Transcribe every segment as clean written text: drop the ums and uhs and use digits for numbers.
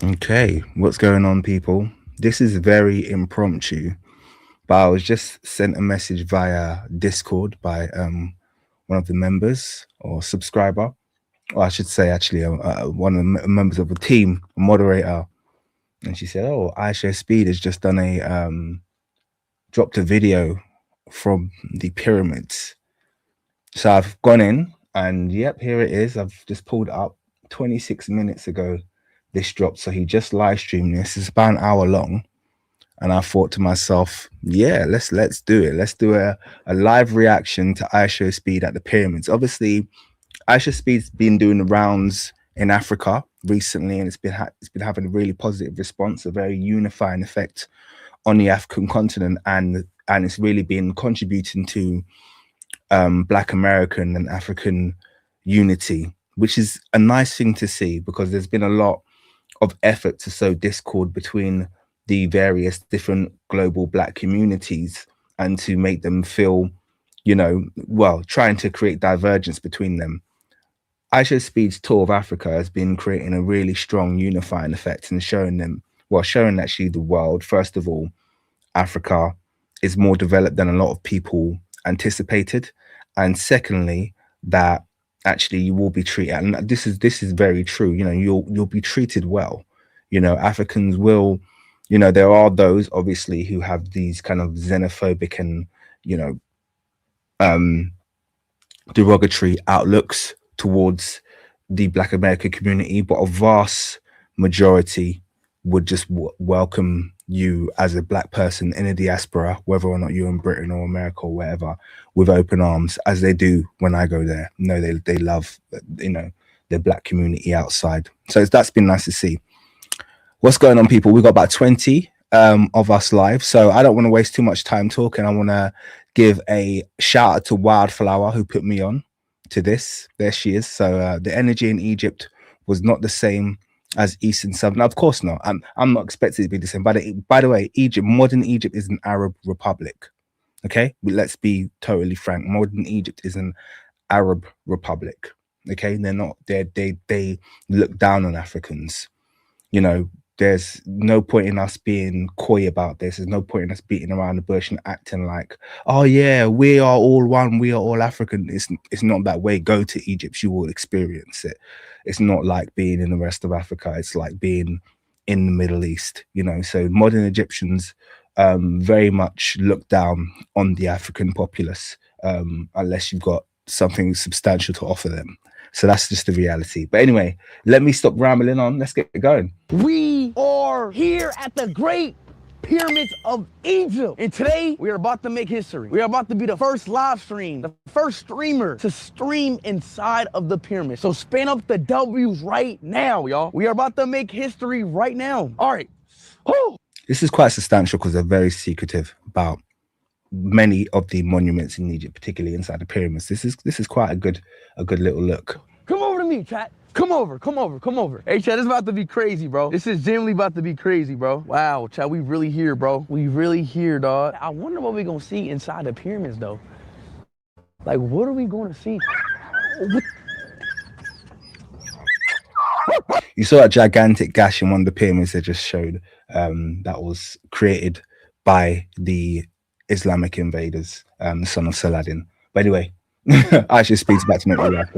Okay, what's going on, people? This is very impromptu, but I was just sent a message via Discord by one of the members or subscriber, or I should say, actually, one of the members of the team, a moderator, and she said, "Oh, iShowSpeed has just done a dropped a video from the pyramids." So I've gone in, and yep, here it is. I've just pulled it up 26 minutes ago. This dropped, so he just live streamed this. It's about an hour long. And I thought to myself, yeah, let's do it. Let's do a live reaction to iShowSpeed at the pyramids. Obviously, iShowSpeed's been doing the rounds in Africa recently, and it's been having a really positive response, a very unifying effect on the African continent, and it's really been contributing to Black American and African unity, which is a nice thing to see because there's been a lot of effort to sow discord between the various different global Black communities and to make them feel, well, trying to create divergence between them. iShowSpeed's tour of Africa has been creating a really strong unifying effect and showing actually the world, first of all, Africa is more developed than a lot of people anticipated, and secondly, that actually you will be treated, and this is very true. You'll be treated well. Africans will. There are those obviously who have these kind of xenophobic and um, derogatory outlooks towards the Black American community, but a vast majority would just welcome you as a Black person in a diaspora, whether or not you're in Britain or America or wherever, with open arms, as they do when I go there. No, they love their Black community outside. So that's been nice to see. What's going on, people? We've got about 20 of us live, so I don't want to waste too much time talking. I want to give a shout out to Wildflower, who put me on to this. There she is. So the energy in Egypt was not the same as East and South. Now, of course not. I'm not expecting it to be the same. By the way, modern Egypt is an Arab republic. Okay, let's be totally frank. Modern Egypt is an Arab republic. Okay, they're not. They look down on Africans. There's no point in us being coy about this. There's no point in us beating around the bush and acting like, oh yeah, we are all one, we are all African. It's not that way. Go to Egypt, you will experience it. It's not like being in the rest of Africa. It's like being in the Middle East. So modern Egyptians very much look down on the African populace unless you've got something substantial to offer them. So that's just the reality. But anyway, let me stop rambling on. Let's get going. We are here at the Great Pyramids of Egypt. And today, we are about to make history. We are about to be the first live stream, the first streamer to stream inside of the pyramid. So span up the W's right now, y'all. We are about to make history right now. All right. Woo! This is quite substantial because they're very secretive about many of the monuments in Egypt, particularly inside the pyramids. This is quite a good little look. Come over to me, chat. Come over. Hey, chat, this is about to be crazy, bro. This is genuinely about to be crazy, bro. Wow, chat, we really here, bro. We really here, dog. I wonder what we're gonna see inside the pyramids, though. Like, what are we gonna see? You saw that gigantic gash in one of the pyramids they just showed that was created by the Islamic invaders, the son of Saladin. But anyway, iShowSpeed's back to make me laugh.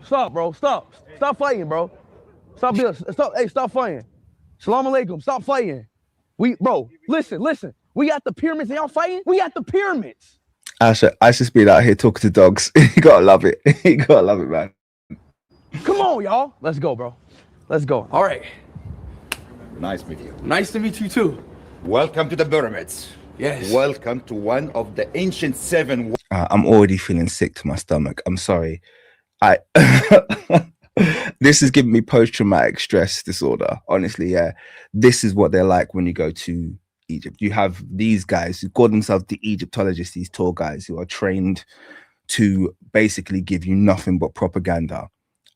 Stop, bro. Stop fighting, bro. Stop fighting. Salam alaikum. Stop fighting. Bro, listen. We at the pyramids and y'all fighting? We at the pyramids. iShowSpeed out here talking to dogs. You gotta love it. You gotta love it, man. Come on, y'all. Let's go, bro. Let's go. All right. Nice meeting you. Nice to meet you, too. Welcome to the pyramids. Yes. Welcome to one of the ancient seven. I'm already feeling sick to my stomach. I'm sorry. This is giving me post-traumatic stress disorder. Honestly, yeah. This is what they're like when you go to Egypt. You have these guys who call themselves the Egyptologists, these tour guys who are trained to basically give you nothing but propaganda.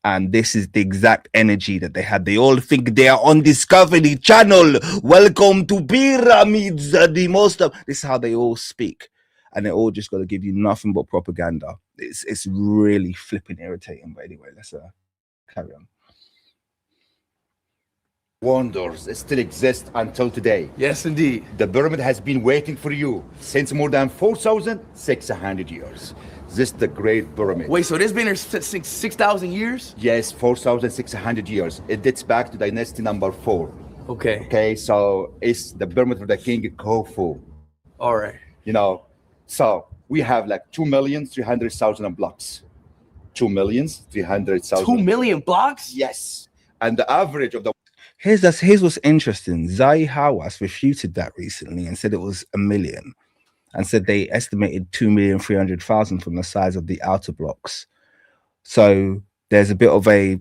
And this is the exact energy that they had. They all think they are on Discovery Channel. Welcome to pyramids, the most of. This is how they all speak. and they're all just going to give you nothing but propaganda. It's really flipping irritating. But anyway, let's carry on. Wonders still exist until today. Yes, indeed. The pyramid has been waiting for you since more than 4,600 years. This is the Great Pyramid. Wait, so this been here since 6,000 years? Yes, 4,600 years. It dates back to dynasty number 4. Okay. Okay, so it's the pyramid for the king Khufu. All right. You know, so we have like 2,300,000 blocks. 2,300,000. 2 million blocks? Yes. And the average of the Here's what's interesting. Zahi Hawass refuted that recently and said it was 1 million, and said they estimated 2,300,000 from the size of the outer blocks. So there's a bit of a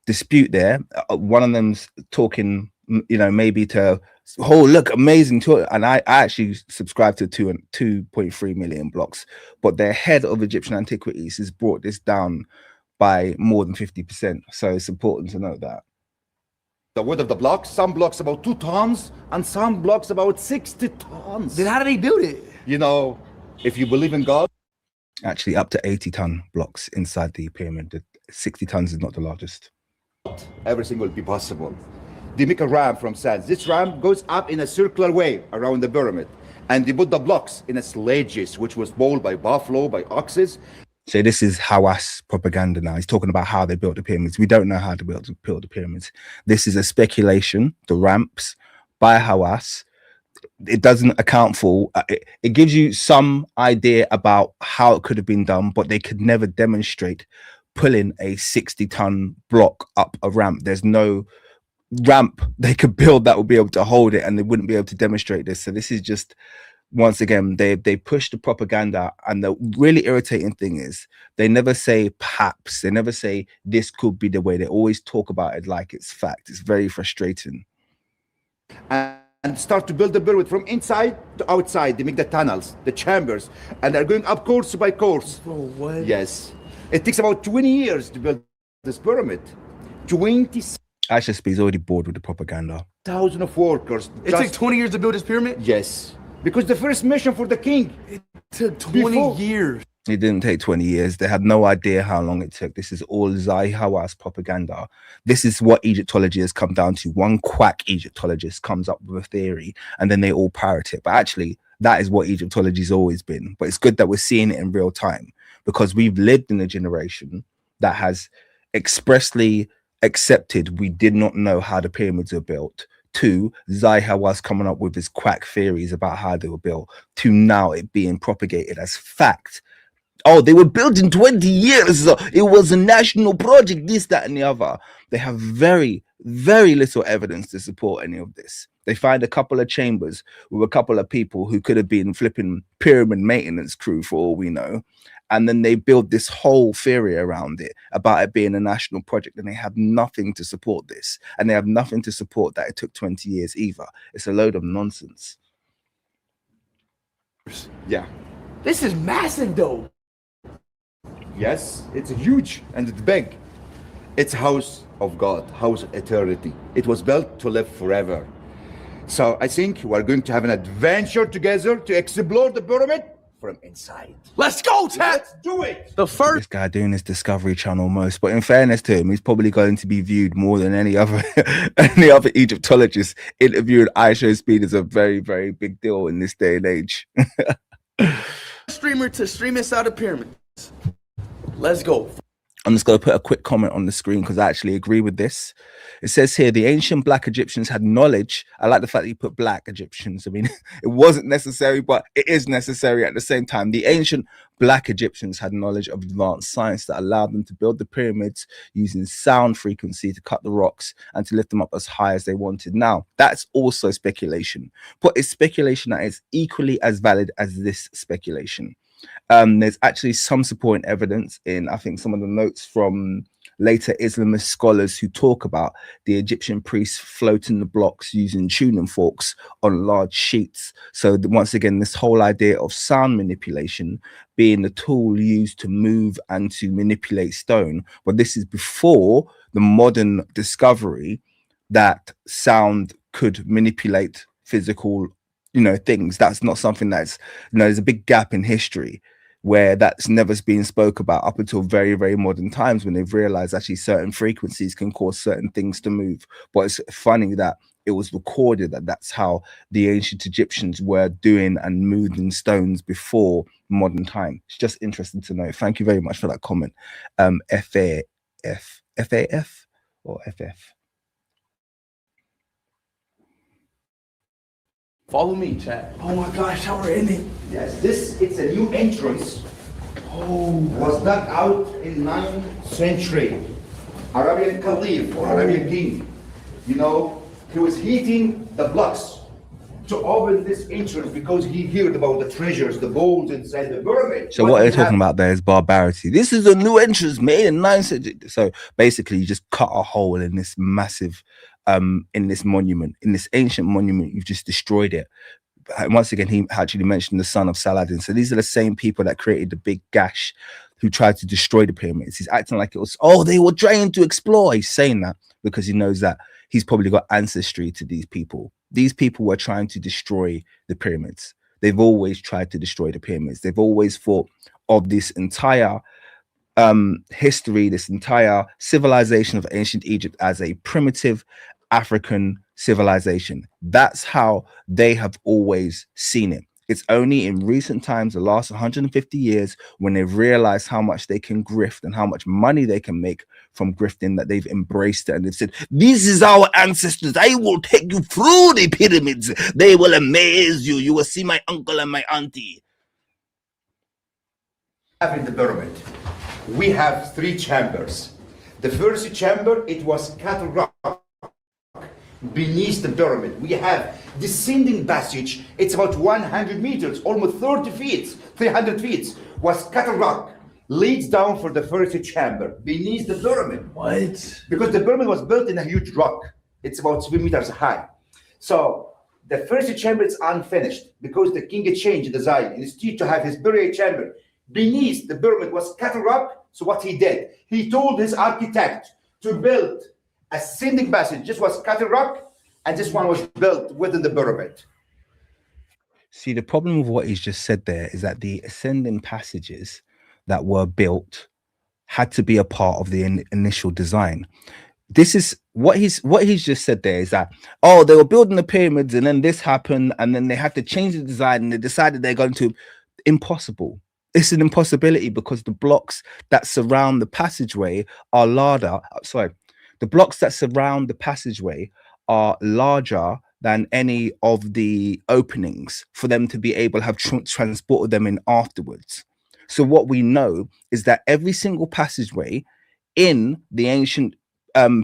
dispute there. One of them's talking, you know, maybe to, oh, look, amazing. And I actually subscribe to 2.3 million blocks, but the head of Egyptian antiquities has brought this down by more than 50%. So it's important to note that. the width of the blocks, some blocks about 2 tons, and some blocks about 60 tons. Then how did they build it? You know, if you believe in God, Actually, up to 80-ton blocks inside the pyramid. The 60 tons is not the largest. everything will be possible. They make a ramp from sand. This ramp goes up in a circular way around the pyramid, and they put the blocks in a sledges, which was pulled by buffalo, by oxes. So this is Hawass propaganda now. He's talking about how they built the pyramids. We don't know how to build the pyramids. This is a speculation, the ramps by Hawass. It doesn't account for, it gives you some idea about how it could have been done, but they could never demonstrate pulling a 60-ton block up a ramp. There's no ramp they could build that would be able to hold it, and they wouldn't be able to demonstrate this. So this is just, once again, they push the propaganda. And the really irritating thing is they never say perhaps, they never say this could be the way. They always talk about it like it's fact. It's very frustrating. And start to build the pyramid from inside to outside. They make the tunnels, the chambers, and they're going up course by course. Bro, what? Yes. It takes about 20 years to build this pyramid. 20,000 iShowSpeed's already bored with the propaganda. of workers. It took 20 years to build this pyramid? Yes. Because the first mission for the king. It took 20 years. It didn't take 20 years. They had no idea how long it took. This is all Zahi Hawass propaganda. This is what Egyptology has come down to. One quack Egyptologist comes up with a theory and then they all parrot it. But actually, that is what Egyptology's always been. But it's good that we're seeing it in real time, because we've lived in a generation that has expressly accepted we did not know how the pyramids were built, to Zahi Hawass coming up with his quack theories about how they were built, to now it being propagated as fact. Oh, they were built in 20 years. It was a national project, this, that, and the other. They have very, very little evidence to support any of this. They find a couple of chambers with a couple of people who could have been flipping pyramid maintenance crew for all we know. And then they build this whole theory around it about it being a national project, and they have nothing to support this. And they have nothing to support that it took 20 years either. It's a load of nonsense. Yeah. This is massive, though. Yes, it's huge and it's big. It's house of God, house of eternity. It was built to live forever. So I think we're going to have an adventure together to explore the pyramid from inside. Let's go, Tat. Let's do it. The first. This guy doing his Discovery Channel most, but in fairness to him, he's probably going to be viewed more than any other Egyptologist. Interviewing iShowSpeed is a very, very big deal in this day and age. Streamer to stream inside the pyramids. Let's go. I'm just going to put a quick comment on the screen because I actually agree with this. It says here, the ancient Black Egyptians had knowledge. I like the fact that you put Black Egyptians. I mean, it wasn't necessary, but it is necessary at the same time. The ancient Black Egyptians had knowledge of advanced science that allowed them to build the pyramids using sound frequency to cut the rocks and to lift them up as high as they wanted. Now, that's also speculation, but it's speculation that is equally as valid as this speculation. There's actually some supporting evidence in, I think, some of the notes from later Islamist scholars who talk about the Egyptian priests floating the blocks using tuning forks on large sheets. So once again, this whole idea of sound manipulation being the tool used to move and to manipulate stone. But this is before the modern discovery that sound could manipulate physical things. That's not something that's, there's a big gap in history where that's never been spoke about up until very, very modern times, when they've realized actually certain frequencies can cause certain things to move. But it's funny that it was recorded that that's how the ancient Egyptians were doing and moving stones before modern time. It's just interesting to know. Thank you very much for that comment. FAF or FF? Follow me, chat. Oh my gosh, how we're in it. Yes, it's a new entrance. Was dug out in 9th century. Arabian Caliph or Arabian king, he was heating the blocks to open this entrance because he heard about the treasures, the gold inside the pyramid. So what they're talking about there is barbarity. This is a new entrance made in 9th century. So basically, you just cut a hole in this massive, in this monument, in this ancient monument. You've just destroyed it. And once again, he actually mentioned the son of Saladin. So these are the same people that created the big gash, who tried to destroy the pyramids. He's acting like it was, they were trying to explore. He's saying that because he knows that he's probably got ancestry to these people. These people were trying to destroy the pyramids. They've always tried to destroy the pyramids. They've always thought of this entire history, this entire civilization of ancient Egypt as a primitive African civilization. That's how they have always seen it. It's only in recent times, the last 150 years, when they've realized how much they can grift and how much money they can make from grifting, that they've embraced it and they've said, this is our ancestors. I will take you through the pyramids. They will amaze you. You will see my uncle and my auntie. In the pyramid, we have 3 chambers. The first chamber, it was cut rock beneath the pyramid. We have descending passage. It's about 100 meters, almost 30 feet, 300 feet. Was cut rock leads down for the first chamber beneath the pyramid. What? Because the pyramid was built in a huge rock. It's about 3 meters high. So the first chamber is unfinished because the king changed the design. Instead to have his burial chamber beneath the pyramid was cut rock. So what he did, he told his architect to build ascending passage. This was cut rock, and this one was built within the pyramid. See, the problem with what he's just said there is that the ascending passages that were built had to be a part of the initial design. This is what he's just said there, is that, they were building the pyramids and then this happened and then they had to change the design and they decided they're going to. Impossible. It's an impossibility because the blocks that surround the passageway are larger. The blocks that surround the passageway are larger than any of the openings for them to be able to have transported them in afterwards. So what we know is that every single passageway in the ancient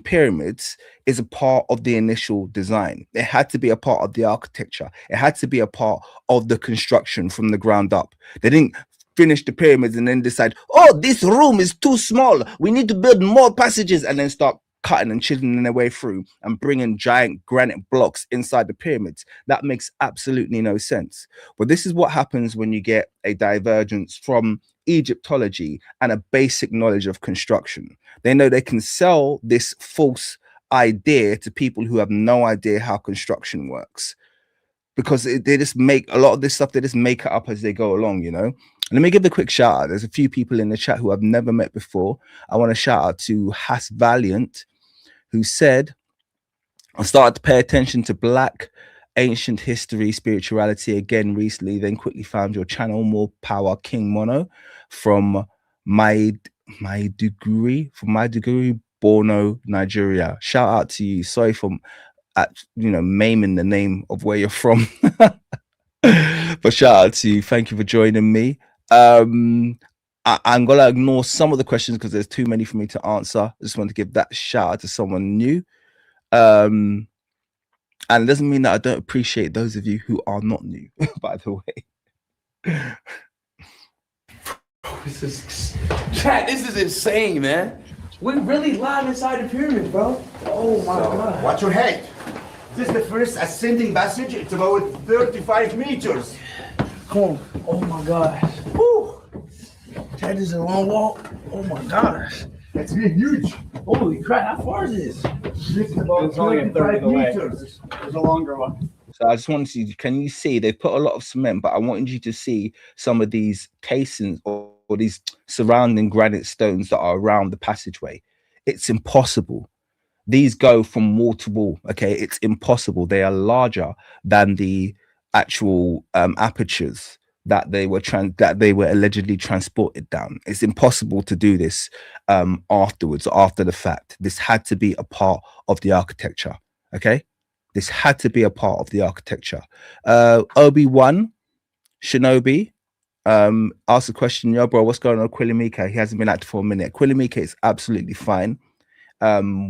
pyramids is a part of the initial design. It had to be a part of the architecture. It had to be a part of the construction from the ground up. They didn't finish the pyramids and then decide, this room is too small. We need to build more passages, and then start cutting and chiseling their way through and bringing giant granite blocks inside the pyramids. That makes absolutely no sense. But this is what happens when you get a divergence from Egyptology and a basic knowledge of construction. They know they can sell this false idea to people who have no idea how construction works, because they just make a lot of this stuff, they just make it up as they go along, Let me give a quick shout out. There's a few people in the chat who I've never met before. I want to shout out to Has Valiant, who said, I started to pay attention to Black ancient history, spirituality again recently, then quickly found your channel, More Power King Mono, from my degree, Borno, Nigeria. Shout out to you. Sorry for maiming the name of where you're from. But shout out to you. Thank you for joining me. I'm gonna ignore some of the questions because there's too many for me to answer. I just want to give that shout out to someone new. And it doesn't mean that I don't appreciate those of you who are not new, by the way. This is insane, man. We really live inside the pyramid, bro. Oh my God. Watch your head. This is the first ascending passage. It's about 35 meters. Come on. Oh my gosh. Woo. That is a long walk. Oh my gosh. That's really huge. Holy crap, how far is this? This is about 35 meters. There's a longer one. So I just want to see, can you see they put a lot of cement, but I wanted you to see some of these casings or these surrounding granite stones that are around the passageway. It's impossible. These go from wall to wall. Okay, it's impossible. They are larger than the actual apertures that they were allegedly transported down. It's impossible to do this afterwards, after the fact. This had to be a part of the architecture. Okay, this had to be a part of the architecture. Obi-Wan Shinobi asked a question, yo, bro, what's going on with Quilimika? He hasn't been active for a minute. Quilimika is absolutely fine.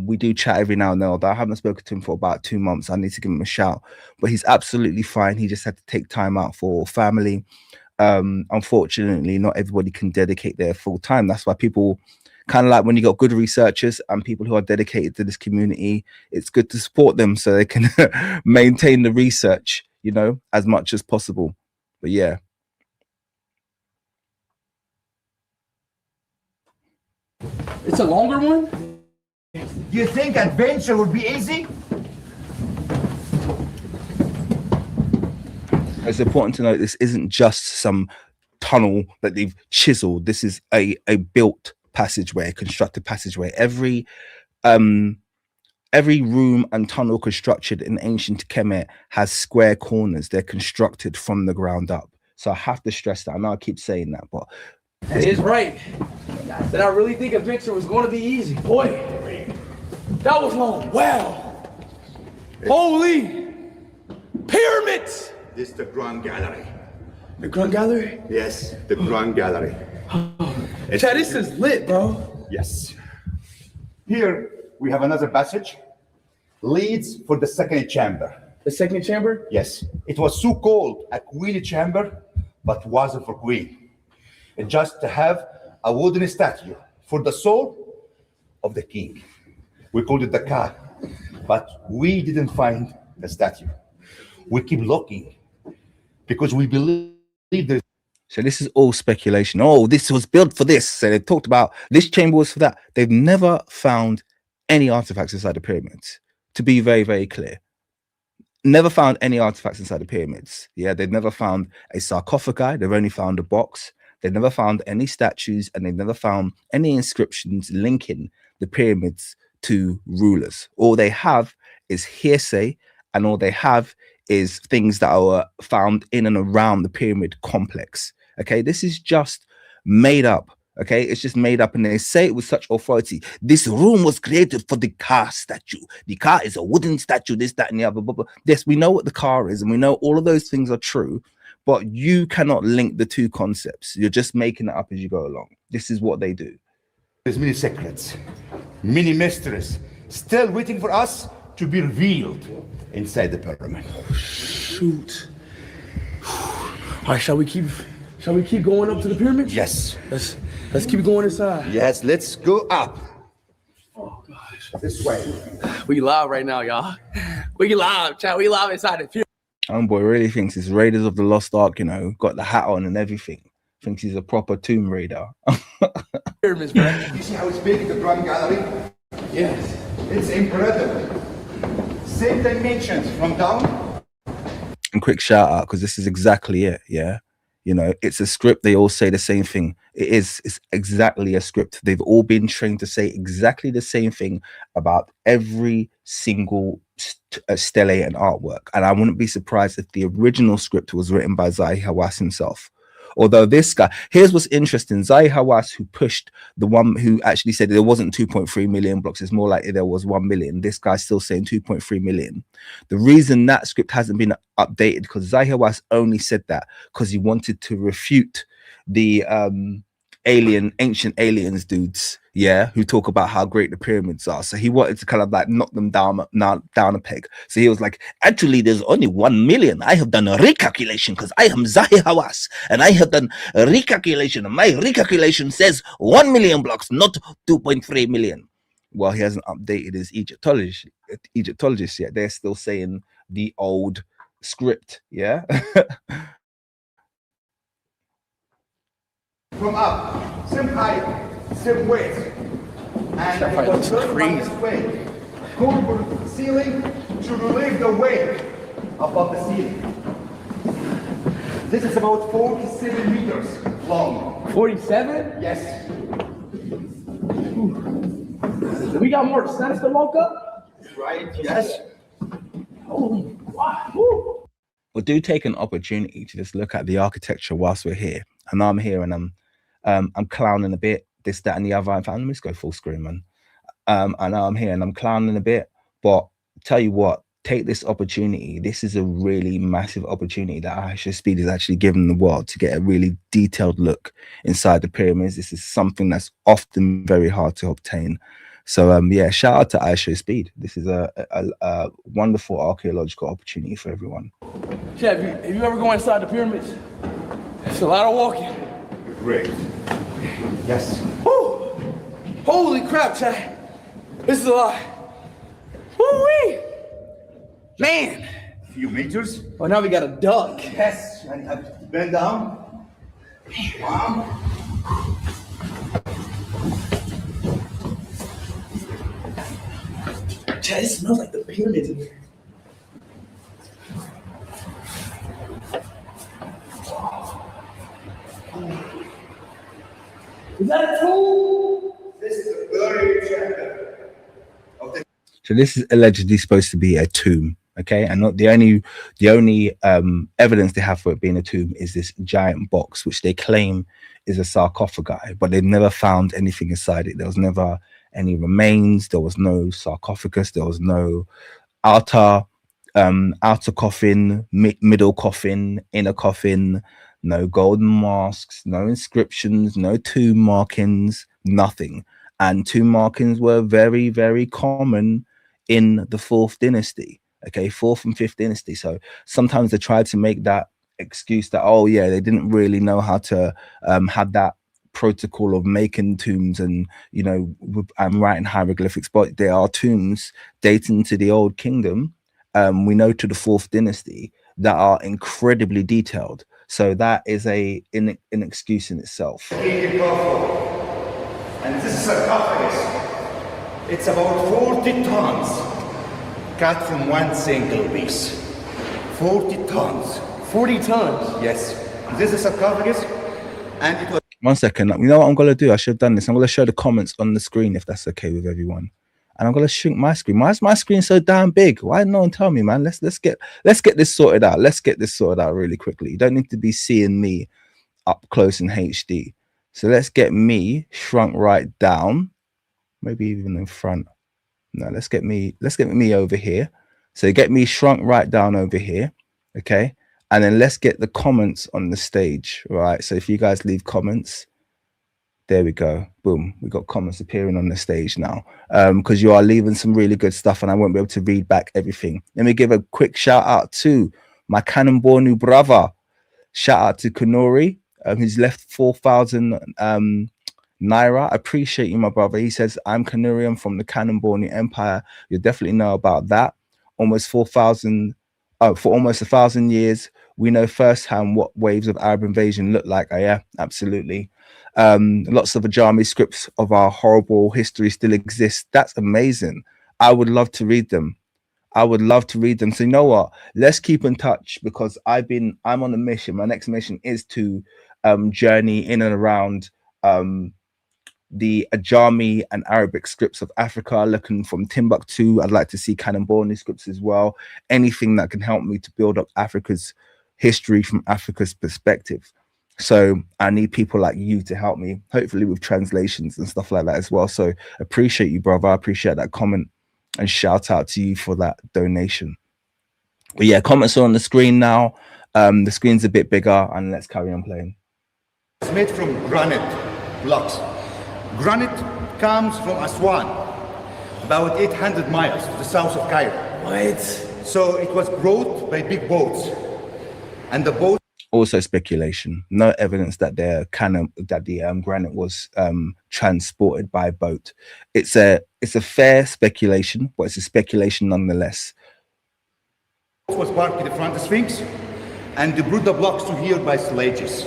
We do chat every now and then, although I haven't spoken to him for about 2 months. I need to give him a shout, but he's absolutely fine. He just had to take time out for family. Unfortunately, not everybody can dedicate their full time. That's why people kind of like, when you got good researchers and people who are dedicated to this community, it's good to support them so they can maintain the research, you know, as much as possible. But yeah. It's a longer one? Do you think adventure would be easy? It's important to note this isn't just some tunnel that they've chiseled. This is a built passageway, a constructed passageway. Every room and tunnel constructed in ancient Kemet has square corners. They're constructed from the ground up. So I have to stress that. I know I keep saying that, but It is right. Did I really think adventure was going to be easy? Boy, that was long. Wow. Holy pyramids. This is the Grand Gallery. The Grand Gallery? Yes, the Grand Gallery. Chad, this is lit, bro. Yes. Here we have another passage. Leads for the second chamber. The second chamber? Yes. It was so called a queen chamber, but wasn't for queen. It just to have a wooden statue for the soul of the king. We called it the Ka, but we didn't find the statue. We keep looking because we believe there's. So this is all speculation. Oh, this was built for this. So they talked about this chamber was for that. They've never found any artifacts inside the pyramids, to be very, very clear. Never found any artifacts inside the pyramids. Yeah, they've never found a sarcophagi. They've only found a box. They've never found any statues, and they've never found any inscriptions linking the pyramids to rulers. All they have is hearsay, and all they have is things that are found in and around the pyramid complex. Okay, this is just made up. Okay, it's just made up, and they say it with such authority. This room was created for the Ka statue. The Ka is a wooden statue, this, that, and the other. Blah, blah. Yes, we know what the Ka is, and we know all of those things are true, but you cannot link the two concepts. You're just making it up as you go along. This is what they do. There's many secrets, many mysteries, still waiting for us to be revealed inside the pyramid. Shoot. All right, shall we keep going up to the pyramids? Yes. Let's keep going inside. Yes, let's go up. Oh gosh. This way. We live right now, y'all. We live, chat. We live inside the pyramid. Homeboy really thinks it's Raiders of the Lost Ark, you know, got the hat on and everything. Thinks he's a proper Tomb Raider. Pyramids, bro. You see how it's big, the Grand Gallery? Yes. It's incredible. Same dimensions from down. And quick shout out, because this is exactly it. Yeah. You know, it's a script. They all say the same thing. It's exactly a script. They've all been trained to say exactly the same thing about every single stele and artwork. And I wouldn't be surprised if the original script was written by Zahi Hawass himself. Although this guy, here's what's interesting. Zahi Hawass, who pushed the one who actually said there wasn't 2.3 million blocks, it's more likely there was 1 million. This guy's still saying 2.3 million. The reason that script hasn't been updated, because Zahi Hawass only said that because he wanted to refute the ancient aliens dudes, yeah, who talk about how great the pyramids are. So he wanted to kind of like knock them down a peg. So he was like, actually, there's only 1 million. I have done a recalculation because I am Zahi Hawass, and I have done a recalculation, and my recalculation says 1 million blocks, not 2.3 million. Well, he hasn't updated his Egyptologist yet. They're still saying the old script, yeah. From up, same height, same weight. And it was built by this way. Copper ceiling to relieve the weight above the ceiling. This is about 47 meters long. 47? Yes. We got more steps to walk up? Right, yes. Oh, wow. Woo. Well, do take an opportunity to just look at the architecture whilst we're here. And I'm here and I'm clowning a bit, this, that, and the other. In fact, let me just go full screen, man. I know I'm here and I'm clowning a bit, but tell you what, take this opportunity. This is a really massive opportunity that iShowSpeed is actually giving the world to get a really detailed look inside the pyramids. This is something that's often very hard to obtain. So yeah, shout out to iShowSpeed. This is a wonderful archaeological opportunity for everyone. Chad, have you ever gone inside the pyramids? It's a lot of walking. Great. Yes. Woo. Holy crap, Chad. This is a lot. Woo-wee. Man. A few meters. Oh, now we got a duck. Yes. And you have to bend down. Wow. Chad, it smells like the pyramids in here. Is that a tool? This is a very chamber of the. So this is allegedly supposed to be a tomb, okay? And not the only evidence they have for it being a tomb is this giant box, which they claim is a sarcophagi, but they've never found anything inside it. There was never any remains. There was no sarcophagus. There was no outer coffin, middle coffin, inner coffin. No golden masks, no inscriptions, no tomb markings, nothing. And tomb markings were very, very common in the 4th dynasty, okay, 4th and 5th dynasty. So sometimes they tried to make that excuse that, oh yeah, they didn't really know how to have that protocol of making tombs and, you know, writing hieroglyphics, but there are tombs dating to the Old Kingdom, we know to the 4th dynasty, that are incredibly detailed. So that is an excuse in itself. And this is sarcophagus. It's about 40 tons cut from one single piece. 40 tons. 40 tons? Yes. This is sarcophagus, and it was. 1 second. You know what I'm going to do? I should have done this. I'm going to show the comments on the screen if that's okay with everyone. And I'm going to shrink my screen. Why is my screen so damn big? Why didn't no one tell me, man? Let's get this sorted out. Let's get this sorted out really quickly. You don't need to be seeing me up close in HD. So let's get me shrunk right down. Maybe even in front. No, let's get me over here. So get me shrunk right down over here. Okay. And then let's get the comments on the stage. Right. So if you guys leave comments. There we go. Boom. We got comments appearing on the stage now because you are leaving some really good stuff and I won't be able to read back everything. Let me give a quick shout out to my Cannonball brother. Shout out to Kanori, who's left 4,000 Naira. I appreciate you, my brother. He says, I'm Kanuri. I'm from the Cannonball Empire. You'll definitely know about that. Almost 4,000, for almost 1,000 years. We know firsthand what waves of Arab invasion look like. Oh, yeah, absolutely. Lots of Ajami scripts of our horrible history still exist. That's amazing. I would love to read them. I would love to read them. So you know what? Let's keep in touch because I'm on a mission. My next mission is to journey in and around the Ajami and Arabic scripts of Africa, looking from Timbuktu. I'd like to see Cannonball scripts as well. Anything that can help me to build up Africa's history from Africa's perspective. So I need people like you to help me, hopefully with translations and stuff like that as well. So appreciate you, brother. I appreciate that comment and shout out to you for that donation. But yeah, comments are on the screen now. The screen's a bit bigger and let's carry on playing. It's made from granite blocks. Granite comes from Aswan, about 800 miles to the south of Cairo. What? So it was brought by big boats. And the boat. Also speculation, no evidence that the granite was transported by boat. It's a fair speculation, but it's a speculation nonetheless. It was parked in the front of the Sphinx, and they brought the blocks to here by sledges.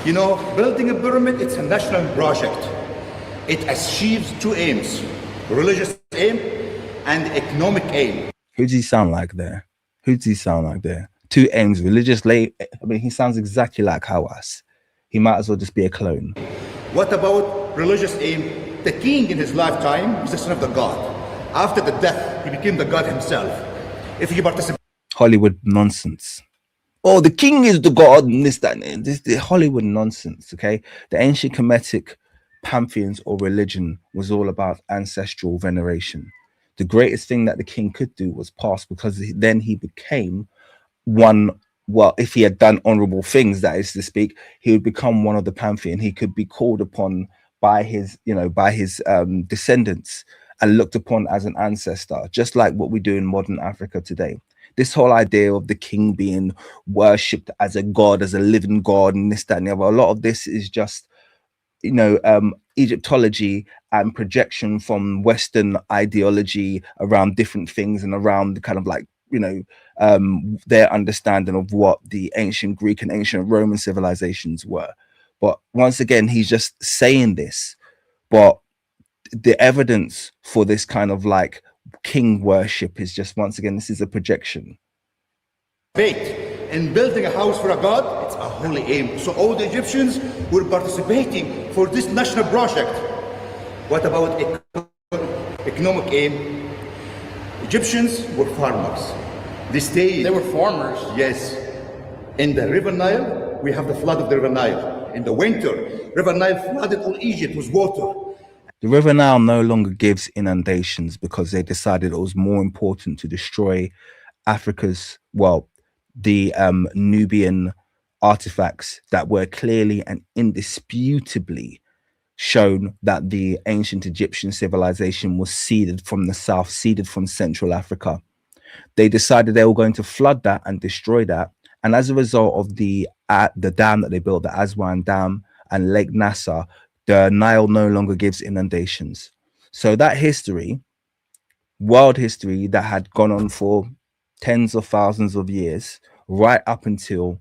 You know, building a pyramid, it's a national project. It achieves two aims: religious aim and economic aim. Who does he sound like there? Who does he sound like there? Two aims, religious lay. I mean, he sounds exactly like Hawass. He might as well just be a clone. What about religious aim? The king in his lifetime was the son of the god. After the death, he became the god himself. If he participated Hollywood nonsense. Oh, the king is the god, and this, that, and this, the Hollywood nonsense, okay? The ancient Kemetic pantheons or religion was all about ancestral veneration. The greatest thing that the king could do was pass, because then he became one. Well, if he had done honorable things, that is to speak, he would become one of the pantheon. He could be called upon by his, by his descendants and looked upon as an ancestor, just like what we do in modern Africa today. This whole idea of the king being worshipped as a god, as a living god, and this, that, and the other, a lot of this is just, Egyptology and projection from Western ideology around different things and around the kind of like, their understanding of what the ancient Greek and ancient Roman civilizations were. But once again, he's just saying this, but the evidence for this kind of like king worship is just, once again, this is a projection. in building a house for a god, it's a holy aim. So all the Egyptians were participating for this national project. What about economic aim? Egyptians were farmers. They were farmers? Yes. In the River Nile, we have the flood of the River Nile. In the winter, River Nile flooded all Egypt with water. The River Nile no longer gives inundations because they decided it was more important to destroy Africa's, the Nubian artifacts that were clearly and indisputably shown that the ancient Egyptian civilization was seeded from the south, seeded from Central Africa. They decided they were going to flood that and destroy that. And as a result of the dam that they built, the Aswan Dam and Lake Nasser, the Nile no longer gives inundations. So that history, world history that had gone on for tens of thousands of years, right up until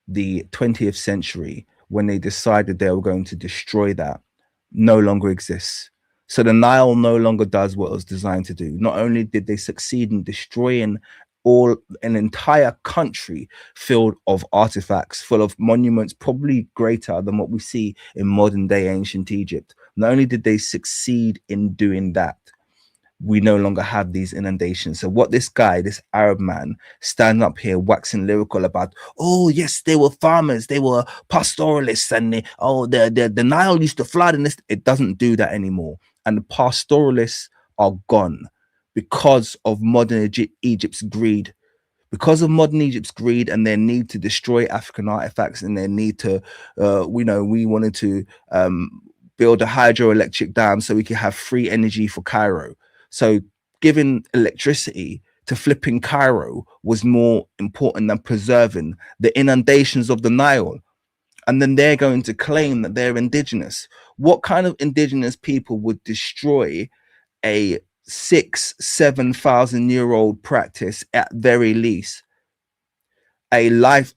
the 20th century, when they decided they were going to destroy that, no longer exists. So the Nile no longer does what it was designed to do. Not only did they succeed in destroying an entire country filled of artifacts, full of monuments, probably greater than what we see in modern day ancient Egypt. Not only did they succeed in doing that, we no longer have these inundations. So what this guy, this Arab man, standing up here waxing lyrical about, oh yes, they were farmers, they were pastoralists, and the Nile used to flood, and this, it doesn't do that anymore. And the pastoralists are gone because of modern Egypt's greed. Because of modern Egypt's greed and their need to destroy African artifacts, and their need to, we wanted to build a hydroelectric dam so we could have free energy for Cairo. So giving electricity to flipping Cairo was more important than preserving the inundations of the Nile. And then they're going to claim that they're indigenous. What kind of indigenous people would destroy a 6,000-7,000-year-old practice, at very least, a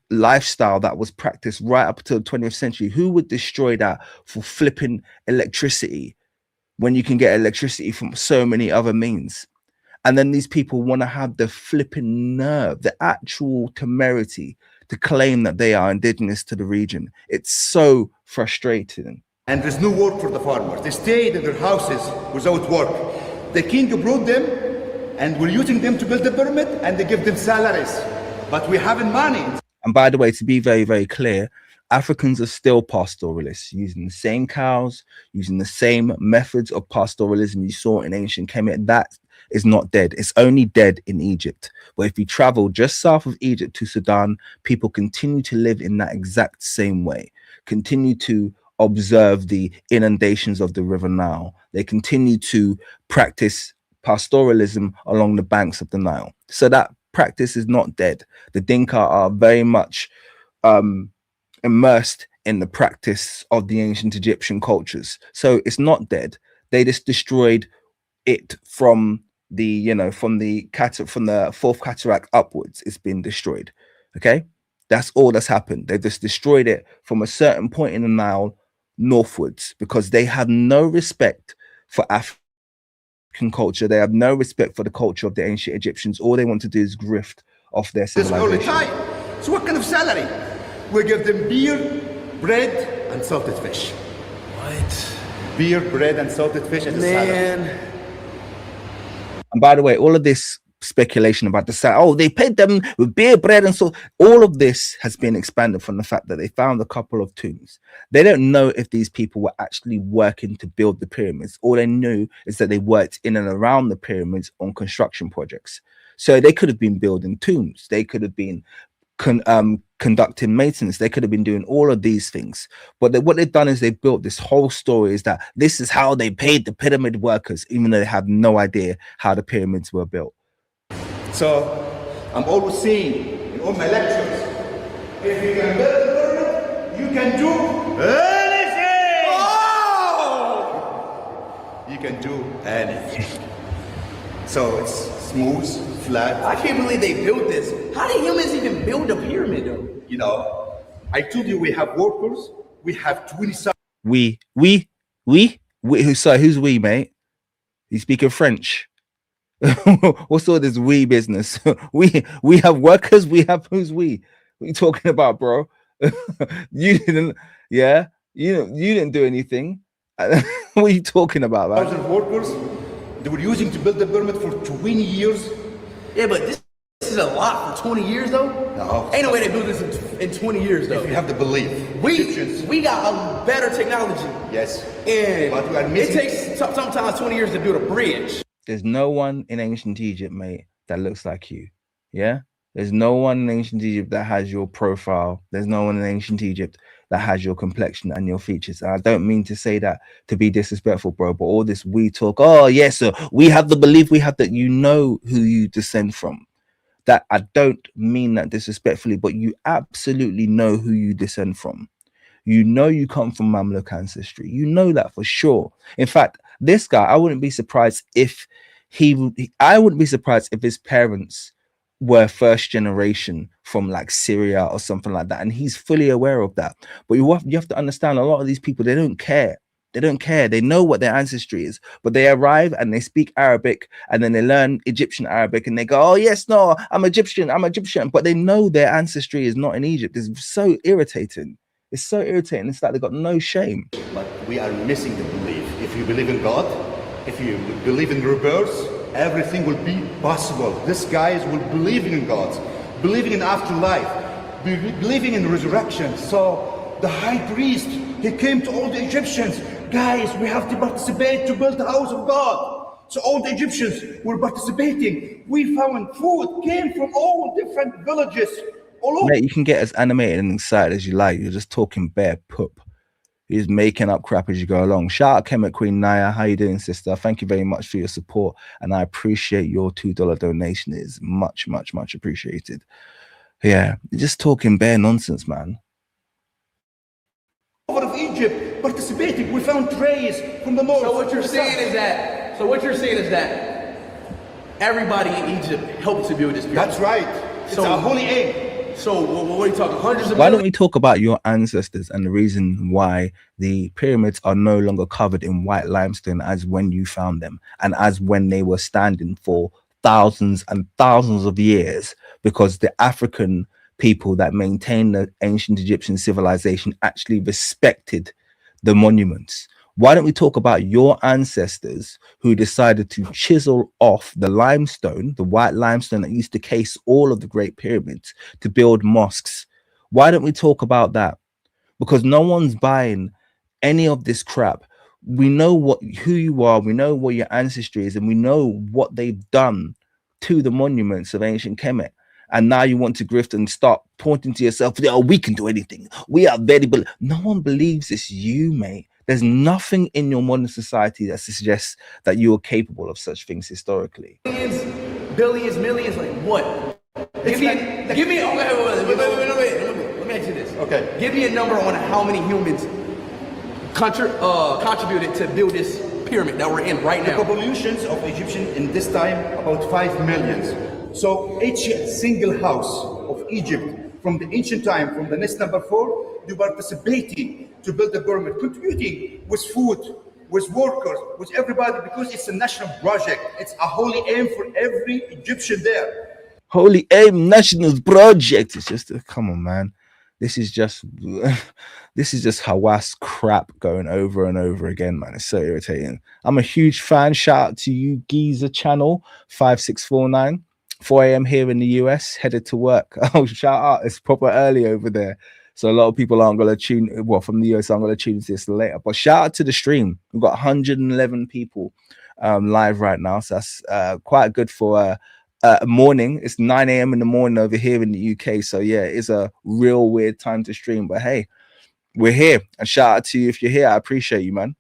lifestyle that was practiced right up until the 20th century? Who would destroy that for flipping electricity when you can get electricity from so many other means? And then these people want to have the flipping nerve, the actual temerity to claim that they are indigenous to the region. It's so frustrating. And there's no work for the farmers. They stayed in their houses without work. The king brought them, and we're using them to build the pyramid, and they give them salaries. But we haven't money. And by the way, to be very, very clear, Africans are still pastoralists, using the same cows, using the same methods of pastoralism you saw in ancient Kemet. That is not dead. It's only dead in Egypt. But if you travel just south of Egypt to Sudan, people continue to live in that exact same way, continue to observe the inundations of the River Nile. They continue to practice pastoralism along the banks of the Nile. So that practice is not dead. The Dinka are very much immersed in the practice of the ancient Egyptian cultures. So it's not dead. They just destroyed it from the, from the fourth cataract upwards. It's been destroyed. Okay, that's all that's happened. They've just destroyed it from a certain point in the Nile northwards, because they have no respect for African culture. They have no respect for the culture of the ancient Egyptians. All they want to do is grift of their This early civilization. time. So what kind of salary? We give them beer, bread, and salted fish. What? Beer, bread, and salted fish as a salary. Man. And by the way, all of this speculation about the salary, oh, they paid them with beer, bread, and salt. All of this has been expanded from the fact that they found a couple of tombs. They don't know if these people were actually working to build the pyramids. All they knew is that they worked in and around the pyramids on construction projects. So they could have been building tombs. They could have been conducting maintenance. They could have been doing all of these things. But what they've done is they built this whole story is that this is how they paid the pyramid workers, even though they have no idea how the pyramids were built. So I'm always saying in all my lectures, if you can build a pyramid, you can do anything. Oh! You can do anything. So it's smooth, flat. I can't believe they built this. How did humans even build a pyramid though? You know, I told you we have workers. We have 27. Sorry, who's we, mate? You speaking French? What's all this we business? we have workers. We have who's we? What are you talking about, bro? You didn't, yeah. You didn't do anything. What are you talking about, man? 1,000 workers. They were using to build the pyramid for 20 years. Yeah, but this is a lot for 20 years though. No. Ain't no way they built this in 20 years though. If you have the belief. Egyptians. We got a better technology. Yes. And But we are missing. it takes sometimes 20 years to build a bridge. There's no one in ancient Egypt, mate, that looks like you. Yeah? There's no one in ancient Egypt that has your profile. There's no one in ancient Egypt that has your complexion and your features. And I don't mean to say that to be disrespectful, bro, but all this we talk, oh, yes, so we have the belief, we have that, you know who you descend from. That I don't mean that disrespectfully, but you absolutely know who you descend from. You know you come from Mamluk ancestry. You know that for sure. In fact, this guy, I wouldn't be surprised if I wouldn't be surprised if his parents were first generation from like Syria or something like that. And he's fully aware of that. But you have to understand, a lot of these people, they don't care. They don't care. They know what their ancestry is, but they arrive and they speak Arabic and then they learn Egyptian Arabic and they go, oh, yes, no, I'm Egyptian. But they know their ancestry is not in Egypt. It's so irritating. It's so irritating. It's like they've got no shame. But we are missing the belief. If you believe in God, if you believe in rebirth, everything will be possible. These guys will believe in God, believing in afterlife, believing in resurrection. So the high priest, he came to all the Egyptians. Guys, we have to participate to build the house of God. So all the Egyptians were participating. We found food came from all different villages. All over. Mate, you can get as animated and excited as you like. You're just talking bare poop. You're just making up crap as you go along. Shout out Kemet Queen Naya. How you doing, sister? Thank you very much for your support. And I appreciate your $2 donation. It is much, much, much appreciated. Yeah, you're just talking bare nonsense, man. Over of Egypt participating. We found trays from the north. So what you're saying is that everybody in Egypt helped to build this pyramid. That's right. It's So- a holy aim. So what are you talking? Hundreds of Why don't millions? we talk about your ancestors and the reason why the pyramids are no longer covered in white limestone as when you found them and as when they were standing for thousands and thousands of years, because the African people that maintained the ancient Egyptian civilization actually respected the monuments. Why don't we talk about your ancestors who decided to chisel off the limestone, the white limestone that used to case all of the great pyramids to build mosques? Why don't we talk about that? Because no one's buying any of this crap. We know who you are, we know what your ancestry is, and we know what they've done to the monuments of ancient Kemet. And now you want to grift and start pointing to yourself, oh, we can do anything. We are very, no one believes it's you, mate. There's nothing in your modern society that suggests that you are capable of such things historically. Millions, billions, millions, like what? Give me, let me ask you this. Okay. Give me a number on how many humans contributed to build this pyramid that we're in right The now. populations of Egyptian in this time about 5 million. So each single house of Egypt from the ancient time, from the nest number 4, they were participating to build the pyramid, contributing with food, with workers, with everybody, because it's a national project. It's a holy aim for every Egyptian there. Holy Aim National Project. It's just, come on, man. This is just Hawass crap going over and over again, man. It's so irritating. I'm a huge fan. Shout out to you, Geezer Channel 5649. 4 a.m. here in the US, headed to work. Oh, shout out. It's proper early over there. So a lot of people aren't going to tune, well, from the US, I'm going to tune to this later. But shout out to the stream. We've got 111 people live right now. So that's quite good for morning. It's 9 a.m. in the morning over here in the UK. So yeah, it's a real weird time to stream. But hey, we're here. And shout out to you if you're here. I appreciate you, man.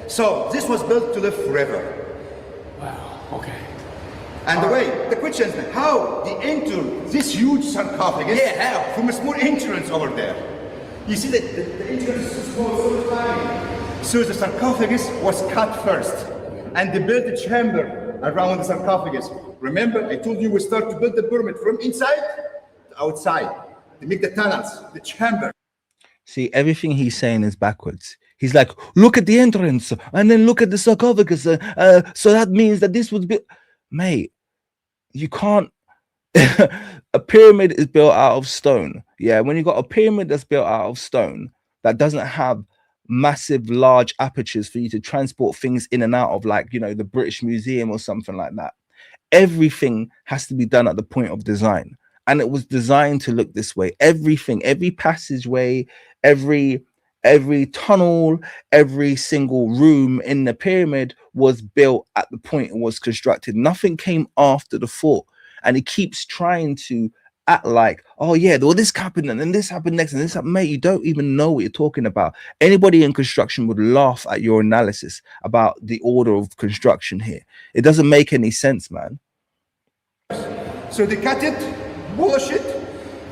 So this was built to live forever. Wow, okay. And the question is, how they enter this huge sarcophagus? Yeah, how? From a small entrance over there. You see that the entrance is small, so tiny. So the sarcophagus was cut first, and they built a chamber around the sarcophagus. Remember, I told you we start to build the pyramid from inside to outside. They make the tunnels, the chamber. See, everything he's saying is backwards. He's like, look at the entrance, and then look at the sarcophagus. So that means that this would be, mate. You can't. A pyramid is built out of stone. Yeah, when you got a pyramid that's built out of stone that doesn't have massive, large apertures for you to transport things in and out of, like, you know, the British Museum or something like that. Everything has to be done at the point of design, and it was designed to look this way. Everything, every passageway, every tunnel, every single room in the pyramid was built at the point it was constructed. Nothing came after the thought. And he keeps trying to act like, oh yeah, well, this happened and then this happened next and this happened. Mate, you don't even know what you're talking about. Anybody in construction would laugh at your analysis about the order of construction here. It doesn't make any sense, man. So they cut it, polish it,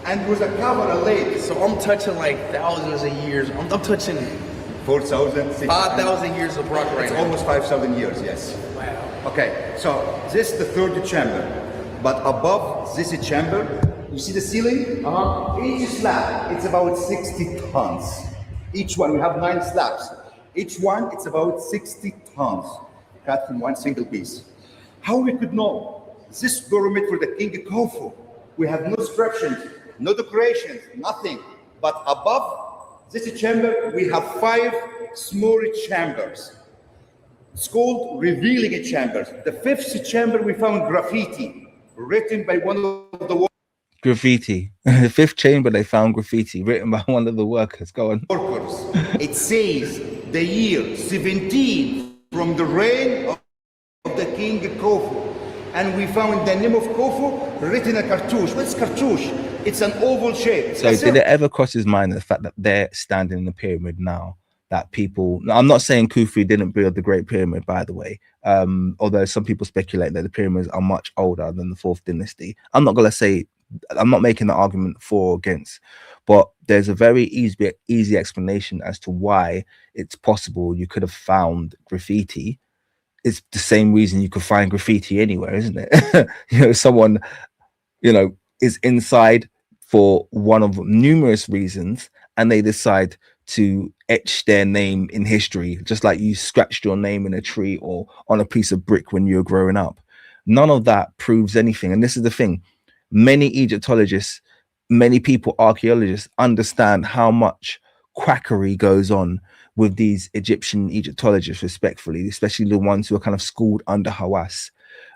and with a cover, a lid. So I'm touching like thousands of years. I'm touching 4,000, 5,000 years of rock right it's now. almost 5,000 years, yes. Wow. Okay, so this is the third chamber. But above this chamber, you see the ceiling? Each slab, it's about 60 tons. Each one, we have 9 slabs. Each one, it's about 60 tons, cut from one single piece. How we could know this pyramid for the King Khufu? We have no inscriptions, no decorations, nothing. But above this chamber, we have 5 small chambers. It's called revealing chambers. The 5th chamber, we found graffiti written by one of the Graffiti. The 5th chamber, they found graffiti written by one of the workers. Go on. workers. It says the year 17 from the reign of the King Khufu. And we found the name of Khufu written in a cartouche. What's cartouche? It's an oval shape. So did it ever cross his mind the fact that they're standing in the pyramid now? That people, I'm not saying Khufu didn't build the Great Pyramid, by the way, although some people speculate that the pyramids are much older than the 4th dynasty. I'm not going to say, I'm not making the argument for or against, but there's a very easy explanation as to why it's possible you could have found graffiti. It's the same reason you could find graffiti anywhere, isn't it? You know, someone, you know, is inside for one of numerous reasons, and they decide to etch their name in history, just like you scratched your name in a tree or on a piece of brick when you were growing up. None of that proves anything. And this is the thing. Many Egyptologists, many people, archaeologists, understand how much quackery goes on with these Egyptian Egyptologists, respectfully, especially the ones who are kind of schooled under Hawass.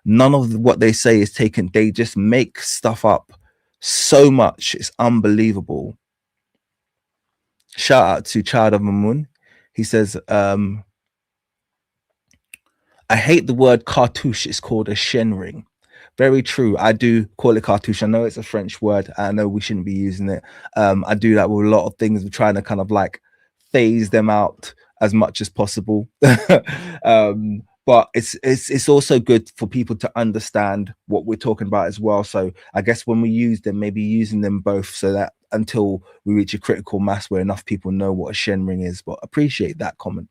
None of what they say is taken. They just make stuff up so much. It's unbelievable. Shout out to Child of Mamun. He says, I hate the word cartouche. It's called a shen ring. Very true. I do call it cartouche. I know it's a French word. I know we shouldn't be using it. I do that with a lot of things. We're trying to kind of like phase them out as much as possible. But it's also good for people to understand what we're talking about as well. So I guess when we use them, maybe using them both so that until we reach a critical mass where enough people know what a shen ring is. But appreciate that comment.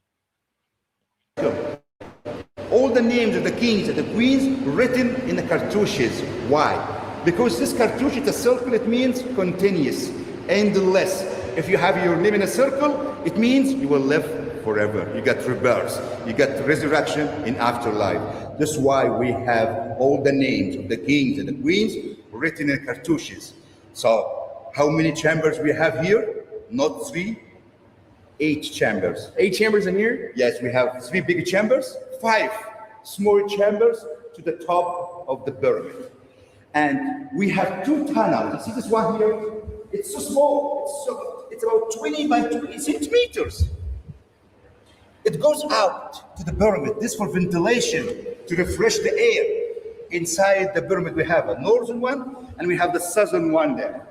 All the names of the kings and the queens written in the cartouches. Why? Because this cartouche, it's a circle, it means continuous, endless. If you have your name in a circle, it means you will live forever. You get rebirth, you get resurrection in afterlife. This is why we have all the names of the kings and the queens written in cartouches. So how many chambers we have here? Not 3, 8 chambers. 8 chambers in here? Yes, we have 3 big chambers, 5 small chambers to the top of the pyramid. And we have 2 tunnels. You see this one here? It's so small. It's about 20 by 20 centimeters. It goes out to the pyramid. This for ventilation, to refresh the air. Inside the pyramid, we have a northern one, and we have the southern one there.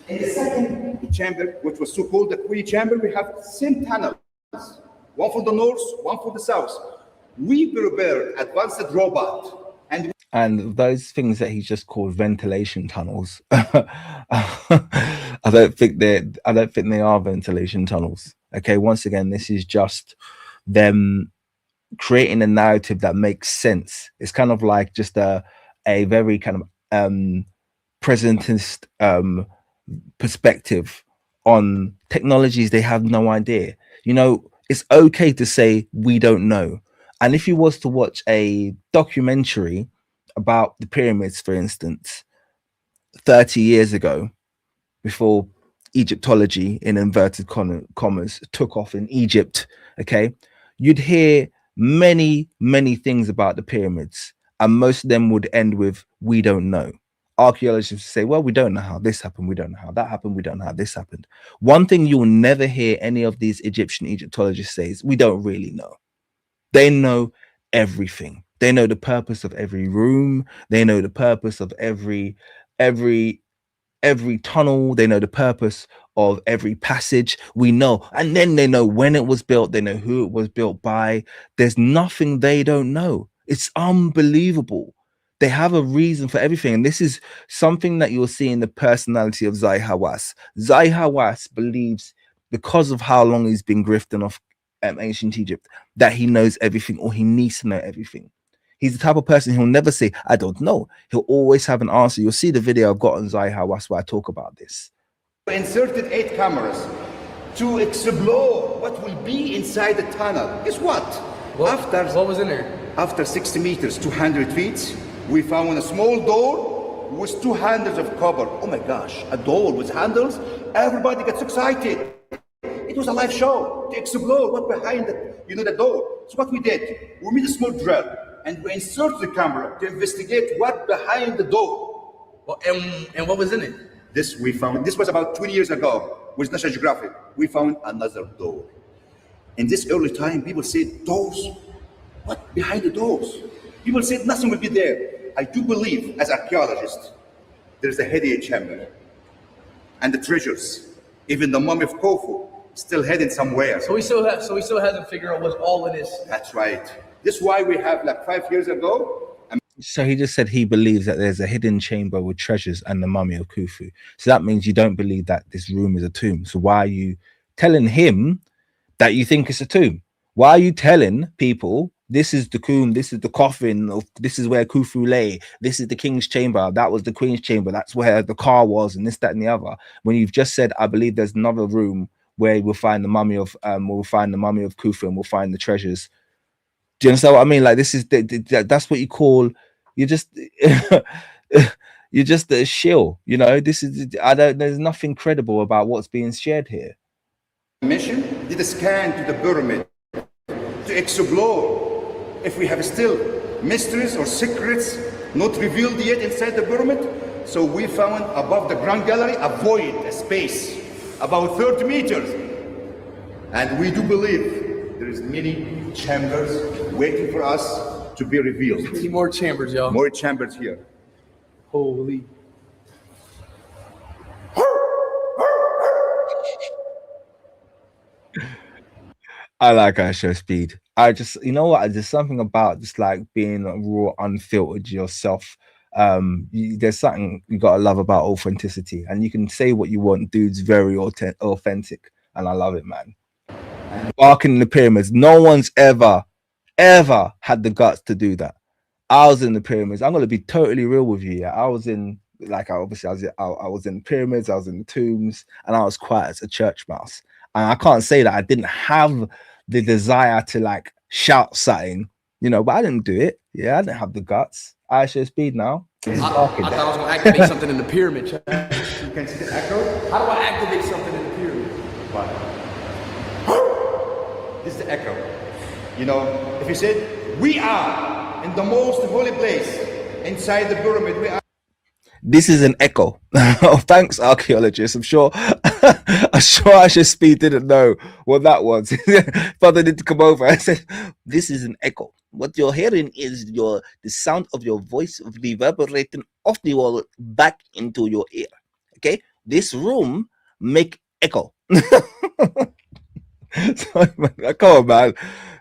In the second chamber, which was so-called the queen chamber, we have same tunnels. One for the north, one for the south. We prepared advanced robot. And those things that he's just called ventilation tunnels, I don't think they are ventilation tunnels. Okay, once again, this is just them creating a narrative that makes sense. It's kind of like just a very kind of presentist perspective on technologies they have no idea. You know, it's okay to say we don't know. And if you was to watch a documentary about the pyramids, for instance, 30 years ago, before Egyptology, in inverted commas, took off in Egypt, okay, you'd hear many things about the pyramids, and most of them would end with we don't know. Archaeologists would say, well, we don't know how this happened, we don't know how that happened, we don't know how this happened. One thing you'll never hear any of these Egyptologists say is we don't really know. They know everything. They know the purpose of every room. They know the purpose of every tunnel. They know the purpose of every passage. We know, and then they know when it was built. They know who it was built by. There's nothing they don't know. It's unbelievable. They have a reason for everything, and this is something that you'll see in the personality of Zahi Hawass. Zahi Hawass believes, because of how long he's been grifting off ancient Egypt, that he knows everything, or he needs to know everything. He's the type of person who'll never say, I don't know. He'll always have an answer. You'll see the video I've got on Zahi Hawass where I talk about this. We inserted 8 cameras to explore what will be inside the tunnel. Guess what? What was in there? After 60 meters, 200 feet, we found a small door with 2 handles of copper. Oh my gosh, a door with handles. Everybody gets excited. It was a live show to explore what behind the door. So what we did, we made a small drill and we inserted the camera to investigate what behind the door. Well, and what was in it? This was about 20 years ago with National Geographic. We found another door. In this early time, people said, doors? What behind the doors? People said nothing will be there. I do believe, as archaeologists, there's a hidden chamber and the treasures, even the mummy of Khufu, still hidden somewhere. So we still haven't figured out what's all in this. That's right. This is why we have, like 5 years ago. So he just said he believes that there's a hidden chamber with treasures and the mummy of Khufu. So that means you don't believe that this room is a tomb. So why are you telling him that you think it's a tomb? Why are you telling people this is the tomb, this is the coffin, or this is where Khufu lay, this is the king's chamber, that was the queen's chamber, that's where the car was, and this, that, and the other? When you've just said, I believe there's another room where we'll find the mummy of Khufu and we'll find the treasures. Do you understand what I mean? Like, this is that's what you call, you're just you're just a shill, you know. This is, there's nothing credible about what's being shared here. Mission did a scan to the pyramid to explore if we have still mysteries or secrets not revealed yet inside the pyramid. So we found above the grand gallery a void, a space about 30 meters, and we do believe there is many chambers waiting for us to be revealed. 50 more chambers, y'all. More chambers here. Holy. I like iShowSpeed. I just, you know what? There's something about just like being raw, unfiltered yourself. There's something you gotta love about authenticity, and you can say what you want. Dude's very authentic, and I love it, man. Barking in the pyramids. No one's ever had the guts to do that. I was in the pyramids. I'm gonna be totally real with you. Yeah, I was in, like, I was in the pyramids. I was in the tombs, and I was quiet as a church mouse. And I can't say that I didn't have the desire to like shout something you know, but I didn't do it. Yeah, I didn't have the guts. iShowSpeed now. I thought I was gonna activate something in the pyramid. You can see the echo. How do I activate something in the pyramid? What? This is the echo. You know, if you said, we are in the most holy place inside the pyramid, we are. This is an echo. Oh, thanks, archaeologists. I'm sure iShowSpeed didn't know what that was. Father did come over. I said, this is an echo. What you're hearing is the sound of your voice reverberating off the wall back into your ear. Okay, this room make echo. Sorry, man. Come on, man.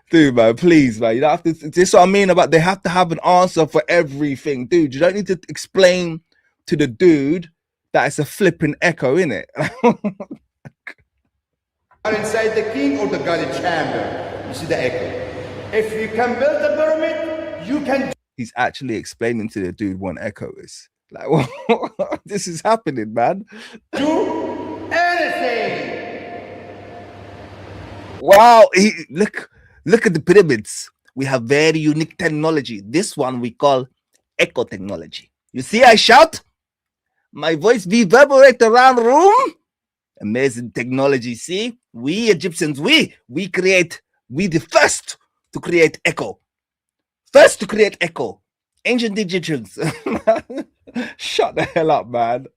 Dude, man, please, man. You don't have to. This is what I mean about they have to have an answer for everything, dude. You don't need to explain to the dude that it's a flipping echo, innit? Are inside the king or the god chamber. You see the echo. If you can build a pyramid, you can. He's actually explaining to the dude what an echo is. Like, what? This is happening, man. Do anything. Wow, look at the pyramids. We have very unique technology. This one we call echo technology. You see, I shout, my voice reverberate around the room. Amazing technology. See, we Egyptians, we the first to create echo. First to create echo. Ancient Egyptians. Shut the hell up, man.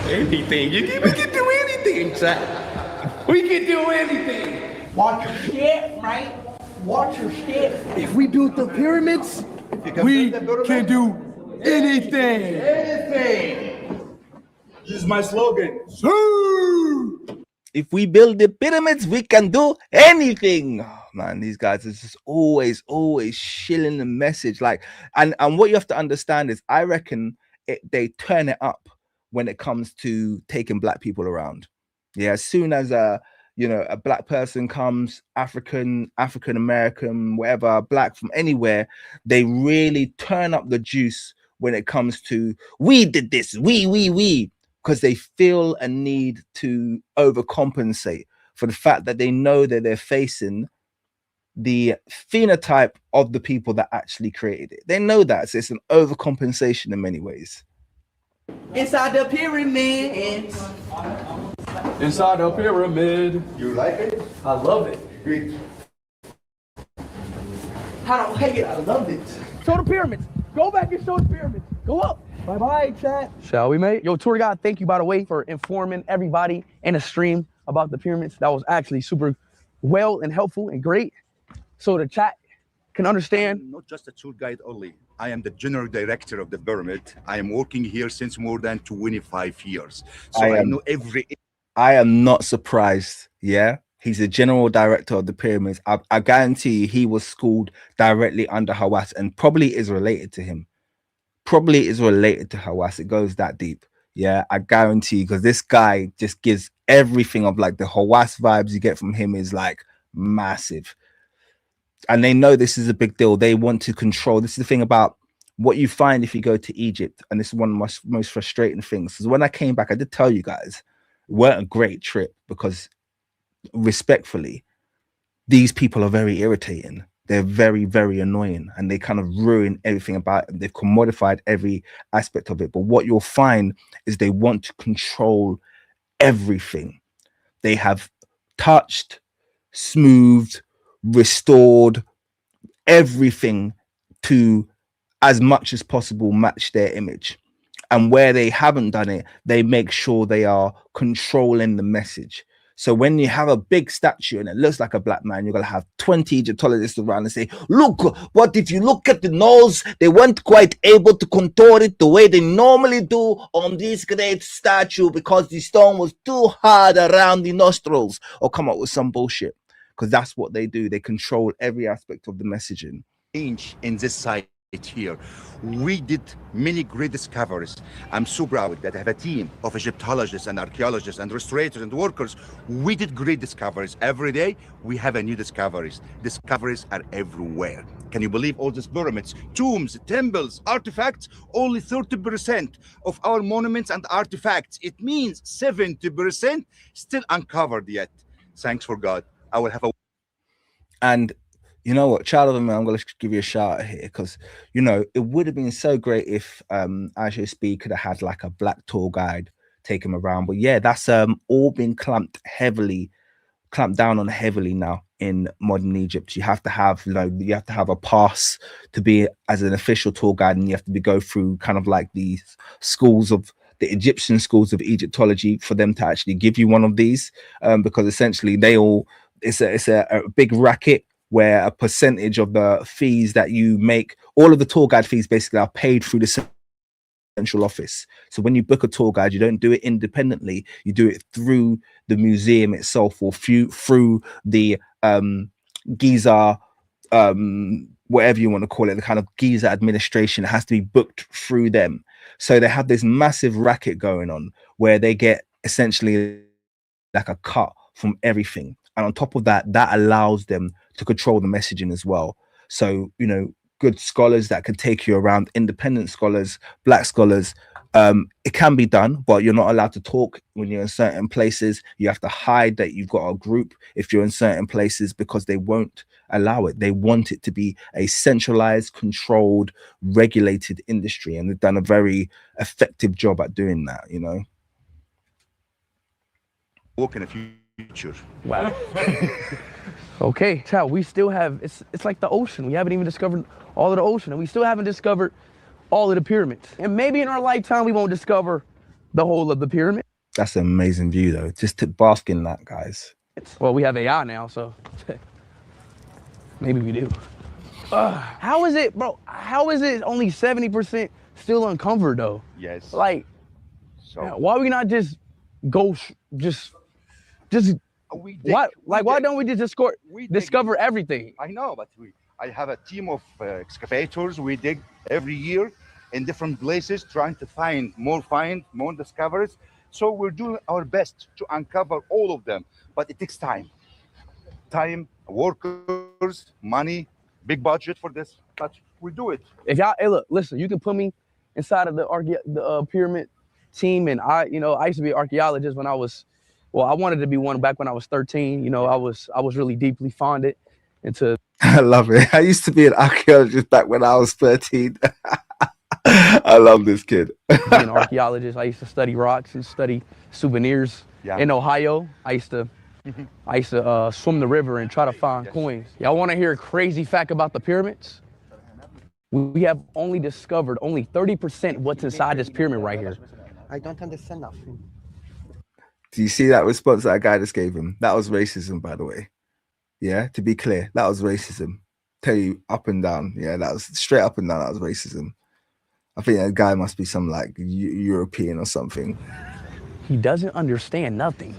Anything. We can do anything, chat. We can do anything. Watch your step, right? Watch your step. If we build the pyramids, we can do anything. Anything. This is my slogan. If we build the pyramids, we can do anything. Oh, man, these guys are just always shilling the message. Like, and what you have to understand is, I reckon they turn it up when it comes to taking black people around. Yeah, as soon as a black person comes, African American, whatever, black from anywhere, they really turn up the juice when it comes to we did this, we, because they feel a need to overcompensate for the fact that they know that they're facing the phenotype of the people that actually created it. They know that, so it's an overcompensation in many ways. Inside the pyramid. Inside the pyramid. You like it? I love it. Great. I don't hate it. I love it. Show the pyramids. Go back and show the pyramids. Go up. Bye-bye, chat. Shall we, mate? Yo, tour guide, thank you, by the way, for informing everybody in the stream about the pyramids. That was actually super well and helpful and great. So the chat can understand. I'm not just a tour guide only. I am the general director of the pyramid. I am working here since more than 25 years. So I know every... I am not surprised. Yeah, he's the general director of the pyramids. I guarantee you he was schooled directly under Hawass and probably is related to him. Probably is related to Hawass. It goes that deep. Yeah, I guarantee you, because this guy just gives everything of like the Hawass vibes you get from him is like massive. And they know this is a big deal. They want to control. This is the thing about what you find if you go to Egypt. And this is one of my most frustrating things. Because when I came back, I did tell you guys, it weren't a great trip because, respectfully, these people are very irritating. They're very, very annoying, and they kind of ruin everything about it. They've commodified every aspect of it. But what you'll find is they want to control everything. They have touched, smoothed, restored everything to, as much as possible, match their image. And where they haven't done it, they make sure they are controlling the message. So when you have a big statue and it looks like a black man, you're going to have 20 Egyptologists around and say, look, but if you look at the nose, they weren't quite able to contour it the way they normally do on this great statue because the stone was too hard around the nostrils, or come up with some bullshit. Because that's what they do. They control every aspect of the messaging. In this site here, we did many great discoveries. I'm so proud that I have a team of Egyptologists and archaeologists and restorators and workers. We did great discoveries. Every day we have a new discoveries. Discoveries are everywhere. Can you believe all these pyramids, tombs, temples, artifacts? Only 30% of our monuments and artifacts. It means 70% still uncovered yet. Thanks for God. I will have a And you know what, child of a man, I'm going to give you a shout out here because, you know, it would have been so great if iShowSpeed could have had like a black tour guide take him around. But yeah, that's all been clamped down on heavily now in modern Egypt. You have to have, you know, you have to have a pass to be as an official tour guide, and you have to go through kind of like the Egyptian schools of Egyptology for them to actually give you one of these, because essentially it's a big racket where a percentage of the fees that you make, all of the tour guide fees basically are paid through the central office. So when you book a tour guide, you don't do it independently, you do it through the museum itself, or through the Giza, whatever you want to call it, the kind of Giza administration. It has to be booked through them. So they have this massive racket going on where they get essentially like a cut from everything, and on top of that, that allows them to control the messaging as well. So, you know, good scholars that can take you around, independent scholars, black scholars, it can be done, but you're not allowed to talk when you're in certain places. You have to hide that you've got a group if you're in certain places, because they won't allow it. They want it to be a centralized, controlled, regulated industry, and they've done a very effective job at doing that, you know. Walk in the future. Wow. Okay, Chow, we still have, it's like the ocean. We haven't even discovered all of the ocean, and we still haven't discovered all of the pyramids. And maybe in our lifetime, we won't discover the whole of the pyramid. That's an amazing view, though. Just to bask in that, guys. Well, we have AI now, so maybe we do. How is it, bro? How is it only 70% still uncovered, though? Yes. Like, So why we not just go, why don't we just discover everything? I know, but I have a team of excavators. We dig every year in different places, trying to find more discoveries. So we're doing our best to uncover all of them, but it takes time, workers, money, big budget for this, but we do it. If y'all, hey, look, listen, you can put me inside of the pyramid team, and I used to be an archaeologist when I was. Well, I wanted to be one back when I was 13. You know, I was really deeply fonded into. I love it. I used to be an archaeologist back when I was 13. I love this kid. Being an archaeologist, I used to study rocks and study souvenirs. Yeah. In Ohio, I used to swim the river and try to find coins. Y'all want to hear a crazy fact about the pyramids? We have only discovered 30% what's inside this pyramid right here. I don't understand nothing. Do you see that response that guy just gave him? That was racism, by the way. Yeah, to be clear, that was racism. Tell you up and down. Yeah, that was straight up and down. That was racism. I think that guy must be some like European or something. He doesn't understand nothing.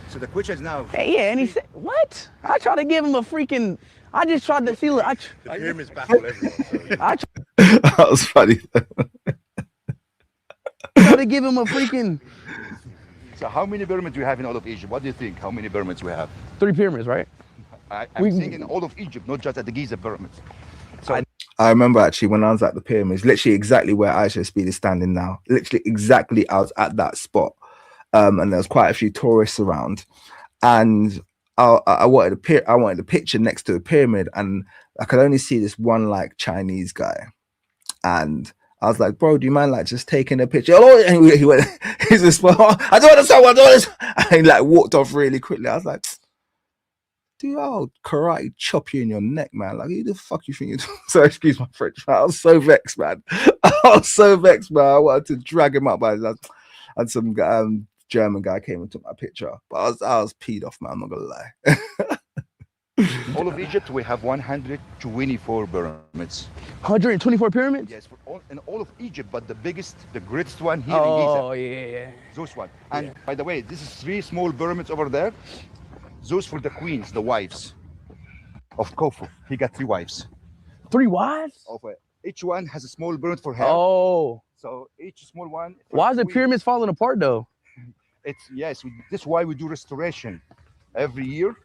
So the question is now. Hey, yeah, and he said, what? I tried to give him a freaking, I just tried to see, the pyramids baffle everyone. That was funny. Tried to give him a freaking. So how many pyramids do you have in all of Egypt? What do you think? How many pyramids we have? 3 pyramids, right? I'm saying in all of Egypt, not just at the Giza pyramids. So I remember actually when I was at the pyramids, literally exactly where iShowSpeed is standing now. Literally exactly, I was at that spot, and there was quite a few tourists around, and I wanted a picture next to the pyramid, and I could only see this one like Chinese guy, and I was like, bro, do you mind like just taking a picture? Oh, and he went, he's just, oh, I don't understand what I do. And he like walked off really quickly. I was like, dude, I'll karate chop you in your neck, man. Like, who the fuck you think you're doing? So excuse my French, man. I was so vexed, man. I was so vexed, man. I wanted to drag him up, man. And some German guy came and took my picture. But I was peed off, man. I'm not gonna lie. all of Egypt, we have 124 pyramids. 124 pyramids? Yes, in all of Egypt, but the biggest, the greatest one here in Giza. Oh, yeah. Those one. And by the way, this is 3 small pyramids over there. Those for the queens, the wives of Khufu. He got 3 wives. 3 wives? Each one has a small pyramid for her. Oh. So each small one. Why is the pyramids falling apart though? This is why we do restoration every year.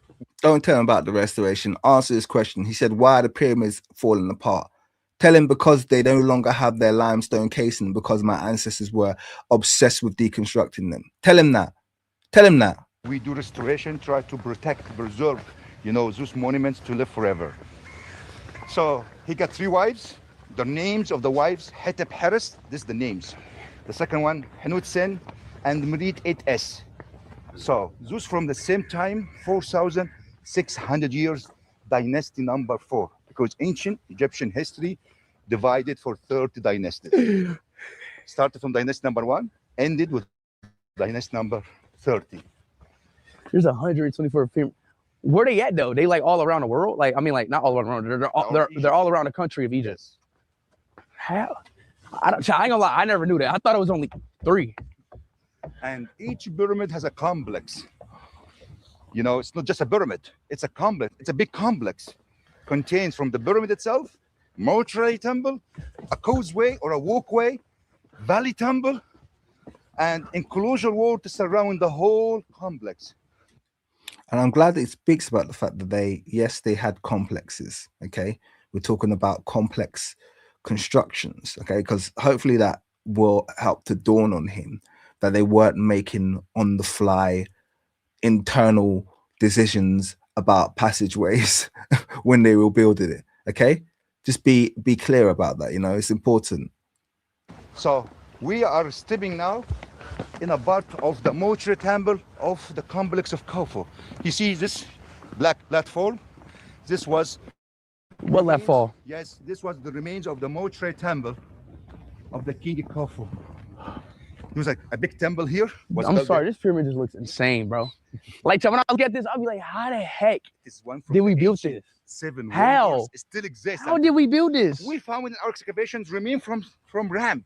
Don't tell him about the restoration. Answer his question. He said, why are the pyramids falling apart? Tell him because they no longer have their limestone casing, because my ancestors were obsessed with deconstructing them. Tell him that. Tell him that. We do restoration, try to protect, preserve you know, Zeus monuments to live forever. So he got 3 wives. The names of the wives: Hetep Heres, this is the names. The second one, Hanut Sen, and Merit 8S. So Zeus from the same time, 4,600 years, dynasty number 4, because ancient Egyptian history divided for 30 dynasties. Started from dynasty number 1, ended with dynasty number 30. There's 124 pyramids. Where they at though? They like all around the world? Like, I mean, like not all around. They're all around the country of Egypt. How? I ain't gonna lie, I never knew that. I thought it was only 3. And each pyramid has a complex. You know, it's not just a pyramid, it's a complex. It's a big complex. Contains from the pyramid itself, mortuary temple, a causeway or a walkway, valley temple, and enclosure wall to surround the whole complex. And I'm glad it speaks about the fact that they had complexes. Okay, we're talking about complex constructions. Okay, because hopefully that will help to dawn on him that they weren't making on the fly internal decisions about passageways when they were building it. Okay, just be clear about that. You know, it's important. So we are stepping now in a part of the mortuary temple of the complex of Khufu. You see this black platform? This was what left fall? Yes, this was the remains of the mortuary temple of the king Khufu. It was like a big temple here. I'm sorry, this pyramid just looks insane, bro. Like when I look at this, I'll be like, how the heck did we build this? 7 How? wonders. It still exists. How did we build this? We found in our excavations remain from ramp.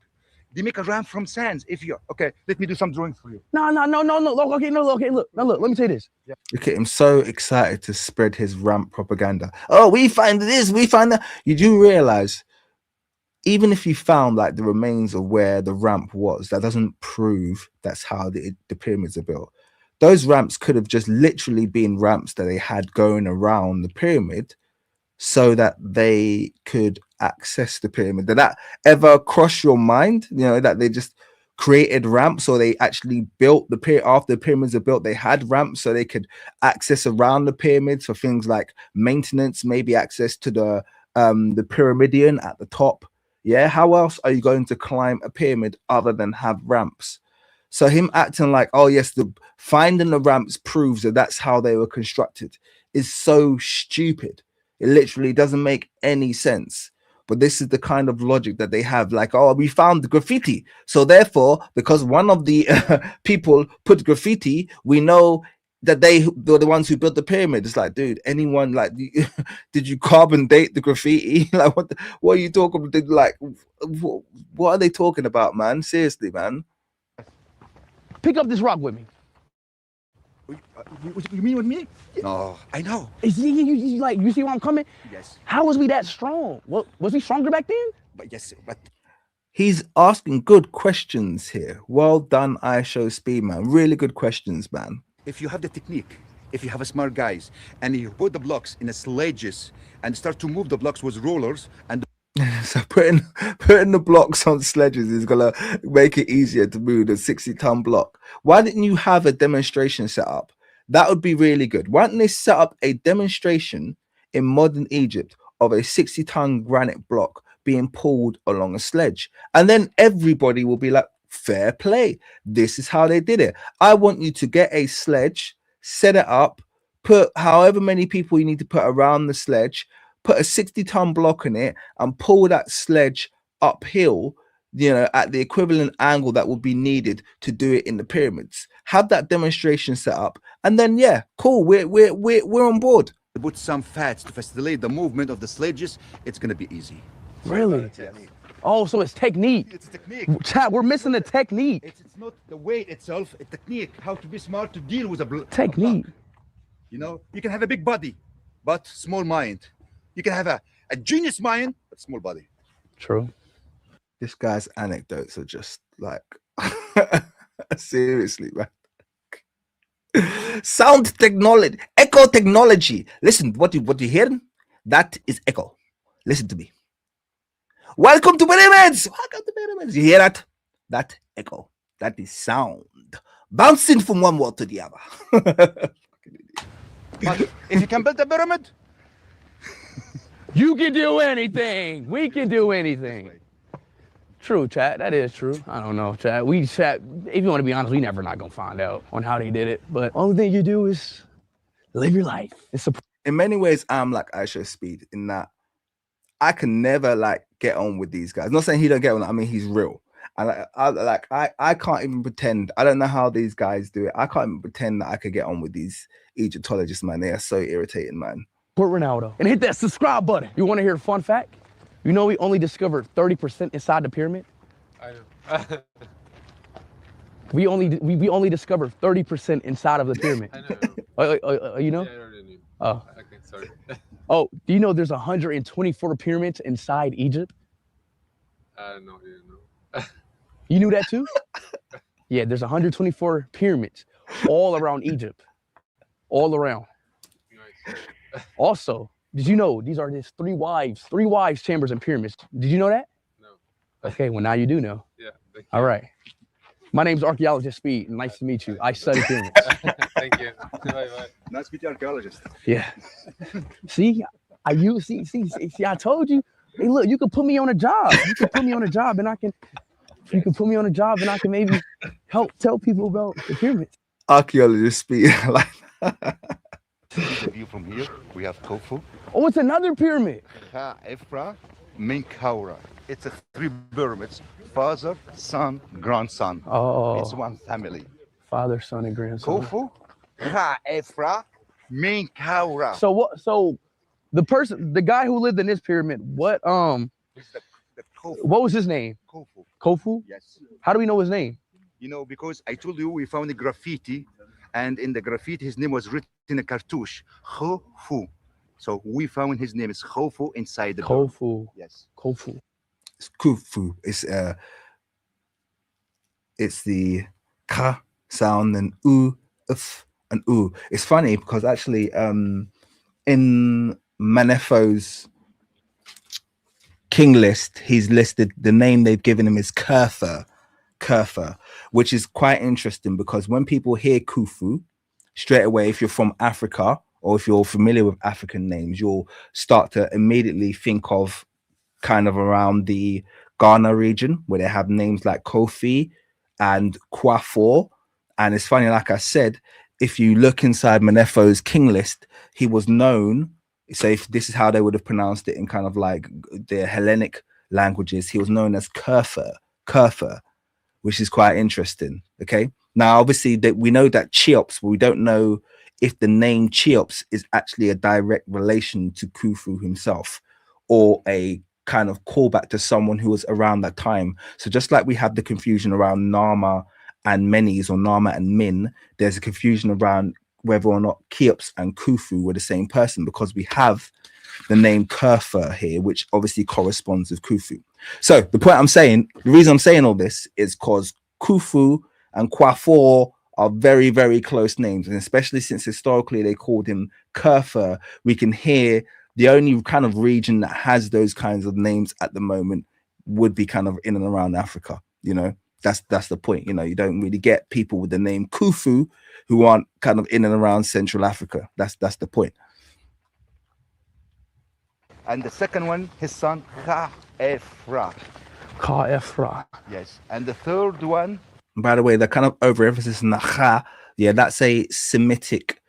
They make a ramp from sands. If you okay, let me do some drawings for you. No. Okay, look. Let me say this. Yeah. Look at him, so excited to spread his ramp propaganda. Oh, we find this, we find that. You do realize, even if you found like the remains of where the ramp was, that doesn't prove that's how the pyramids are built. Those ramps could have just literally been ramps that they had going around the pyramid so that they could access the pyramid. Did that ever cross your mind? You know, that they just created ramps, or they actually built the pyramid after the pyramids are built, they had ramps so they could access around the pyramids for things like maintenance, maybe access to the pyramidion at the top. Yeah, how else are you going to climb a pyramid other than have ramps? So him acting like, oh yes, the finding the ramps proves that that's how they were constructed is so stupid. It literally doesn't make any sense. But this is the kind of logic that they have. Like, oh, we found the graffiti, so therefore, because one of the people put graffiti, we know that they were the ones who built the pyramid. It's like, dude, anyone, like, did you carbon date the graffiti? Like, what are you talking about? Like, what are they talking about, man? Seriously, man. Pick up this rock with me. You mean with me? No, I know. You see where I'm coming? Yes. How was we that strong? What was we stronger back then? But yes, but he's asking good questions here. Well done, iShowSpeed, man. Really good questions, man. If you have the technique, if you have a smart guys, and you put the blocks in a sledges and start to move the blocks with rollers, and so putting the blocks on sledges is gonna make it easier to move the 60-ton block. Why didn't you have a demonstration set up? That would be really good. Why didn't they set up a demonstration in modern Egypt of a 60-ton granite block being pulled along a sledge? And then everybody will be like, fair play. This is how they did it. I want you to get a sledge, set it up, put however many people you need to put around the sledge, put a 60-ton block in it, and pull that sledge uphill, you know, at the equivalent angle that would be needed to do it in the pyramids. Have that demonstration set up, and then yeah, cool. We're on board. put some fats to facilitate the movement of the sledges. It's gonna be easy. Really? Yes. Oh, so it's technique. It's technique. Chat, we're missing the technique. It's not the weight itself. It's technique. How to be smart to deal with a Technique. You know, you can have a big body, but small mind. You can have a genius mind, but small body. True. This guy's anecdotes are just like, seriously, man. Sound technology, echo technology. Listen, what you hearing? That is echo. Listen to me. Welcome to pyramids. Welcome to pyramids. You hear that? That echo. That is sound bouncing from one wall to the other. But if you can build a pyramid, You can do anything. We can do anything. True, chat. That is true. I don't know, chat. If you want to be honest, we never not gonna find out on how they did it. But only thing you do is live your life. In many ways, I'm like iShowSpeed in that I can never like get on with these guys. Not saying he don't get on. I mean, he's real. And I can't even pretend. I don't know how these guys do it. I can't even pretend that I could get on with these Egyptologists, man. They are so irritating, man. Support Ronaldo and hit that subscribe button. You want to hear a fun fact? You know we only discovered 30% inside the pyramid. I know. We only discovered 30% inside of the pyramid. I know. You know? Yeah, I already knew. Oh. Okay, sorry. Oh, do you know there's 124 pyramids inside Egypt? No, I didn't know. You knew that too? Yeah, there's 124 pyramids all around Egypt. All around. Nice. Also, did you know these are just three wives chambers and pyramids? Did you know that? No. Okay, well now you do know. Yeah. Thank you. All right. My name's Archaeologist Speed, and nice to meet you. I study pyramids. Thank you. Bye-bye. nice to meet you, archaeologist. Yeah. See, I told you. Hey, look, you could put me on a job. You can put me on a job, and I can. You can put me on a job, and I can maybe help tell people about the pyramids. Archaeologist Speed. Like The view from here, we have Khufu, Oh, it's another pyramid. Khafra, Menkaura. It's a 3 pyramids, father, son, grandson. Oh. It's one family. Father, son, and grandson. Khufu, Khafra, Menkaura. So what? So the guy who lived in this pyramid, what It's the Khufu. what was his name? Khufu. Khufu? Yes. How do we know his name? You know, because I told you we found a graffiti, and in the graffiti his name was written in a cartouche, Khufu. So we found his name is Khufu inside the pyramid. Khufu. Yes. Khufu. it's Khufu. It's the ka sound and f and u. It's funny because actually in Manefo's king list, he's listed the name they've given him is Kurfa, which is quite interesting because when people hear Khufu, straight away, if you're from Africa or if you're familiar with African names, you'll start to immediately think of kind of around the Ghana region where they have names like Kofi and Kwafor. And it's funny, like I said, if you look inside Manefo's king list, he was known. So if this is how they would have pronounced it in kind of like the Hellenic languages, he was known as Kurfa, which is quite interesting. Okay. Now, obviously, that we know that Cheops, but we don't know if the name Cheops is actually a direct relation to Khufu himself or a kind of callback to someone who was around that time. So just like we have the confusion around Nama and Menes or Nama and Min, there's a confusion around whether or not Cheops and Khufu were the same person because we have the name Kurfa here, which obviously corresponds with Khufu. So the point I'm saying, the reason I'm saying all this is because Khufu and Kwafor are very, very close names. And especially since historically they called him Kurfa, we can hear the only kind of region that has those kinds of names at the moment would be kind of in and around Africa. You know, that's the point. You know, you don't really get people with the name Khufu who aren't kind of in and around Central Africa. That's the point. And the second one, his son, Khafra. Khafra. Yes. And the third one, By the way, the kind of overemphasis in the kha, yeah, that's a Semitic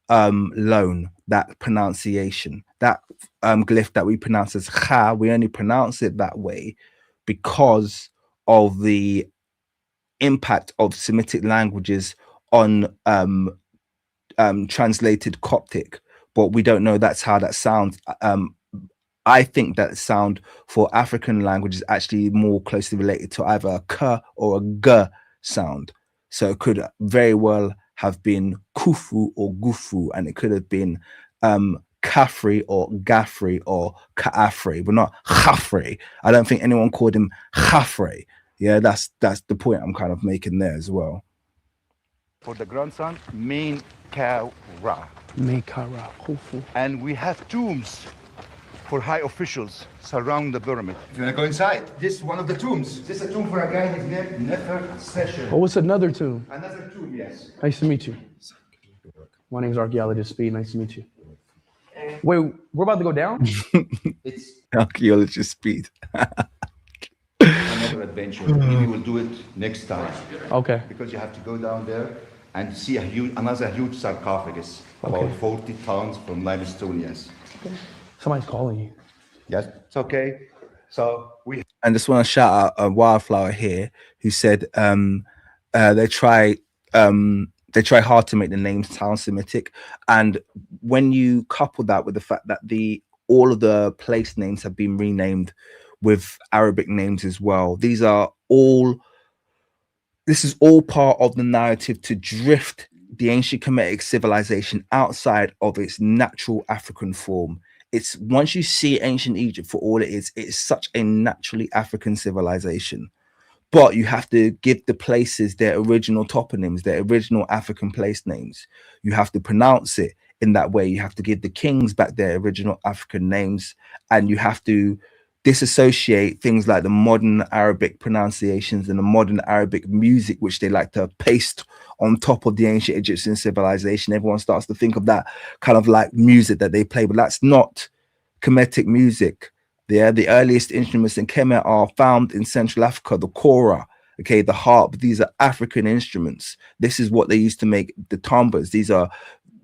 loan, that pronunciation. That glyph that we pronounce as kha, we only pronounce it that way because of the impact of Semitic languages on translated Coptic, but we don't know that's how that sounds. I think that sound for African language is actually more closely related to either a k or a g sound. So it could very well have been Khufu or Gufu, and it could have been Kafri or Gafri or Kaafri, but not Khafri. I don't think anyone called him Khafri. Yeah, that's the point I'm kind of making there as well. for the grandson, Menkaura. Menkaura, Khufu. And we have tombs for high officials surround the pyramid. If you want to go inside, this is one of the tombs. This is a tomb for a guy, his name Nefer Session. Oh, it's another tomb. Another tomb, yes. Nice to meet you. My name's Archaeologist Speed. Nice to meet you. Wait, we're about to go down? It's Archaeologist Speed. another adventure. We will do it next time. Okay. Because you have to go down there and see another huge sarcophagus, about 40 tons from limestone, yes. Somebody's calling you. Yes, it's okay. So we And just want to shout out a Wildflower here who said they try hard to make the names sound Semitic, and when you couple that with the fact that all of the place names have been renamed with Arabic names as well, this is all part of the narrative to drift the ancient Kemetic civilization outside of its natural African form. It's once you see ancient Egypt for all it is, it's such a naturally African civilization. But you have to give the places their original toponyms, their original African place names. You have to pronounce it in that way. You have to give the kings back their original African names, and you have to disassociate things like the modern Arabic pronunciations and the modern Arabic music, which they like to paste on top of the ancient Egyptian civilization. Everyone starts to think of that kind of like music that they play, but that's not Kemetic music. Yeah, the earliest instruments in Kemet are found in Central Africa, the kora, okay, the harp. These are African instruments. This is what they used to make the tambas. These are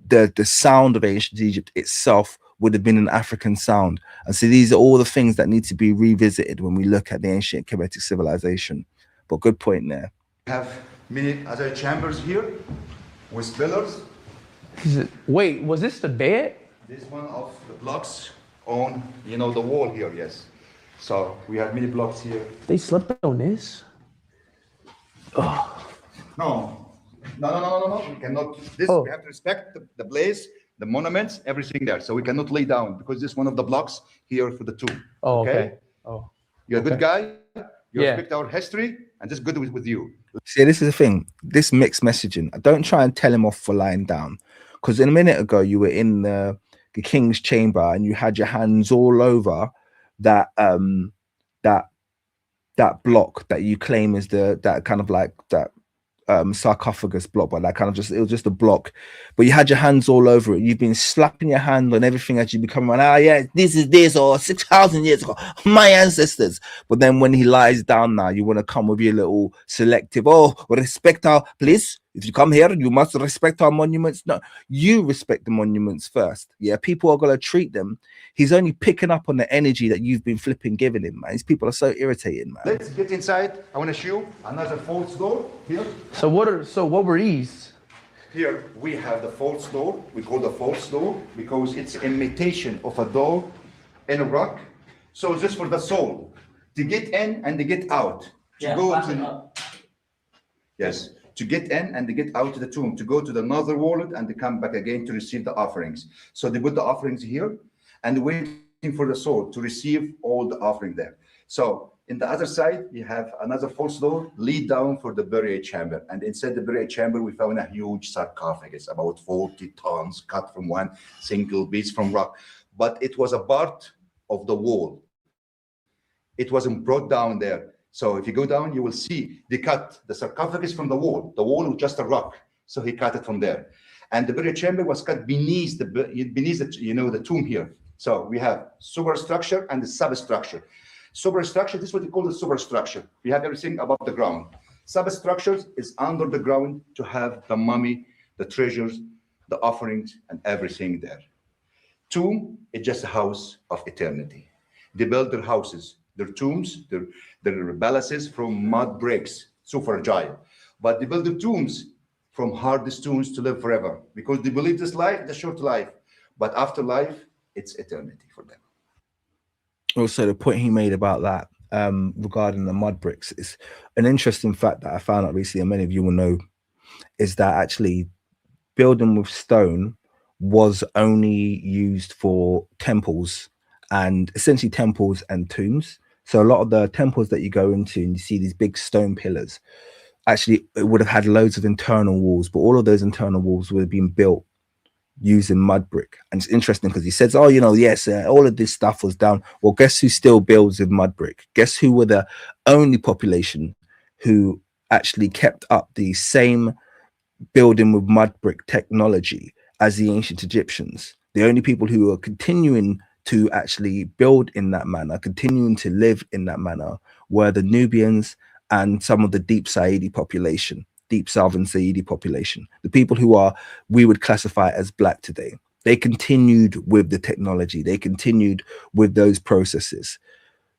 the sound of ancient Egypt itself would have been an African sound. And so these are all the things that need to be revisited when we look at the ancient Kemetic civilization. But good point there. We have many other chambers here with pillars. Wait, was this the bed? This one of the blocks on, the wall here, yes. So we have many blocks here. They slept on this? No. We cannot. We have to respect the place, the monuments, everything there. So we cannot lay down because this is one of the blocks here for the tomb. Oh, okay. Oh, you're a good guy. You Yeah. respect our history, and just good with you. See, this is the thing. This mixed messaging. I don't try and tell him off for lying down, because a minute ago you were in the king's chamber and you had your hands all over that that block that you claim is that kind of like that sarcophagus block, but that kind of it was just a block, but you had your hands all over it. You've been slapping your hand on everything as you become around. Oh yeah, this is this, or 6,000 years ago, my ancestors. But then when he lies down now, you want to come with your little selective, respect our, please, if you come here, you must respect our monuments. No, you respect the monuments first. Yeah, people are going to treat them. He's only picking up on the energy that you've been flipping giving him, man. These people are so irritating, man. Let's get inside. I want to show you another false door here. So what were these? Here we have the false door. We call the false door because it's imitation of a door in a rock. So just for the soul to get in and to get out. Yes, to get in and to get out to the tomb, to go to the another world and to come back again to receive the offerings. So they put the offerings here and waiting for the soul to receive all the offering there. So in the other side, you have another false door lead down for the burial chamber. And inside the burial chamber, we found a huge sarcophagus, about 40 tons, cut from one single piece from rock. But it was a part of the wall. It wasn't brought down there. So if you go down, you will see they cut the sarcophagus from the wall. The wall was just a rock. So he cut it from there. And the burial chamber was cut beneath the tomb here. So we have superstructure and the substructure. Superstructure, this is what we call the superstructure. We have everything above the ground. Substructures is under the ground to have the mummy, the treasures, the offerings, and everything there. Tomb is just a house of eternity. They build their houses, their tombs, their palaces from mud bricks, so fragile. But they build their tombs from hard stones to live forever because they believe this life is a short life, but after life, it's eternity for them. Also, the point he made about that regarding the mud bricks is an interesting fact that I found out recently, and many of you will know, is that actually building with stone was only used for temples and essentially temples and tombs. So a lot of the temples that you go into and you see these big stone pillars, actually it would have had loads of internal walls, but all of those internal walls would have been built using mud brick. And it's interesting because he says, yes, all of this stuff was done. Well, guess who still builds with mud brick? Guess who were the only population who actually kept up the same building with mud brick technology as the ancient Egyptians. The only people who are continuing to actually build in that manner, continuing to live in that manner, were the Nubians and some of the deep Saidi population, deep southern Saidi population, the people who are, we would classify as black today. They continued with the technology. They continued with those processes.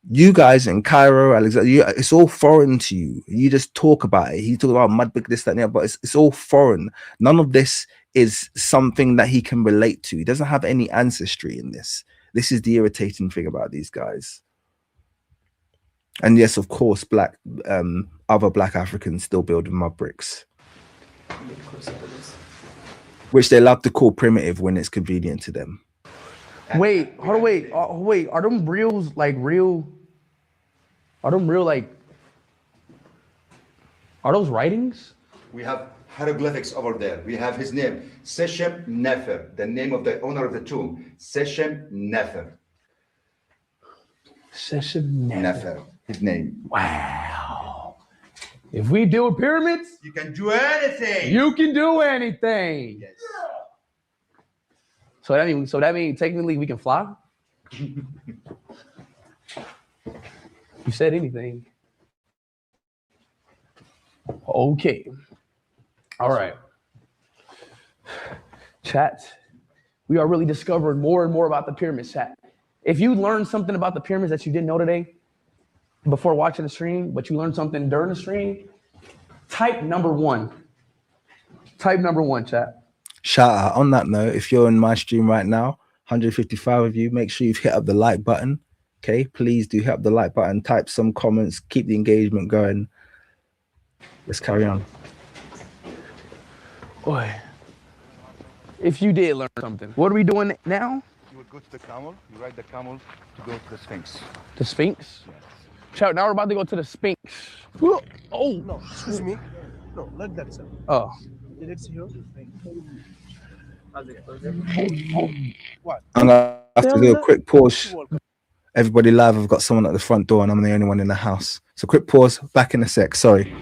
You guys in Cairo, Alexander, it's all foreign to you. You just talk about it. He talk about mudbrick, this, that, and that, but it's all foreign. None of this is something that he can relate to. He doesn't have any ancestry in this. This is the irritating thing about these guys. And yes, of course, other black Africans still build mud bricks, which they love to call primitive when it's convenient to them. Wait, hold on, wait. Are them reels like real? Are them real like? Are those writings? We have hieroglyphics over there. We have his name, Seshem Nefer, the name of the owner of the tomb, Seshem Nefer. Seshem Nefer, his name. Wow. If we do pyramids, You can do anything. you can do anything. Yes. So that means technically we can fly? You said anything. Okay. All right. Chat, we are really discovering more and more about the pyramids, chat. If you learned something about the pyramids that you didn't know today before watching the stream, but you learned something during the stream, type number 1. Type number 1, chat. Shout out on that note, if you're in my stream right now, 155 of you, make sure you've hit up the like button. Okay, please do hit up the like button, type some comments, keep the engagement going. Let's carry on. Boy, if you did learn something, what are we doing now? You would go to the camel, you ride the camel to go to the Sphinx. The Sphinx? Yes. Chat, now we're about to go to the Sphinx. Oh, No, excuse me. No, like that, sir. oh. Let's hear. I'm gonna have to do a quick pause. Everybody live, I've got someone at the front door and I'm the only one in the house. So quick pause, back in a sec, sorry.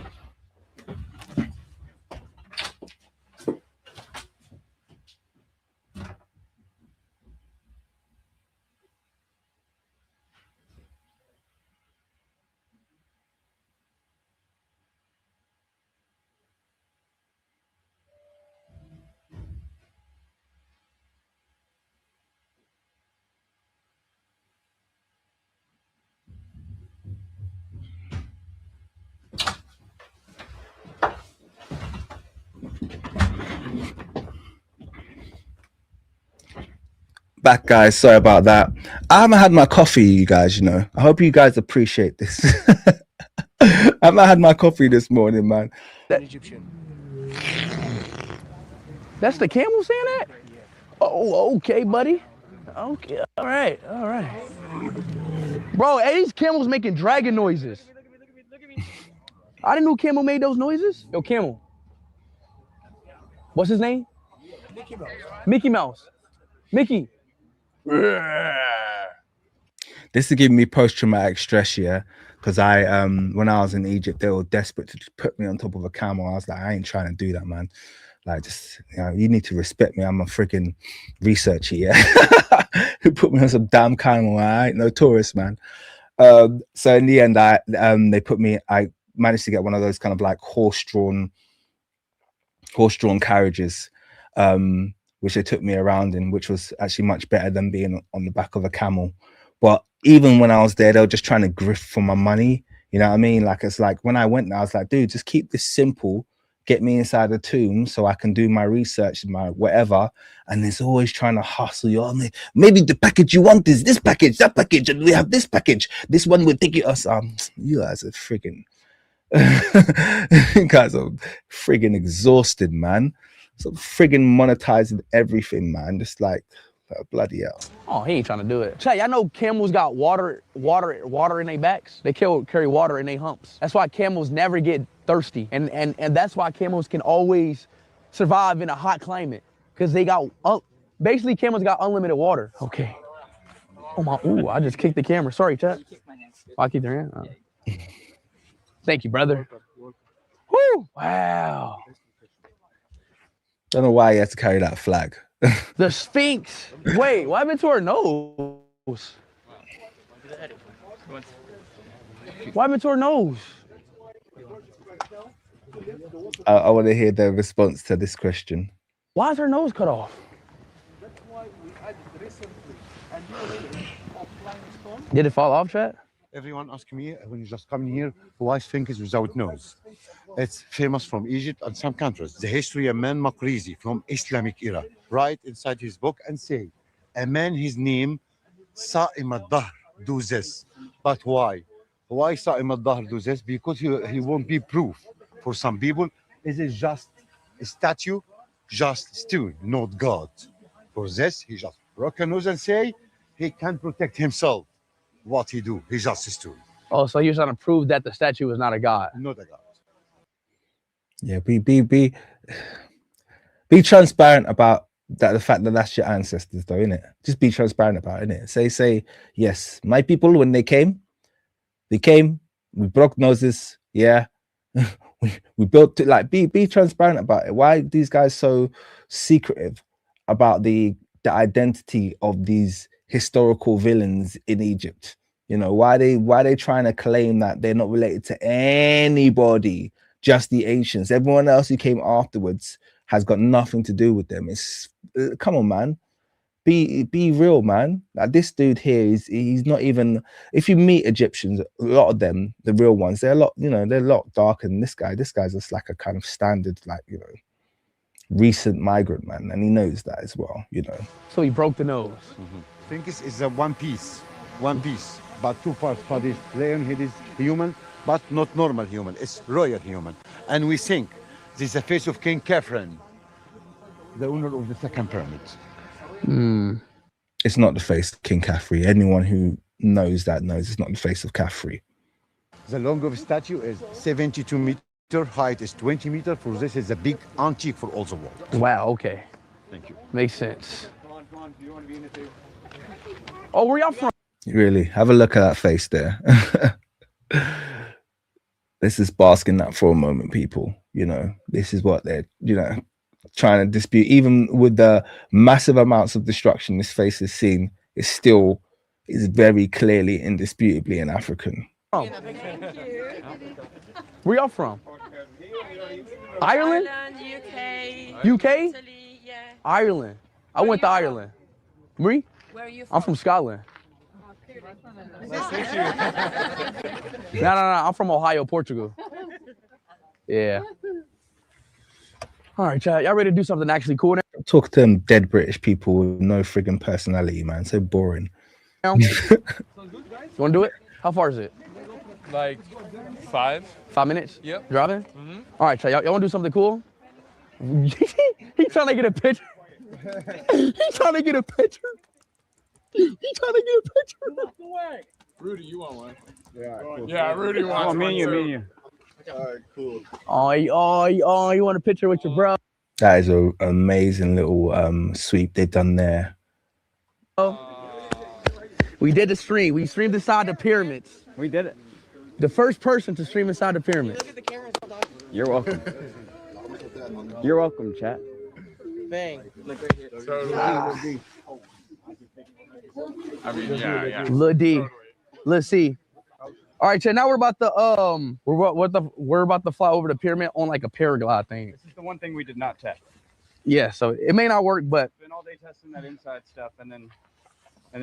Back, guys, sorry about that. I haven't had my coffee, you guys, you know. I hope you guys appreciate this. I haven't had my coffee this morning, man. Egyptian. That's the camel saying that? Oh, okay, buddy. Okay, all right. Bro, hey, these camels making dragon noises. I didn't know camel made those noises. Yo, camel. What's his name? Mickey Mouse. Mickey Mouse. Mickey. This is giving me post-traumatic stress, yeah, because I when I was in Egypt, they were desperate to just put me on top of a camel. I was like, I ain't trying to do that, man. Like, just, you know, you need to respect me. I'm a freaking researcher, yeah. Who put me on some damn camel? I ain't no tourist, man. So in the end, I managed to get one of those kind of like horse-drawn carriages, which they took me around in, which was actually much better than being on the back of a camel. But even when I was there, they were just trying to grift for my money. You know what I mean? Like, it's like when I went there, I was like, dude, just keep this simple. Get me inside the tomb so I can do my research, my whatever. And it's always trying to hustle you on. Maybe the package you want is this package, that package, and we have this package. This one will take you us. You guys are friggin', you guys are friggin' exhausted, man. So friggin' monetizing everything, man. Just like bloody hell. Oh, he ain't trying to do it. Chat, y'all know camels got water in their backs. They carry water in their humps. That's why camels never get thirsty, and that's why camels can always survive in a hot climate, because they got basically camels got unlimited water. Okay. Oh my! Ooh, I just kicked the camera. Sorry, chat. Oh, I kicked their hand. Oh. Thank you, brother. Woo! Wow. Don't know why he had to carry that flag. The Sphinx. Wait, what happened to her nose? What happened to her nose? I want to hear the response to this question. Why is her nose cut off? Did it fall off, chat? Everyone ask me when you just come here, why Sphinx is without nose? It's famous from Egypt and some countries. The history of man Makrizi from Islamic era, right inside his book and say, a man his name Sa'im al-Dahr do this. But why? Why Sa'im al-Dahr do this? Because he won't be proof. For some people, it is just a statue, just stone, not God. For this, he just broke a nose and say he can't protect himself. What he do? He just a stone. Oh, so you're trying to prove that the statue is not a god? Not a God. Yeah, be transparent about that. The fact that that's your ancestors, though, innit? Just be transparent about it, innit? Say, yes, my people when they came, we broke noses, yeah. we built it. Like, be transparent about it. Why are these guys so secretive about the identity of these historical villains in Egypt? You know, why they trying to claim that they're not related to anybody, just the ancients? Everyone else who came afterwards has got nothing to do with them. It's come on, man. Be real, man. Like, this dude here he's not even. If you meet Egyptians, a lot of them, the real ones, they're a lot, you know, they're a lot darker than this guy. This guy's just like a kind of standard, like, you know, recent migrant man, and he knows that as well, you know. So he broke the nose. Sphinx is a one piece, but two parts body. Lion head is human, but not normal human. It's royal human. And we think this is the face of King Khafre, the owner of the second pyramid. It's not the face of King Khafre. Anyone who knows that knows it's not the face of Khafre. The length of the statue is 72 meters, height is 20 meters. For this is a big antique for all the world. Wow, okay. Thank you. Makes sense. Oh, where y'all from? Really, have a look at that face there. Let's just bask in that for a moment, people. You know, this is what they're, you know, trying to dispute. Even with the massive amounts of destruction this face has seen, it still is very clearly, indisputably an African. Oh. Where y'all from? Ireland? UK. UK? Italy, yeah. Ireland. I went to Ireland. Marie? Where are you I'm from Scotland. No, I'm from Ohio, Portugal. Yeah. All right, chat. Y'all ready to do something actually cool now? Talk to them dead British people with no friggin' personality, man. So boring. You want to do it? How far is it? Like 5. 5 minutes? Yep. Driving? All right, chat. Y'all want to do something cool? He trying to get a picture. He trying to get a picture. He trying to get a picture. Rudy, you want one? Yeah, cool. Yeah, Rudy wants one. Me. All right, cool. Oh, you want a picture with your bro? That is an amazing little sweep they've done there. We did the stream. We streamed inside the pyramids. We did it. The first person to stream inside the pyramids. You're welcome. You're welcome, chat. Bang. Look right here. Totally. I mean, yeah. Lil D. Let's see. All right, chat. Now we're about to we're about to fly over the pyramid on like a paraglide thing. This is the one thing we did not test. Yeah, so it may not work, but Spent all day testing that inside stuff, and then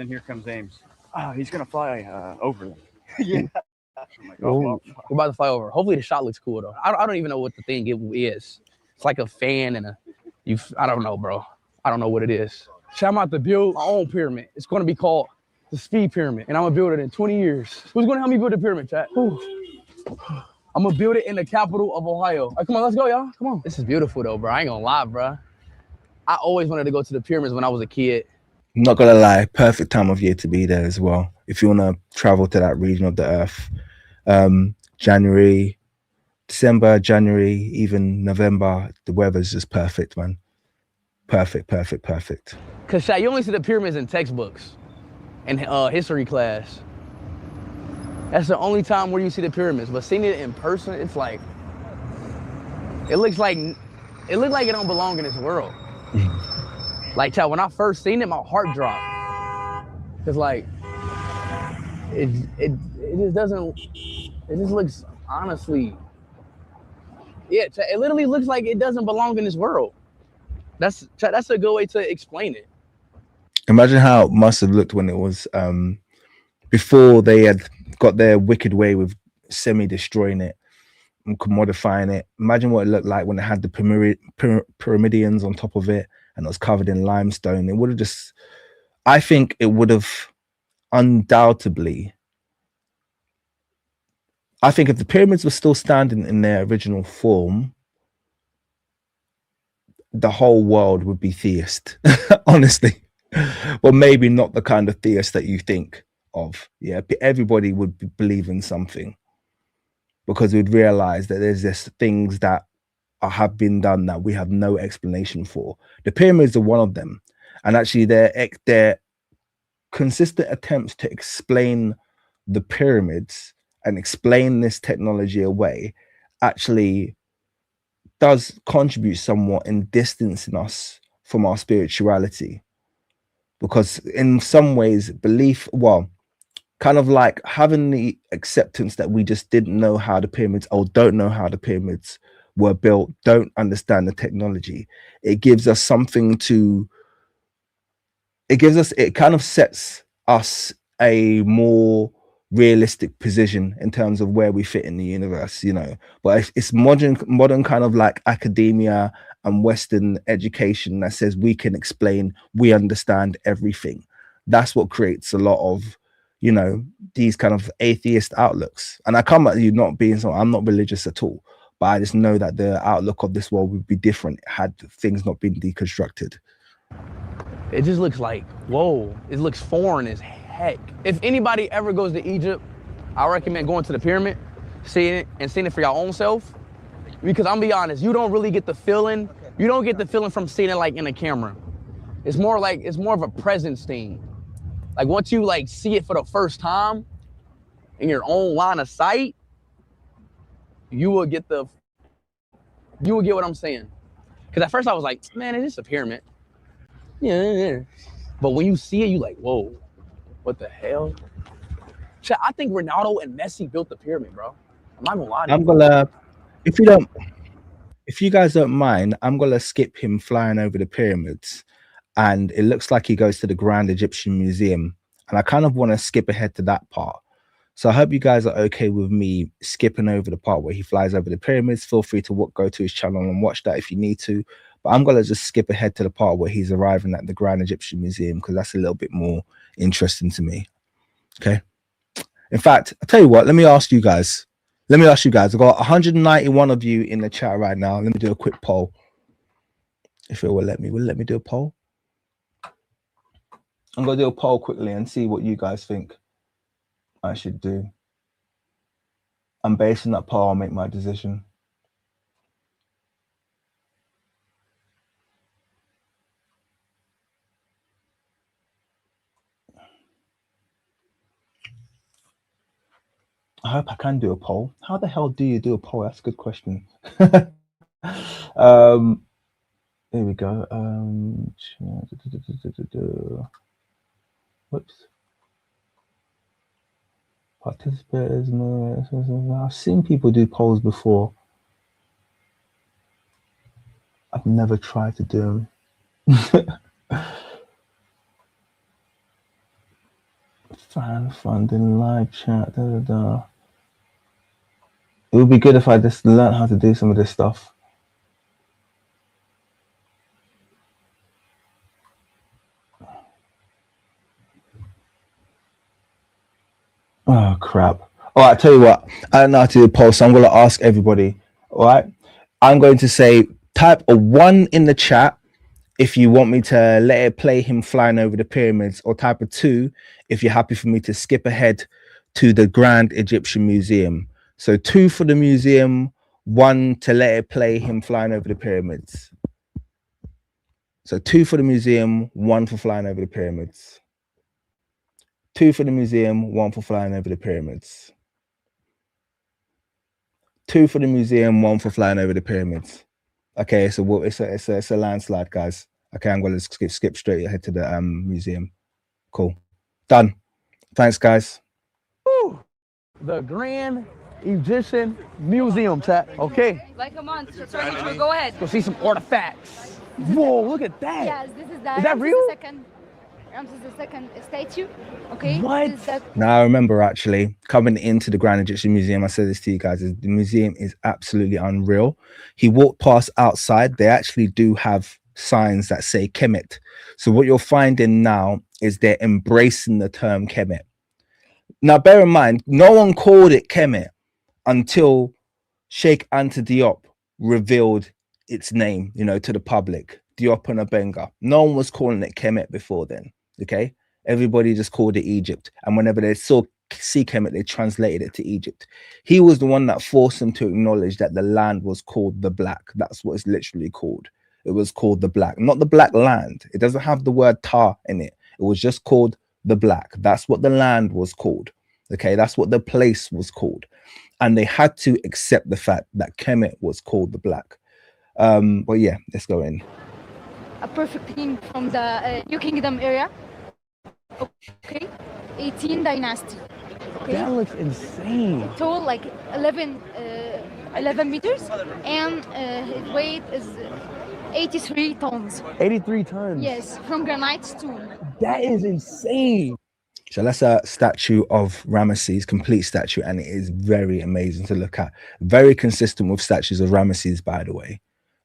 here comes Ames. Oh, he's gonna fly over them. Yeah. I'm like, oh, well. we're about to fly over. Hopefully the shot looks cool though. I don't even know what the thing is. It's like a fan and I don't know, bro. I don't know what it is. So I'm about to build my own pyramid. It's gonna be called the Speed Pyramid, and I'm gonna build it in 20 years. Who's gonna help me build the pyramid, chat? I'm gonna build it in the capital of Ohio. All right, come on, let's go, y'all. Come on. This is beautiful though, bro. I ain't gonna lie, bro. I always wanted to go to the pyramids when I was a kid. I'm not gonna lie, perfect time of year to be there as well. If you wanna travel to that region of the earth, January, December, January, even November, the weather's just perfect, man. Perfect. Cause Shay, you only see the pyramids in textbooks and history class. That's the only time where you see the pyramids. But seeing it in person, it's like, it looks like it looked like it don't belong in this world. Like, child, when I first seen it, my heart dropped. Cause like, it just doesn't, it just looks, honestly, yeah, it literally looks like it doesn't belong in this world. That's a good way to explain it. Imagine how it must have looked when it was before they had got their wicked way with semi-destroying it and commodifying it. Imagine what it looked like when it had the pyramidions on top of it and it was covered in limestone. It would have just, I think it would have undoubtedly, I think if the pyramids were still standing in their original form, the whole world would be theist, honestly. Well, maybe not the kind of theist that you think of. Yeah, everybody would believe in something because we'd realize that there's just things that have been done that we have no explanation for. The pyramids are one of them, and actually they're consistent attempts to explain the pyramids and explain this technology away actually does contribute somewhat in distancing us from our spirituality, because in some ways belief, well, kind of like having the acceptance that we just didn't know how the pyramids, or don't know how the pyramids were built, don't understand the technology, it gives us something to, it kind of sets us a more realistic position in terms of where we fit in the universe, you know. But it's modern kind of like academia and Western education that says we can explain, we understand everything. That's what creates a lot of, you know, these kind of atheist outlooks. And I come at you not being so, I'm not religious at all, but I just know that the outlook of this world would be different had things not been deconstructed. It just looks like, whoa, it looks foreign as heck. If anybody ever goes to Egypt, I recommend going to the pyramid, seeing it for your own self. Because I'm gonna be honest, you don't really get the feeling, you don't get the feeling from seeing it like in a camera. It's more of a presence thing. Like once you like see it for the first time in your own line of sight, you will get what I'm saying. Because at first I was like, man, it's just a pyramid. Yeah. But when you see it, you like, whoa, what the hell? I think Ronaldo and Messi built the pyramid, bro. I'm not gonna lie to you. I'm gonna, if you guys don't mind, I'm gonna skip him flying over the pyramids, and it looks like he goes to the Grand Egyptian Museum, and I kind of want to skip ahead to that part. So I hope you guys are okay with me skipping over the part where he flies over the pyramids. Feel free to go to his channel and watch that if you need to. But I'm going to just skip ahead to the part where he's arriving at the Grand Egyptian Museum, because that's a little bit more interesting to me. Okay. In fact, I'll tell you what, let me ask you guys. I've got 191 of you in the chat right now. Let me do a quick poll. If it will let me do a poll? I'm going to do a poll quickly and see what you guys think I should do. And based on that poll, I'll make my decision. I hope I can do a poll. How the hell do you do a poll? That's a good question. Here we go. Whoops. Participators. I've seen people do polls before. I've never tried to do them. Fan funding, live chat. It would be good if I just learned how to do some of this stuff. Oh crap. All right, tell you what, I don't know how to do a poll, so I'm going to ask everybody. All right, I'm going to say type a 1 in the chat if you want me to let it play him flying over the pyramids, or type a 2 if you're happy for me to skip ahead to the Grand Egyptian Museum. So 2 for the museum, 1 to let it play him flying over the pyramids. So 2 for the museum, 1 for flying over the pyramids. 2 for the museum, 1 for flying over the pyramids. 2 for the museum, 1 for flying over the pyramids. Okay, so it's a landslide, guys. Okay, I'm gonna skip straight ahead to the museum. Cool, done. Thanks, guys. Woo! The Grand Egyptian Museum, chat. Okay. Like a month. Sorry, go ahead. Go see some artifacts. Whoa, look at that. Yes, this is the Is that real? Ramses II statue. Okay. What? This is the Now I remember actually coming into the Grand Egyptian Museum. I said this to you guys: the museum is absolutely unreal. He walked past outside. They actually do have signs that say Kemet. So what you're finding now is they're embracing the term Kemet. Now, bear in mind, no one called it Kemet until Sheikh Anta Diop revealed its name, you know, to the public. Diop and Abenga. No one was calling it Kemet before then. Okay, everybody just called it Egypt, and whenever they saw see Kemet, they translated it to Egypt. He was the one that forced them to acknowledge that the land was called the Black. That's what it's literally called. It was called the Black, not the Black Land. It doesn't have the word tar in it. It was just called the Black. That's what the land was called. Okay, that's what the place was called, and they had to accept the fact that Kemet was called the Black. But yeah, let's go in. a perfect king from the New Kingdom area. Okay, 18 dynasty. Okay. That looks insane. Tall like 11 meters, and his weight is 83 tons. 83 tons. Yes, from granite stone. That is insane. So that's a statue of Ramesses, complete statue, and it is very amazing to look at. Very consistent with statues of Ramesses, by the way.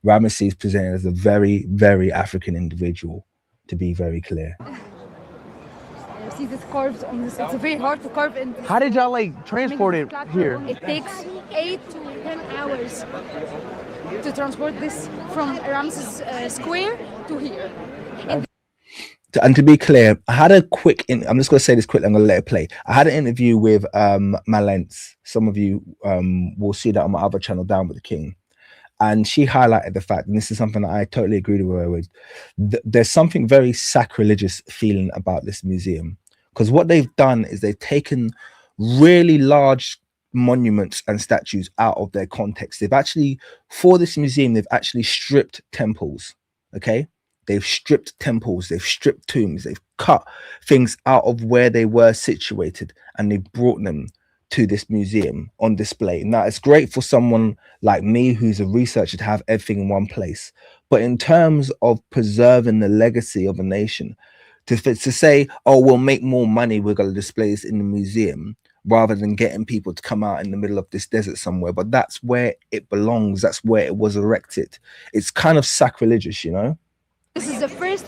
Ramesses presented as a very, very African individual, to be very clear. You see this carves on this. It's very hard to carve in. How did y'all like transport it here? It takes 8 to 10 hours to transport this from Ramses Square to here. And to be clear, I had a quick I'm just going to say this quickly, I'm going to let it play. I had an interview with Malence. Some of you will see that on my other channel, Down with the King. And she highlighted the fact, and this is something that I totally agree with her with, there's something very sacrilegious feeling about this museum. Because what they've done is they've taken really large monuments and statues out of their context. They've actually, for this museum, they've actually stripped temples, okay? They've stripped temples, they've stripped tombs, they've cut things out of where they were situated, and they've brought them to this museum on display. Now, it's great for someone like me who's a researcher to have everything in one place. But in terms of preserving the legacy of a nation, to say, oh, we'll make more money, we're going to display this in the museum, rather than getting people to come out in the middle of this desert somewhere. But that's where it belongs. That's where it was erected. It's kind of sacrilegious, you know? This is the first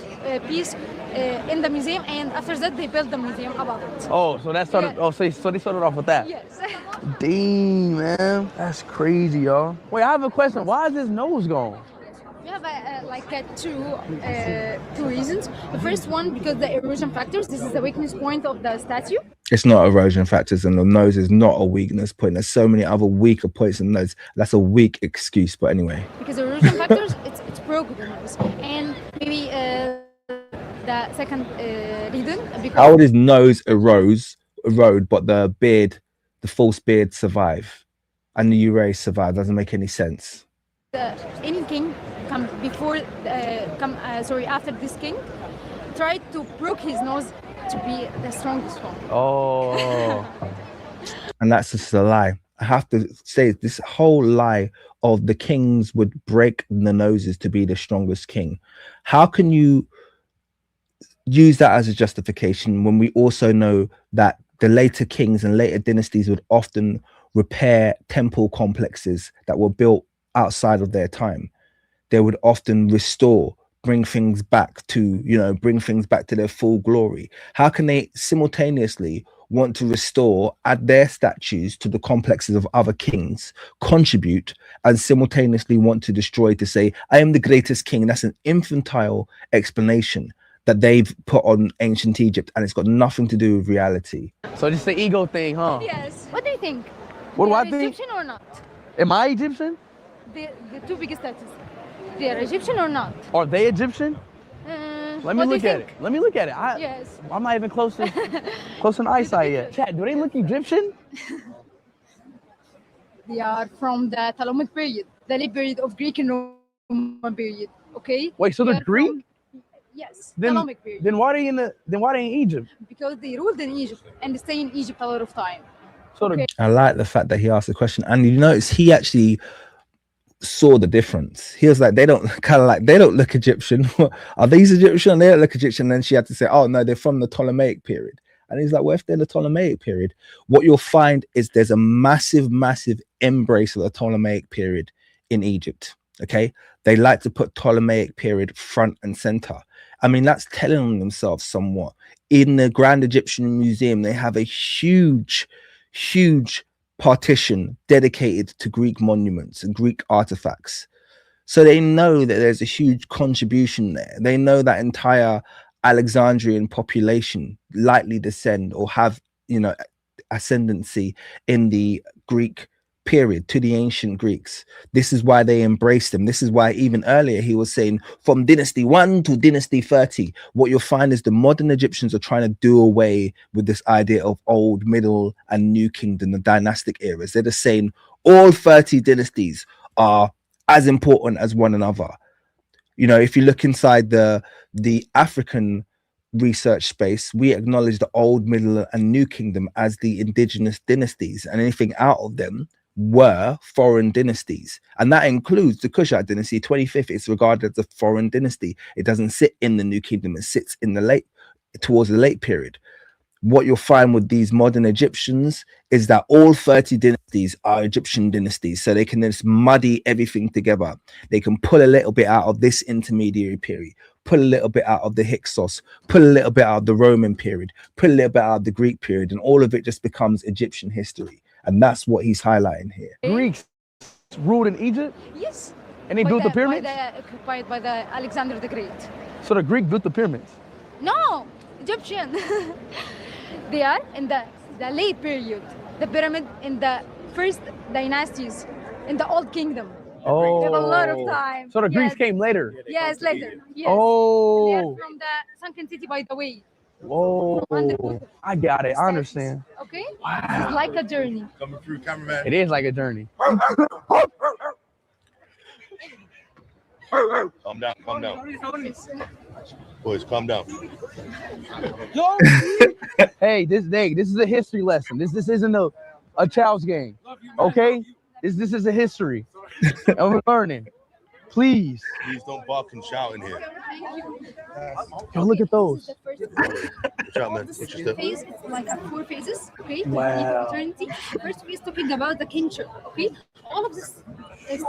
piece in the museum, and after that they built the museum above it. Oh, so that started. Yeah. Oh, so they started off with that. Yes. Dang, man, that's crazy, y'all. Wait, I have a question. Why is his nose gone? We have two reasons. The first one, because the erosion factors. This is the weakness point of the statue. It's not erosion factors, and the nose is not a weakness point. There's so many other weaker points in the nose. That's a weak excuse, but anyway. Because erosion factors, it's broken the nose, and maybe the second reason. How would his nose erode, but the beard, the false beard, survive, and the urae survive? Doesn't make any sense. Any king after this king tried to broke his nose to be the strongest one. Oh. And that's just a lie. I have to say, this whole lie of the kings would break the noses to be the strongest king. How can you use that as a justification when we also know that the later kings and later dynasties would often repair temple complexes that were built outside of their time? They would often restore, bring things back to, bring things back to their full glory. How can they simultaneously want to restore, add their statues to the complexes of other kings, contribute, and simultaneously want to destroy to say, I am the greatest king? That's an infantile explanation that they've put on ancient Egypt, and it's got nothing to do with reality. So just the ego thing, huh? Yes. What do you think? What do I think? Egyptian or not? Am I Egyptian? The two biggest statues. They are Egyptian or not? Are they Egyptian? Let me look at it. Let me look at it. Yes. I'm not even close in eyesight yet. Chat, do they look Egyptian? They are from the Ptolemaic period, the late period of Greek and Rome. Roman period. Okay. Wait, so They they're are Greek? from- yes. Then, Ptolemaic period. then why they in Egypt? Because they ruled in Egypt and stay in Egypt a lot of time. So Okay. I like the fact that he asked the question, and you notice he actually saw the difference. He was like, they don't look Egyptian. Are these Egyptian? They don't look Egyptian. And then she had to say, oh no, they're from the Ptolemaic period. And he's like, well, if they're the Ptolemaic period, what you'll find is there's a massive embrace of the Ptolemaic period in Egypt. Okay, they like to put Ptolemaic period front and center. I mean, that's telling themselves somewhat. In the Grand Egyptian Museum, they have a huge partition dedicated to Greek monuments and Greek artifacts. So they know that there's a huge contribution there. They know that entire Alexandrian population likely descend or have, ascendancy in the Greek period, to the ancient Greeks. This is why they embraced them. This is why even earlier he was saying from dynasty 1 to dynasty 30, what you'll find is the modern Egyptians are trying to do away with this idea of old, middle, and new kingdom, the dynastic eras. They're just saying all 30 dynasties are as important as one another. If you look inside the African research space, we acknowledge the old, middle, and new kingdom as the indigenous dynasties, and anything out of them were foreign dynasties, and that includes the Kushite dynasty. 25th is regarded as a foreign dynasty. It doesn't sit in the new kingdom, it sits in towards the late period. What you'll find with these modern Egyptians is that all 30 dynasties are Egyptian dynasties, so they can just muddy everything together. They can pull a little bit out of this intermediary period, pull a little bit out of the Hyksos, pull a little bit out of the Roman period, pull a little bit out of the Greek period, and all of it just becomes Egyptian history. And that's what he's highlighting here. Greeks ruled in Egypt? Yes. And they built the pyramids? Occupied by the Alexander the Great. So the Greek built the pyramids? No, Egyptian. They are in the late period. The pyramid in the first dynasties in the Old Kingdom. Oh. They have a lot of time. So the Greeks came later? Yes, later. Yes. Oh. They are from the sunken city, by the way. Whoa. I got it. I understand. Okay? Wow. It's like a journey. Coming through, cameraman. It is like a journey. Calm down, calm down. Boys, calm down. Hey, this is a history lesson. This isn't a child's game. Okay? This is a history. And we're learning. Please. Please don't bark and shout in here. Yo, look at those. Watch out, man. Watch your step. Phase, it's like 4 phases, okay? Wow. Eternity. First phase talking about the kingship, okay? All of this is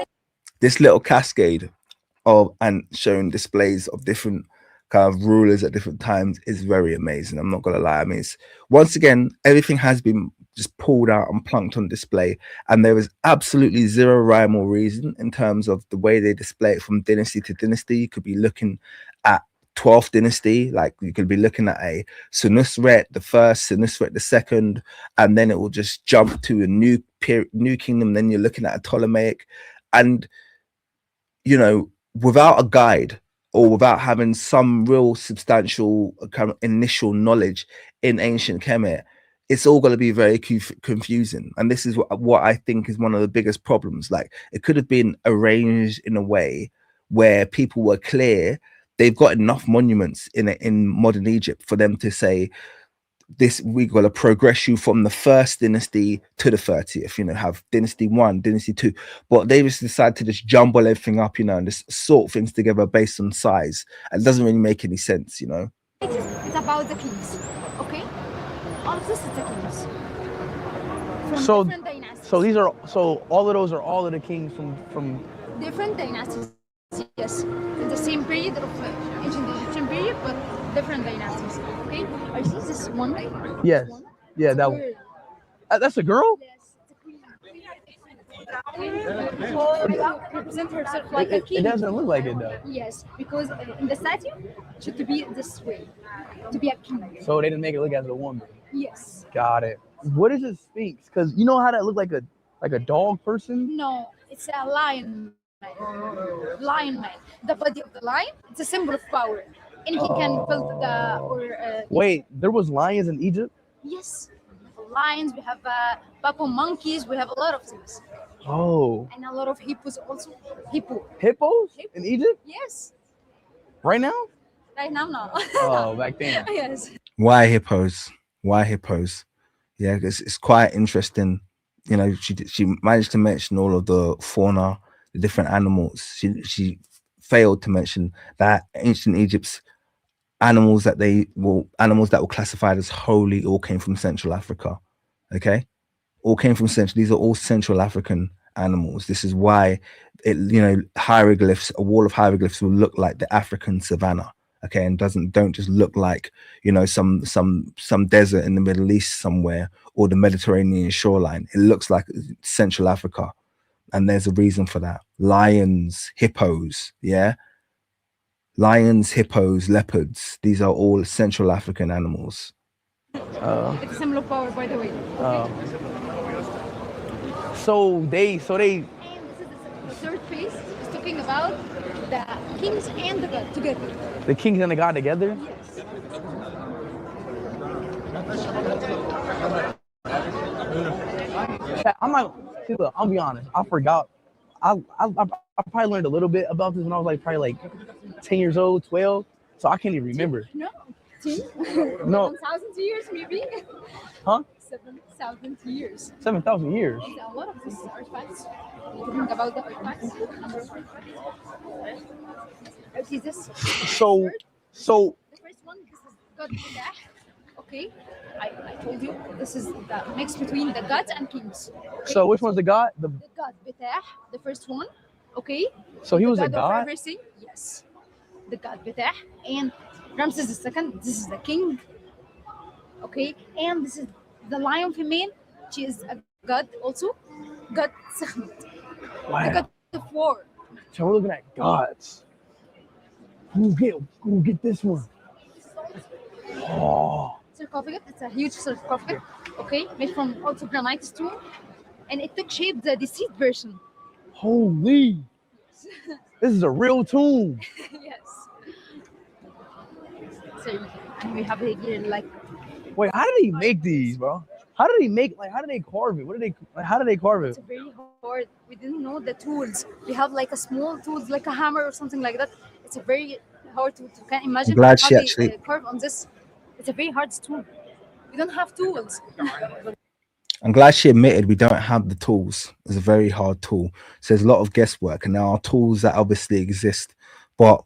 This little cascade of and showing displays of different kind of rulers at different times is very amazing. I'm not gonna lie. I mean, it's, once again, everything has been just pulled out and plunked on display, and there is absolutely zero rhyme or reason in terms of the way they display it from dynasty to dynasty. You could be looking at 12th dynasty, like you could be looking at a Senusret the first, Senusret the second, and then it will just jump to a new kingdom. Then you're looking at a Ptolemaic, and without a guide or without having some real substantial kind of initial knowledge in ancient Kemet, it's all going to be very confusing. And this is what I think is one of the biggest problems. Like, it could have been arranged in a way where people were clear. They've got enough monuments in modern Egypt for them to say, this, we've got to progress you from the first dynasty to the 30th, have dynasty 1, dynasty 2, but they just decide to just jumble everything up, and just sort things together based on size, and it doesn't really make any sense. It's about the kings, okay? All of this is the kings. From So different dynasties. so all of those are all of the kings from Different dynasties, yes. In the same period of ancient Egyptian period, but different dynasties, okay? I see this one. Yes. Yeah, that one. That's a girl? Yes, it's a queen. Represent herself like a king. It doesn't look like it though. Yes, because in the statue, it should be this way, to be a king. So they didn't make it look as a woman. Yes. Got it. What is a sphinx? Because you know how that look like a dog person? No, it's a lion man. Lion man. The body of the lion, it's a symbol of power. And he can build Wait, there was lions in Egypt? Yes. We have lions, we have baboon monkeys, we have a lot of things. Oh. And a lot of hippos also. Hippos in Egypt Yes. right now? Right now, no. Oh, back then. Yes. Why hippos? Why hippos? Yeah, it's quite interesting. You know, she managed to mention all of the fauna, the different animals. She failed to mention that ancient Egypt's animals that were classified as holy all came from Central Africa. Okay, all came from Central. These are all Central African animals. This is why hieroglyphs, a wall of hieroglyphs will look like the African savannah. Okay, and don't just look like some desert in the Middle East somewhere or the Mediterranean shoreline. It looks like Central Africa, and there's a reason for that. Lions, hippos, yeah, lions, hippos, leopards. These are all Central African animals. It's a symbol of power, by the way. So they. And this is the third piece. It's talking about the kings and the god together. The kings and the god together. Yes. I'm not. See, look, I'll be honest. I forgot. I probably learned a little bit about this when I was like probably like 10 years old, 12. So I can't even remember. No. See? No. 7,000 years, maybe. Huh? 7,000 years. 7,000 years. It's a lot of these artifacts. Talking about the artifacts. Okay, this. So The first one, this is God Betah. Okay, I told you this is the mix between the gods and kings. Okay? so which one's the god? The god Betah, the first one. Okay. So he was a of god? everything. Yes. The god Betah and Ramses the second. This is the king. Okay, and this is the lion female. She is a god also. God Sekhmet. The Wow. god of war. So we're looking at gods. Who get this one? Oh. Sarcophagus. It's a huge sarcophagus. Okay, made from also granite stone, and it took shape the deceased version. Holy. This is a real tomb. Yes. So and we have it here like. Wait, how did he make these, bro? How did they carve it? How did they carve It's it? very hard. We didn't know the tools. We have like a small tools, like a hammer or something like that. It's a very hard to can't imagine glad how she they actually- carve on this. It's a very hard tool. We don't have tools. I'm glad she admitted we don't have the tools. It's a very hard tool. So there's a lot of guesswork, and there are tools that obviously exist, but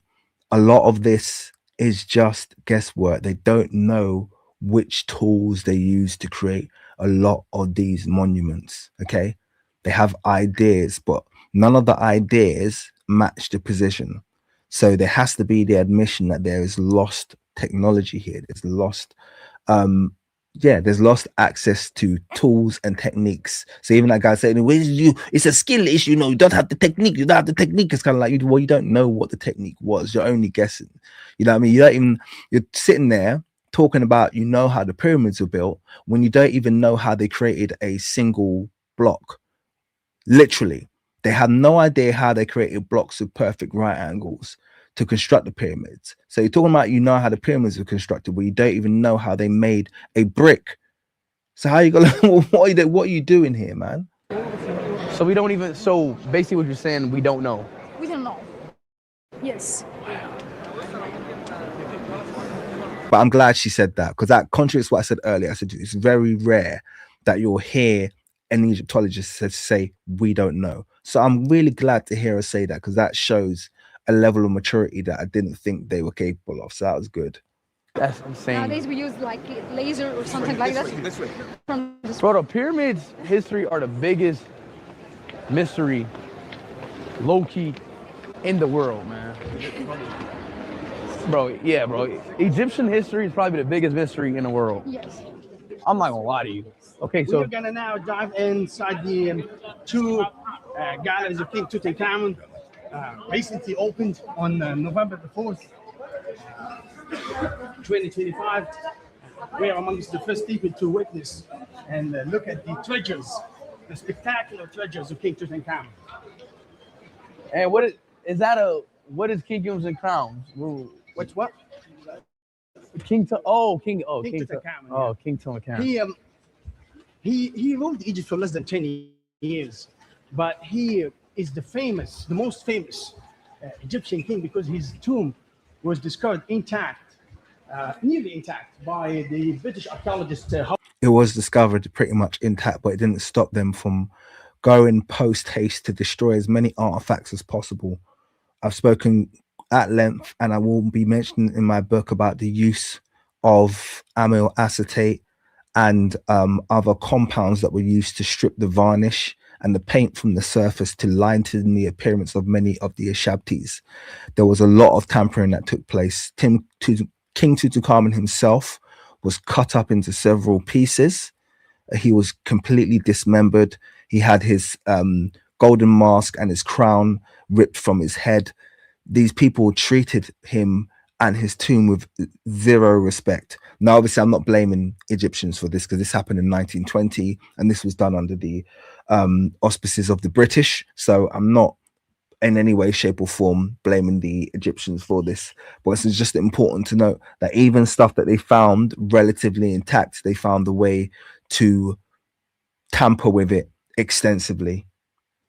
a lot of this is just guesswork. They don't know which tools they use to create a lot of these monuments. Okay, they have ideas, but none of the ideas match the position. So there has to be the admission that there is lost technology here. There's lost there's lost access to tools and techniques. So even that guy saying, "Where's you? It's a skill issue. You know, you don't have the technique. You don't have the technique." It's kind of like, you don't know what the technique was. You're only guessing. You know what I mean? You're sitting there talking about, how the pyramids were built when you don't even know how they created a single block. Literally, they have no idea how they created blocks with perfect right angles to construct the pyramids. So you're talking about how the pyramids were constructed, but you don't even know how they made a brick. So how you gonna what are you doing here, man? So we don't even. So basically, what you're saying, we don't know. We don't know. Yes. But I'm glad she said that, because that contradicts what I said earlier. I said it's very rare that you'll hear an Egyptologist say we don't know. So I'm really glad to hear her say that, because that shows a level of maturity that I didn't think they were capable of. So that was good. That's insane. Nowadays we use like laser or something like that. This way. From this Bro, the pyramids history are the biggest mystery, low-key, in the world, man. Bro, yeah, bro. Egyptian history is probably the biggest mystery in the world. Yes. I'm not gonna lie to you. Okay, so We're gonna now dive inside the two galleries of King Tutankhamun, recently opened on November the 4th, 2025. We are amongst the first people to witness and look at the treasures, the spectacular treasures of King Tutankhamun. and what is kingdoms and crowns? What's what? King Tutankhamun. yeah. King Tutankhamun. He ruled Egypt for less than 10 years, but he is the most famous Egyptian king because his tomb was discovered intact, nearly intact, by the British archaeologist. It was discovered pretty much intact, but it didn't stop them from going post haste to destroy as many artifacts as possible. I've spoken at length, and I will be mentioning in my book about the use of amyl acetate and other compounds that were used to strip the varnish and the paint from the surface to lighten the appearance of many of the Ashabtis. There was a lot of tampering that took place. King Tutankhamun himself was cut up into several pieces. He was completely dismembered. He had his golden mask and his crown ripped from his head. These people treated him and his tomb with zero respect. Now, obviously, I'm not blaming Egyptians for this because this happened in 1920 and this was done under the auspices of the British. So I'm not in any way, shape or form blaming the Egyptians for this. But it's just important to note that even stuff that they found relatively intact, they found a way to tamper with it extensively.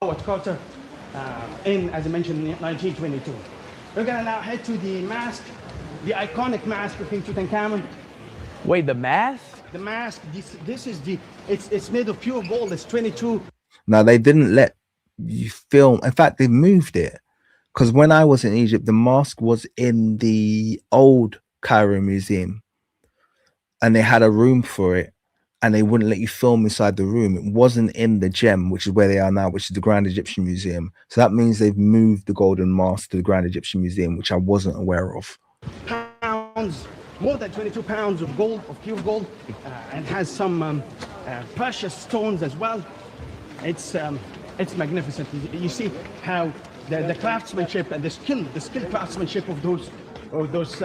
Howard Carter as I mentioned, in 1922. We're gonna now head to the mask, the iconic mask of King Tutankhamun. Wait, the mask? The mask. This is it's made of pure gold. It's 22. Now they didn't let you film. In fact, they moved it because when I was in Egypt, the mask was in the old Cairo Museum, and they had a room for it. And they wouldn't let you film inside the room. It wasn't in the gem, which is where they are now, which is the Grand Egyptian Museum. So that means they've moved the golden mask to the Grand Egyptian Museum, which I wasn't aware of. Pounds, more than 22 pounds of gold, of pure gold, and has some precious stones as well. It's magnificent. You see how the craftsmanship and the skill craftsmanship of those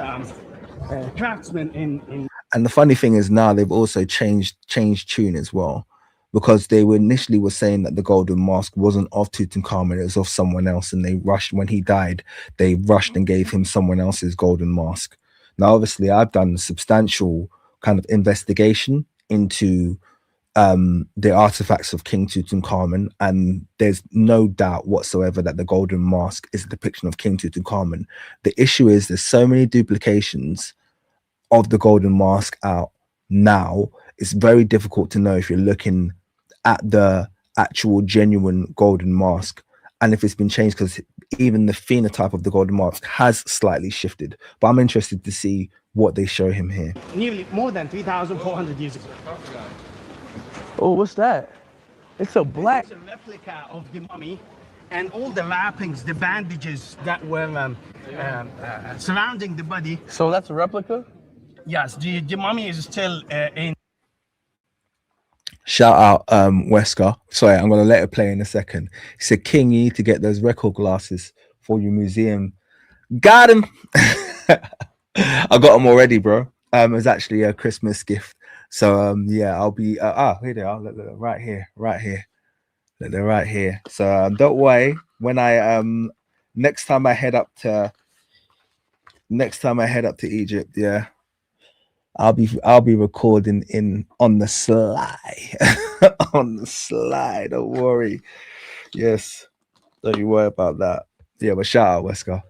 craftsmen in. And the funny thing is now they've also changed tune as well, because they were initially were saying that the golden mask wasn't of Tutankhamun, it was of someone else, and they rushed when he died. They rushed and gave him someone else's golden mask. Now, obviously, I've done substantial kind of investigation into the artifacts of King Tutankhamun, and there's no doubt whatsoever that the golden mask is a depiction of King Tutankhamun. The issue is there's so many duplications of the golden mask out now. It's very difficult to know if you're looking at the actual genuine golden mask and if it's been changed, because even the phenotype of the golden mask has slightly shifted. But I'm interested to see what they show him here. Nearly more than 3,400 years ago. Oh, what's that? It's a black. It's a replica of the mummy, and all the wrappings, the bandages that were surrounding the body. So that's a replica? Yes, the mummy is still in. Shout out Wesker. Sorry, I'm gonna let it play in a second. He said, King, you need to get those record glasses for your museum. Got him. I got them already, bro. It was actually a Christmas gift. So yeah, I'll be here they are. Look, right here. Look, they're right here. So don't worry, when I next time I head up to Egypt, yeah, I'll be recording on the sly. On the sly, don't worry. Yes, don't you worry about that. Yeah, but shout out Wesker.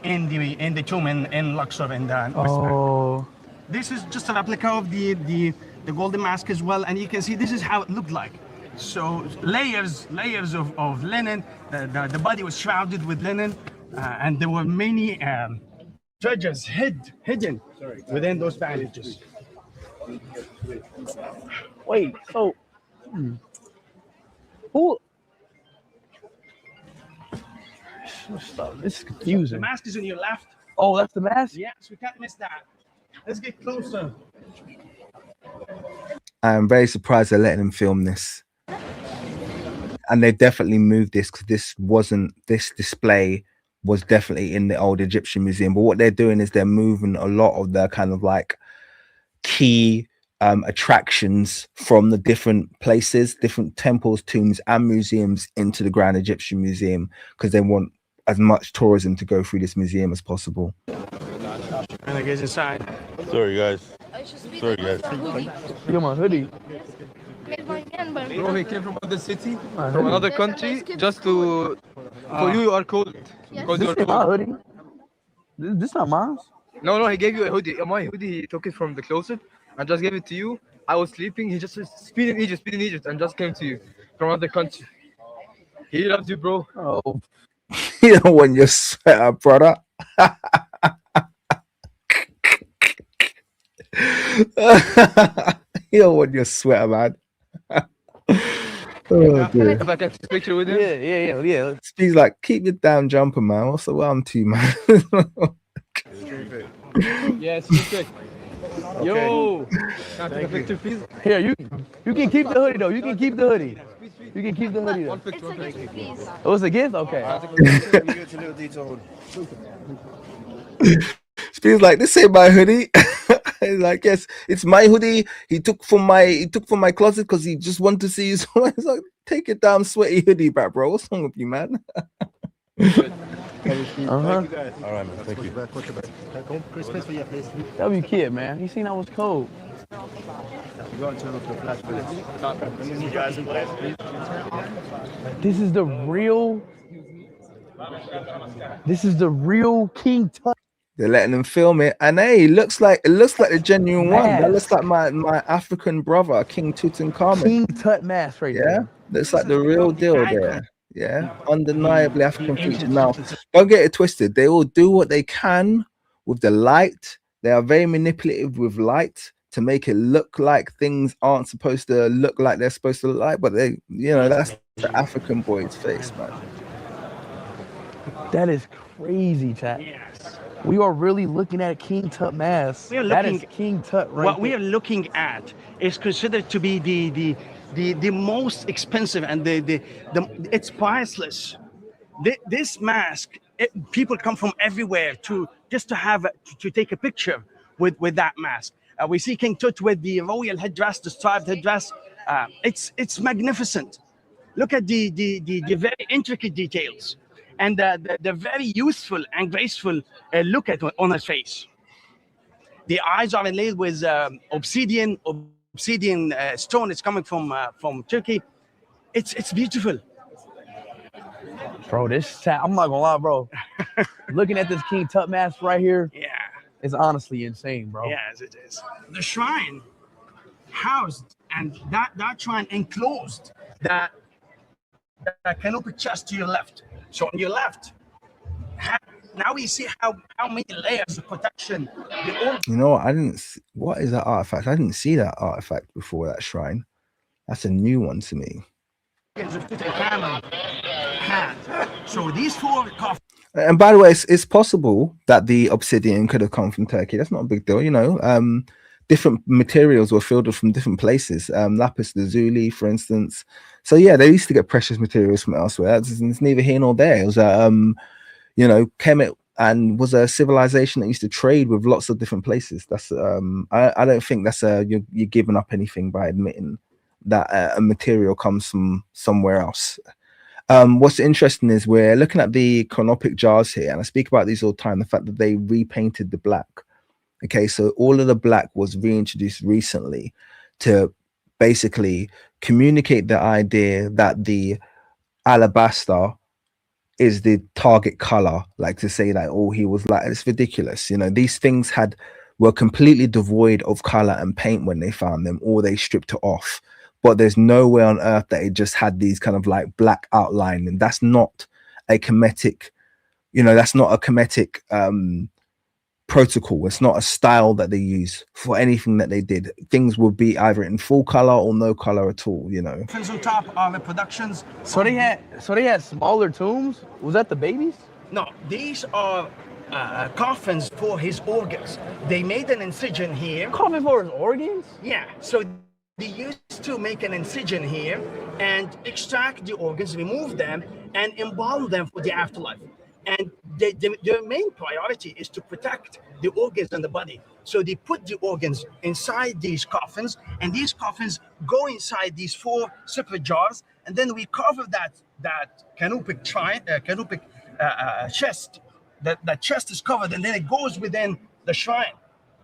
In the tomb in Luxor and oh, this is just a replica of the golden mask as well, and you can see this is how it looked like. So layers of linen. The body was shrouded with linen, and there were many treasures hidden within those bandages. wait. So who? This is The confusing. mask is on your left. Oh, that's the mask? Yes, we can't miss that. Let's get closer. I'm very surprised they're letting him film this. And they definitely moved this because this display was definitely in the old Egyptian museum. But what they're doing is they're moving a lot of their kind of like key attractions from the different places, different temples, tombs, and museums into the Grand Egyptian Museum because they want as much tourism to go through this museum as possible. And I guess inside. Sorry, guys. Sorry, guys. You're my hoodie. Bro, he came from other city, from another country, just to. For you are cold. Because This you're ain't my cold. hoodie. This not mine. No, he gave you a hoodie. My hoodie, he took it from the closet and just gave it to you. I was sleeping. He just said, speed in Egypt, and just came to you from another country. He loves you, bro. Oh, You don't want your sweater, brother. You don't want your sweater, man. Oh, dear. If I can take a picture with him. yeah. Speed's like, keep your damn jumper, man. What's the one to, man? Yes, perfect. Yo, can I take a picture, please? Here, you can keep the hoodie though. You can keep the hoodie. You can keep the hoodie. Though. One picture, Please. Oh, it's a gift? Okay. Speed's like, this ain't my hoodie. He's like, yes, it's my hoodie. He took from my closet because he just wanted to see his. It's like, take your damn sweaty hoodie back, bro. What's wrong with you, man? Uh-huh. All right, man. Thank you. That was kid, man. He seen I was cold. This is the real. This is the real King Tut. They're letting him film it, and hey, it looks like the genuine one. That looks like my African brother, King Tutankhamun. King Tut mask right there. Looks like the real deal there. Yeah, undeniably African feature. Now, don't get it twisted. They will do what they can with the light. They are very manipulative with light to make it look like things aren't supposed to look like they're supposed to look like. But they, that's the African boy's face, man. That is crazy, chat. Yes. We are really looking at King Tut mask. We are That is looking- King Tut right What we there. are looking at is considered to be the most expensive and the it's priceless. This mask, people come from everywhere to take a picture with that mask. We see King Tut with the royal headdress, the striped headdress. It's magnificent. Look at the very intricate details and the very useful and graceful look on his face. The eyes are inlaid with obsidian stone. It's coming from Turkey. It's beautiful. Bro, this chat, I'm not gonna lie, bro. Looking at this King Tut mask right here, Yeah. it's honestly insane, bro. Yes, it is. The shrine housed and that shrine enclosed that canopy chest to your left. So on your left, now we see how many layers of protection. You know what? What is that artifact? I didn't see that artifact before that shrine. That's a new one to me. Of Tutankhamun had. So these four coffins. And by the way, it's possible that the obsidian could have come from Turkey. That's not a big deal, different materials were filtered from different places. Lapis lazuli, for instance. So yeah, they used to get precious materials from elsewhere. It's neither here nor there. It was Kemet and was a civilization that used to trade with lots of different places. That's I don't think that's you're giving up anything by admitting that a material comes from somewhere else. What's interesting is we're looking at the Chronopic jars here, and I speak about these all the time. The fact that they repainted the black. Okay, so all of the black was reintroduced recently to basically communicate the idea that the alabaster is the target color, like to say that, oh, he was like, it's ridiculous. These things were completely devoid of color and paint when they found them, or they stripped it off. But there's nowhere on earth that it just had these kind of like black outline, and that's not a Kemetic, that's not a Kemetic protocol. It's not a style that they use for anything that they did. Things would be either in full color or no color at all. On top are the productions. So they had smaller tombs. Was that the babies? No, these are coffins for his organs. They made an incision here. Coffin for his organs? Yeah. So they used to make an incision here and extract the organs, remove them, and embalm them for the afterlife. And their main priority is to protect the organs and the body. So they put the organs inside these coffins, and these coffins go inside these four separate jars, and then we cover that canopic chest. That chest is covered, and then it goes within the shrine.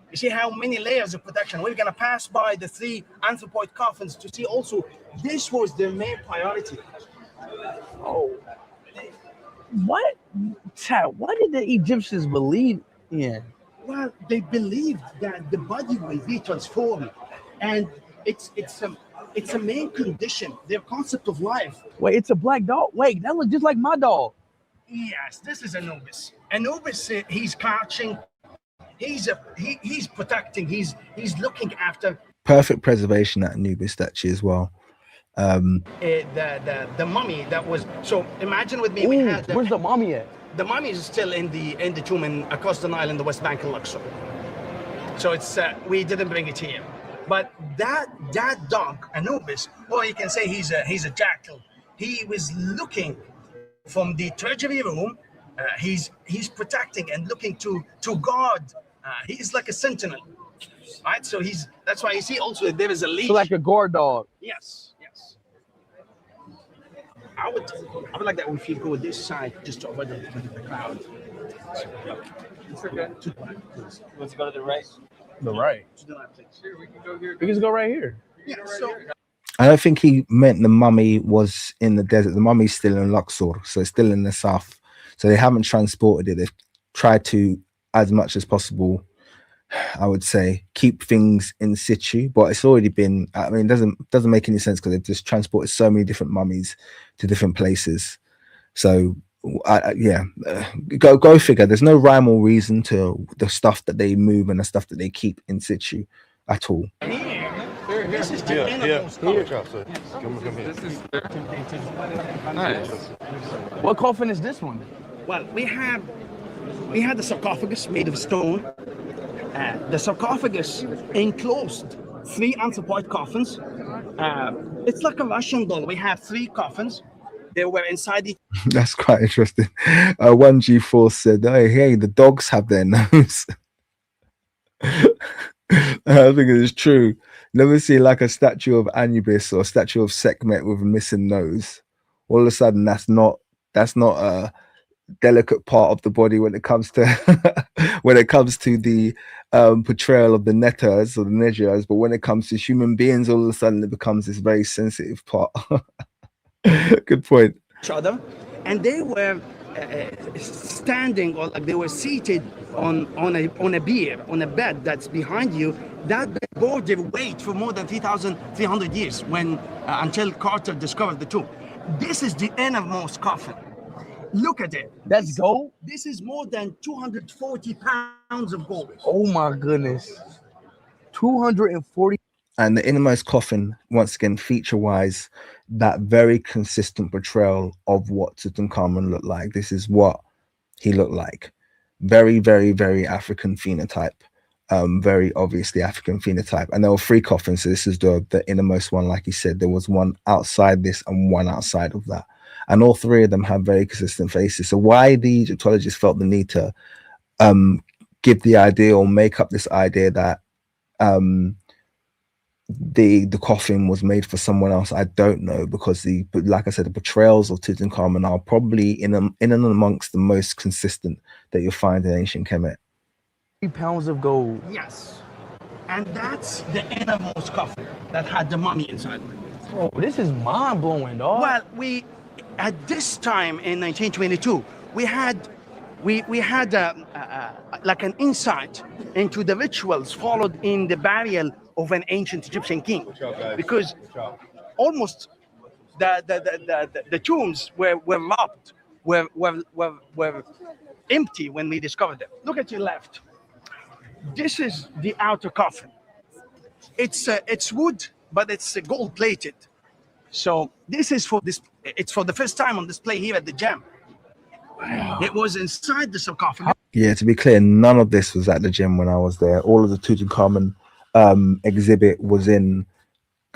You see how many layers of protection. We're gonna pass by the 3 anthropoid coffins to see also this was their main priority. Oh, what? Chad, what did the Egyptians believe in? Well, they believed that the body will be transformed, and it's a main condition. Their concept of life. Wait, it's a black dog. Wait, that looks just like my dog. Yes, this is Anubis. Anubis, he's crouching. He's protecting. He's looking after. Perfect preservation, that Anubis statue as well. The mummy that was. So imagine with me. Ooh, where's the mummy at? The mummy is still in the tomb across the Nile in the West Bank in Luxor. So it's we didn't bring it here, but that dog Anubis, or you can say he's a jackal. He was looking from the treasury room. He's protecting and looking to God. He's like a sentinel, right? So that's why you see also there is a leash. So like a guard dog. Yes. I would like that if you go this side just to avoid the crowd. It's okay. Let's go to the right. The right. To the left, please. Here, we can go here. We can just go right here. Yeah. So I don't think he meant the mummy was in the desert. The mummy's still in Luxor, so it's still in the south. So they haven't transported it. They've tried to, as much as possible, I would say, keep things in situ, but it's already been. I mean, it doesn't make any sense because they've just transported so many different mummies to different places. So, go figure. There's no rhyme or reason to the stuff that they move and the stuff that they keep in situ at all. this is the innermost This is nice. What coffin is this one? Well, we had the sarcophagus made of stone. The sarcophagus enclosed 3 anthropoid coffins. It's like a Russian doll. We have 3 coffins. They were inside each. That's quite interesting. 1G4 said, hey, the dogs have their nose. I think it is true. Never see like a statue of Anubis or a statue of Sekhmet with a missing nose. All of a sudden, that's not a delicate part of the body when it comes to the portrayal of the netters or the nedgers, but when it comes to human beings, all of a sudden it becomes this very sensitive part. Good point. Each other, and they were standing, or like they were seated on a bier, on a bed that's behind you. That bed bore their weight for more than 3,300 years when until Carter discovered the tomb. This is the innermost coffin. Look at it. That's gold? This is more than 240 pounds of gold. Oh my goodness. 240. And the innermost coffin, once again, feature-wise, that very consistent portrayal of what Tutankhamun looked like. This is what he looked like. Very, very, very African phenotype. Very obviously African phenotype. And there were 3 coffins, so this is the innermost one. Like he said, there was one outside this and one outside of that. And all 3 of them have very consistent faces. So why the Egyptologists felt the need to give the idea or make up this idea that the coffin was made for someone else, I don't know, because like I said, the portrayals of Tutankhamun are probably in and amongst the most consistent that you'll find in ancient Kemet. 3 pounds of gold. Yes. And that's the innermost coffin that had the mummy inside. Oh, this is mind-blowing, dog. Well, at this time in 1922, we had like an insight into the rituals followed in the burial of an ancient Egyptian king, because almost the tombs were robbed, were empty when we discovered them. Look at your left. This is the outer coffin. It's wood, but it's gold plated. So this is for this. It's for the first time on display here at the Gem. Wow. It was inside the sarcophagus. Yeah, to be clear, none of this was at the Gem when I was there. All of the Tutankhamun exhibit was in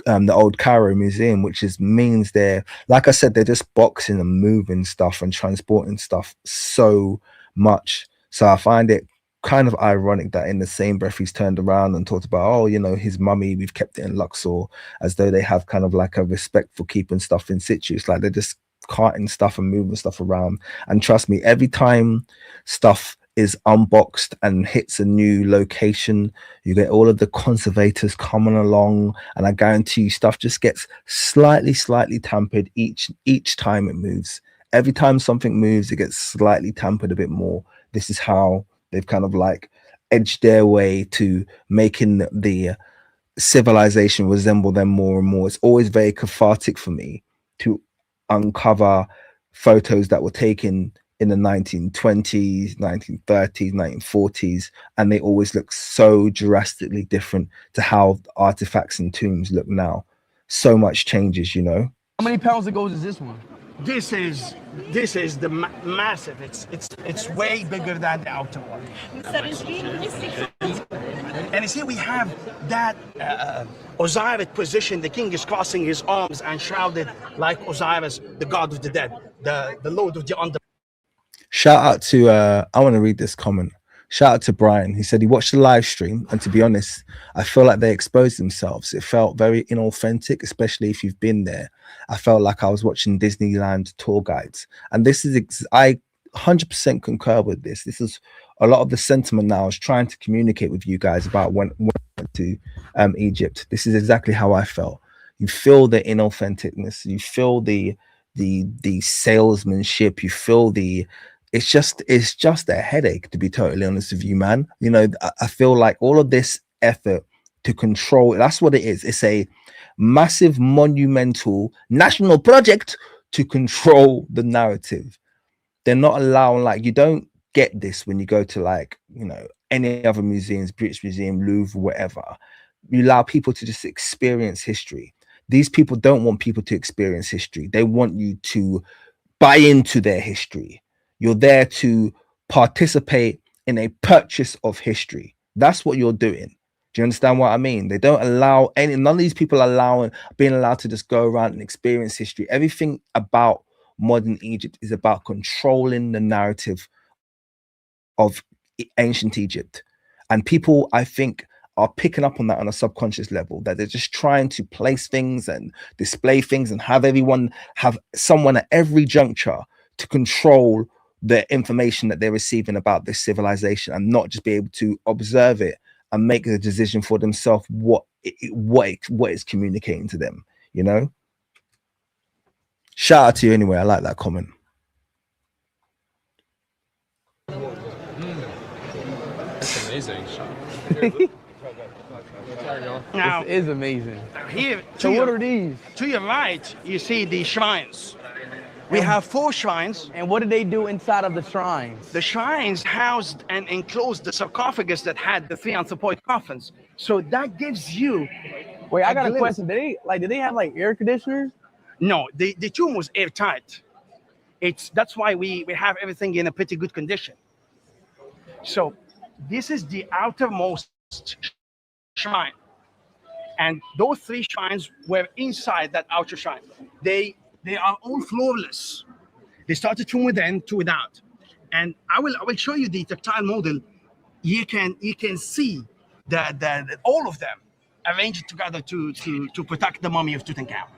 the old Cairo Museum, which means they're, like I said, they're just boxing and moving stuff and transporting stuff so much. So I find it kind of ironic that in the same breath he's turned around and talked about, oh, his mummy, we've kept it in Luxor, as though they have kind of like a respect for keeping stuff in situ. It's like they're just carting stuff and moving stuff around. And trust me, every time stuff is unboxed and hits a new location, you get all of the conservators coming along, and I guarantee you stuff just gets slightly tampered each time it moves. Every time something moves, it gets slightly tampered a bit more. This is how they've kind of like edged their way to making the civilization resemble them more and more. It's always very cathartic for me to uncover photos that were taken in the 1920s, 1930s, 1940s, and they always look so drastically different to how artifacts and tombs look now. So much changes, you know. How many pounds of gold is this one? This is the massive. It's way bigger than the outer one. And you see, we have that Osiris position. The king is crossing his arms and shrouded like Osiris, the god of the dead, the lord of the under. Shout out to I want to read this comment. Shout out to Brian. He said he watched the live stream, and to be honest, I feel like they exposed themselves. It felt very inauthentic, especially if you've been there. I felt like I was watching Disneyland tour guides, and this is I 100% concur with this. This is a lot of the sentiment now I was trying to communicate with you guys about when I went to Egypt. This is exactly how I felt. You feel the inauthenticness. You feel the salesmanship. You feel the it's just a headache, to be totally honest with you, man. You know, I feel like all of this effort to control, that's what it is. It's a massive, monumental national project to control the narrative. They're not allowing, like, you don't get this when you go to, like, you know, any other museums, British Museum, Louvre, whatever. You allow people to just experience history. These people don't want people to experience history. They want you to buy into their history. You're there to participate in a purchase of history. That's what you're doing. Do you understand what I mean? They don't allow none of these people being allowed to just go around and experience history. Everything about modern Egypt is about controlling the narrative of ancient Egypt. And people, I think, are picking up on that on a subconscious level, that they're just trying to place things and display things and have someone at every juncture to control the information that they're receiving about this civilization, and not just be able to observe it and make the decision for themselves what it's communicating to them, you know. Shout out to you anyway. I like that comment. That's amazing. Now, this is amazing. Here, so what are these? To your right, you see the shrines. We have 4 shrines. And what did they do inside of the shrines? The shrines housed and enclosed the sarcophagus that had the 3 anthropoid coffins. So that gives you. Wait, I got a question. Did they have like air conditioners? No, the tomb was airtight. That's why we have everything in a pretty good condition. So this is the outermost shrine. And those 3 shrines were inside that outer shrine. They are all floorless. They started from within to without. And I will show you the tactile model. You can see the all of them arranged together to protect the mummy of Tutankhamun.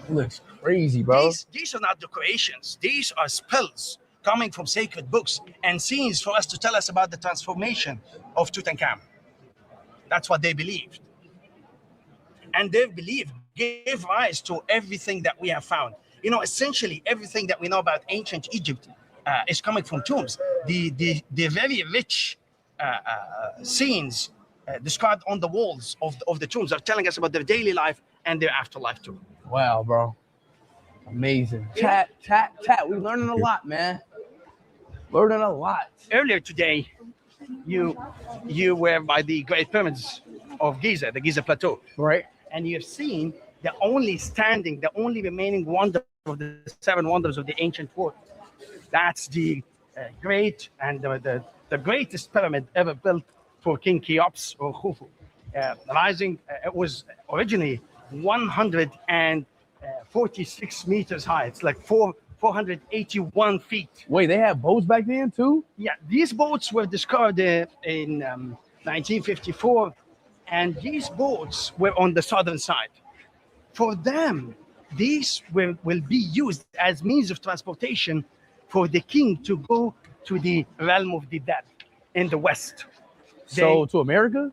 It looks crazy, bro. These are not decorations. These are spells coming from sacred books and scenes for us to tell us about the transformation of Tutankhamun. That's what they believed. And their belief gave rise to everything that we have found. You know, essentially everything that we know about ancient Egypt is coming from tombs. The very rich scenes described on the walls of the tombs are telling us about their daily life and their afterlife too. Wow, bro. Amazing. Chat. We're learning a lot, man. Learning a lot. Earlier today, you were by the Great Pyramids of Giza, the Giza Plateau. Right. And you've seen the only remaining wonder of the 7 wonders of the ancient world. That's the great and the greatest pyramid ever built for King Cheops or Khufu. Rising, it was originally 146 meters high. It's like 481 feet. Wait, they had boats back then too? Yeah, these boats were discovered in 1954. And these boats were on the southern side. For them, these will be used as means of transportation for the king to go to the realm of the dead in the West. So to America?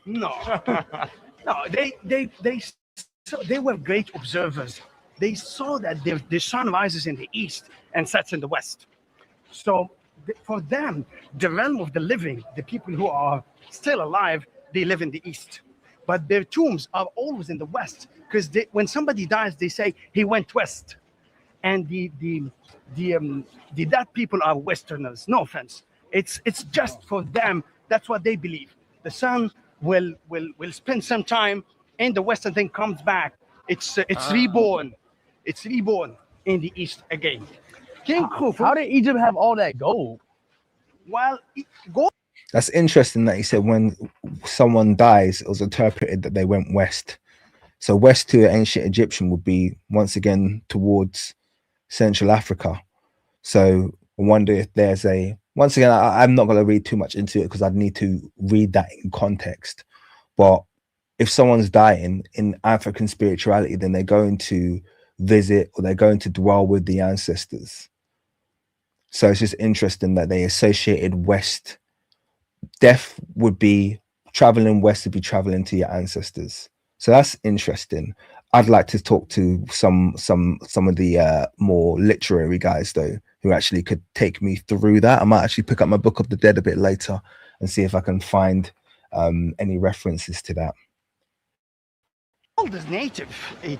No, no, they were great observers. They saw that the sun rises in the east and sets in the west. So for them, the realm of the living, the people who are still alive, they live in the east. But their tombs are always in the west, because when somebody dies, they say he went west. And the dead people are Westerners. No offense. It's just for them. That's what they believe. The sun will spend some time in the west and then comes back. It's reborn. It's reborn in the east again. King Khufu. How did Egypt have all that gold? Well, gold. That's interesting that he said when someone dies, it was interpreted that they went west. So west to the ancient Egyptian would be once again towards Central Africa. So I wonder if there's a, once again, I'm not going to read too much into it because I'd need to read that in context. But if someone's dying in African spirituality, then they're going to visit or they're going to dwell with the ancestors. So it's just interesting that they associated west. Death would be traveling west, to be traveling to your ancestors. So that's interesting. I'd like to talk to some of the more literary guys though, who actually could take me through that. I might actually pick up my Book of the Dead a bit later and see if I can find any references to that. Gold is native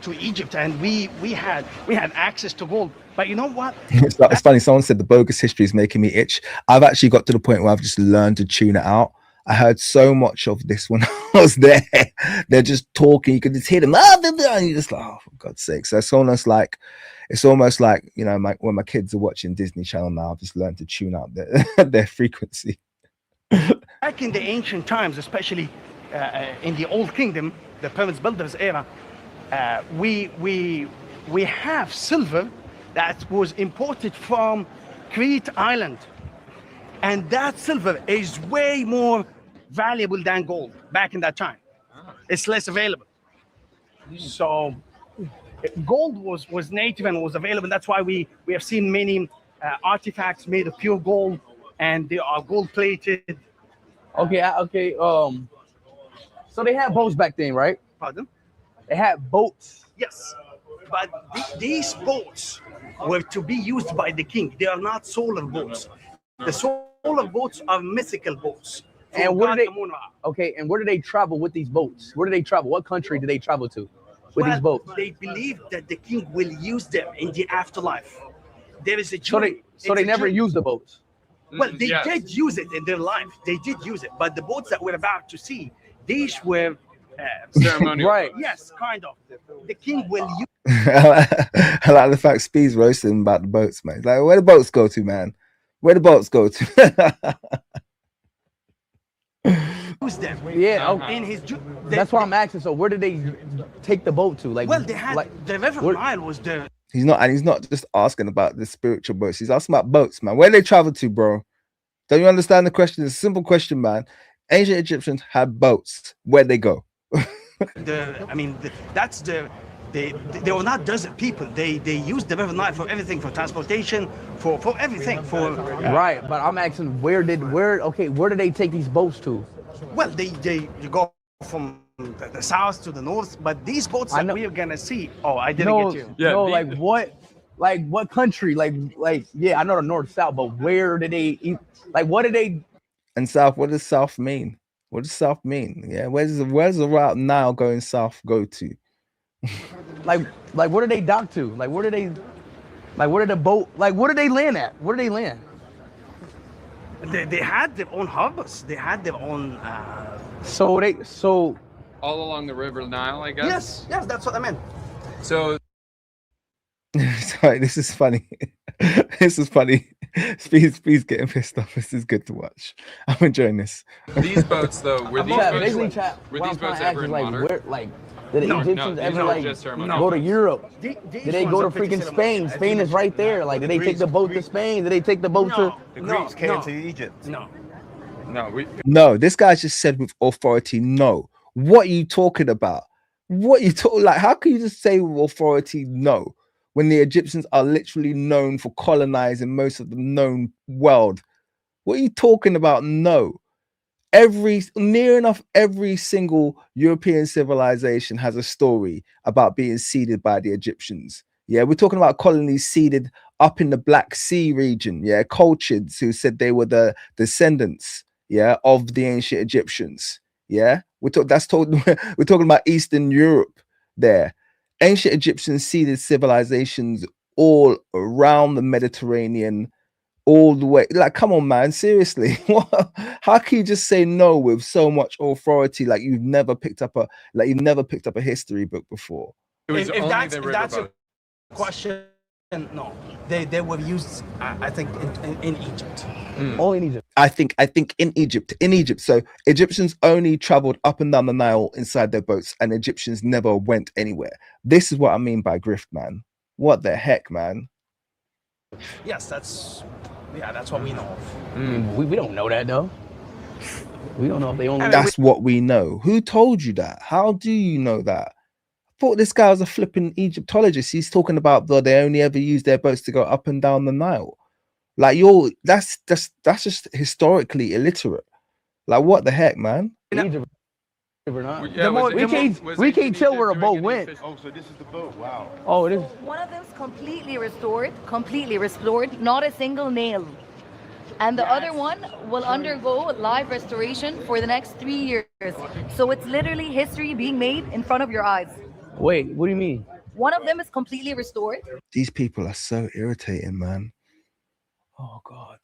to Egypt, and we had access to gold. But you know what? It's funny. Someone said the bogus history is making me itch. I've actually got to the point where I've just learned to tune it out. I heard so much of this when I was there. They're just talking. You can just hear them. And you're just like, oh, for God's sake. So it's almost like, you know, when my kids are watching Disney Channel now, I've just learned to tune out their frequency. Back in the ancient times, especially in the Old Kingdom, the Pyramids Builders era, we have silver that was imported from Crete Island. And that silver is way more valuable than gold back in that time. It's less available. So gold was native and was available. That's why we have seen many artifacts made of pure gold, and they are gold plated. Okay. So they had boats back then, right? Pardon? They had boats. Yes, but these boats were to be used by the king. They are not solar boats. The solar boats are mythical boats. And where do they? Okay, and where do they travel with these boats? Where do they travel? What country do they travel to with these boats? They believe that the king will use them in the afterlife. There is a journey. So they never use the boats. Well, they did use it in their life. They did use it, but the boats that we're about to see, these were ceremonial. Right? Yes, kind of. The king will use. I like the fact Speed's roasting about the boats, man. Like, where the boats go to, man? Where the boats go to? Use them. Yeah, okay. In his. That's why I'm asking. So where did they take the boat to? Like, well, they had the River Nile was the. He's not just asking about the spiritual boats. He's asking about boats, man. Where they travel to, bro? Don't you understand the question? It's a simple question, man. Ancient Egyptians had boats. Where'd they go? They were not desert people. They used the River Nile for everything, for transportation, for everything. Right, but I'm asking where did they take these boats to? Well, you go from the south to the north, but these boats that we're gonna see. Oh, I didn't get you. Yeah, no, like what country? Like yeah, I know the north south, but where did they eat? Like what did they? And south, what does south mean? What does south mean? Yeah, where's the route now going south go to? like where did they dock to? Like where did they? Like where did the boat? Like where did they land at? Where did they land? They had their own harbors. They had their own. So all along the River Nile, I guess. Yes, that's what I meant. So. Sorry, this is funny. This is funny. Speed's getting pissed off. This is good to watch. I'm enjoying this. These boats, though, were these boats ever in water? Did the Egyptians ever go to Europe? Did they go to freaking Spain? Spain is right there. Like, did they take the boat to Spain? Did they take the boat to? The Greeks came to Egypt. No, this guy just said with authority, no. What are you talking about? What you talking like? How can you just say with authority, no? when the Egyptians are literally known for colonizing most of the known world? What are you talking about? No. Near enough every single European civilization has a story about being seeded by the Egyptians. Yeah, we're talking about colonies seeded up in the Black Sea region. Yeah, Colchids, who said they were the descendants, yeah, of the ancient Egyptians. Yeah, we're talking about Eastern Europe there. Ancient Egyptians seeded civilizations all around the Mediterranean, all the way. Like, come on, man, seriously. How can you just say no with so much authority, like you've never picked up a history book before? If that's a question, no, they were used, I think, in Egypt. Only in Egypt. I think in Egypt. So Egyptians only traveled up and down the Nile inside their boats, and Egyptians never went anywhere. This is what I mean by grift, man. What the heck, man? Yes, that's what we know of. We don't know that though. We don't know if they only. That's what we know. Who told you that? How do you know that? I thought this guy was a flipping Egyptologist. He's talking about they only ever use their boats to go up and down the Nile. Like, that's just historically illiterate. Like, what the heck, man? Egypt. We can't tell where a boat went. Oh, so this is the boat. Wow. Oh, it is. One of them's completely restored, not a single nail. And the other one will undergo live restoration for the next 3 years. So it's literally history being made in front of your eyes. Wait, what do you mean? One of them is completely restored. These people are so irritating, man. Oh God.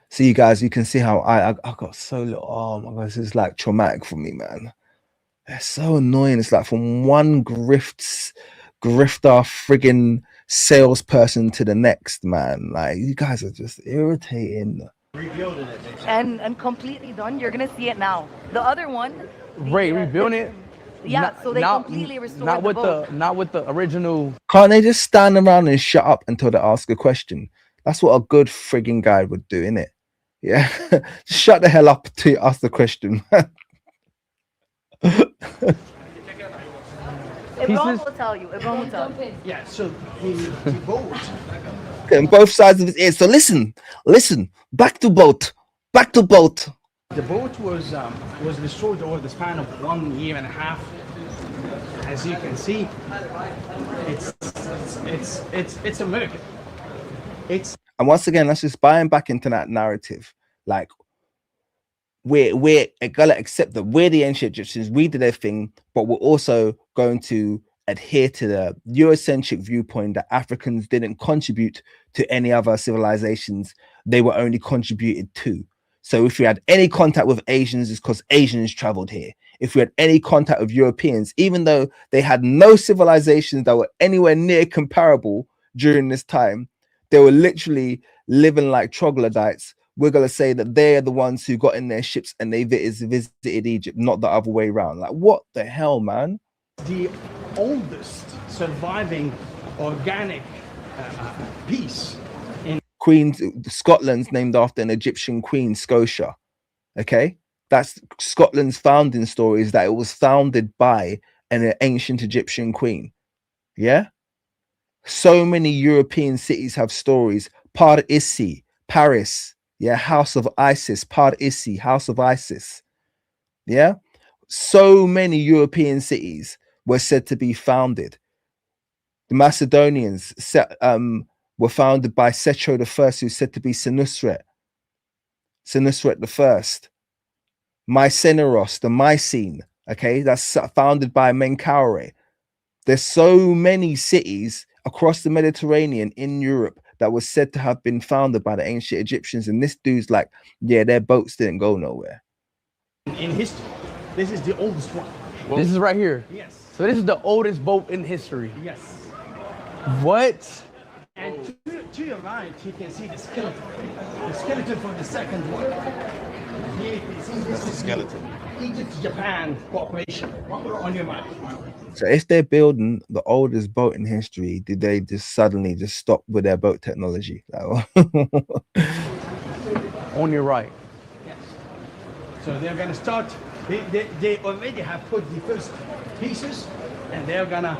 See, you guys, you can see how I got so little. Oh my God, this is like traumatic for me, man. It's so annoying. It's like from one grifter friggin' salesperson to the next, man. Like, you guys are just irritating. And completely done. You're gonna see it now. The other one. Rebuilding it. Yeah, so they completely restored not with the boat. not with the original. Can't they just stand around and shut up until they ask a question? That's what a good frigging guide would do, innit? Yeah. Shut the hell up to ask the question. Everyone will tell you. Yeah, so the boat. Okay, both sides of his ears. So listen. Back to boat. The boat was destroyed over the span of 1.5 years. As you can see, it's a miracle. And once again, let's just buy him back into that narrative. Like, we're gonna accept that we're the ancient Egyptians, we did their thing, but we're also going to adhere to the Eurocentric viewpoint that Africans didn't contribute to any other civilizations, they were only contributed to. So if we had any contact with Asians, it's because Asians traveled here. If we had any contact with Europeans, even though they had no civilizations that were anywhere near comparable during this time, they were literally living like troglodytes. We're going to say that they're the ones who got in their ships and they visited Egypt, not the other way around. Like, what the hell, man? The oldest surviving organic piece in Scotland's named after an Egyptian queen, Scotia. Okay, that's Scotland's founding story, is that it was founded by an ancient Egyptian queen. Yeah. So many European cities have stories. Par Issy, Paris. Yeah, House of Isis. Par Issy, House of Isis. Yeah. So many European cities were said to be founded. The Macedonians were founded by Setro I, who's said to be Senusret I. Mycenaros, the Mycene, okay, that's founded by Menkaure. There's so many cities across the Mediterranean in Europe that was said to have been founded by the ancient Egyptians, and this dude's like, yeah, their boats didn't go nowhere. In history, this is the oldest one. This is right here. Yes. So this is the oldest boat in history. Yes. What? And to your right, you can see the skeleton. The skeleton for the second one. Here you can see this is skeleton. Egypt-Japan cooperation on your map. So if they're building the oldest boat in history, did they just suddenly just stop with their boat technology? On your right. Yes. So they're going to start They already have put the first pieces, and they're gonna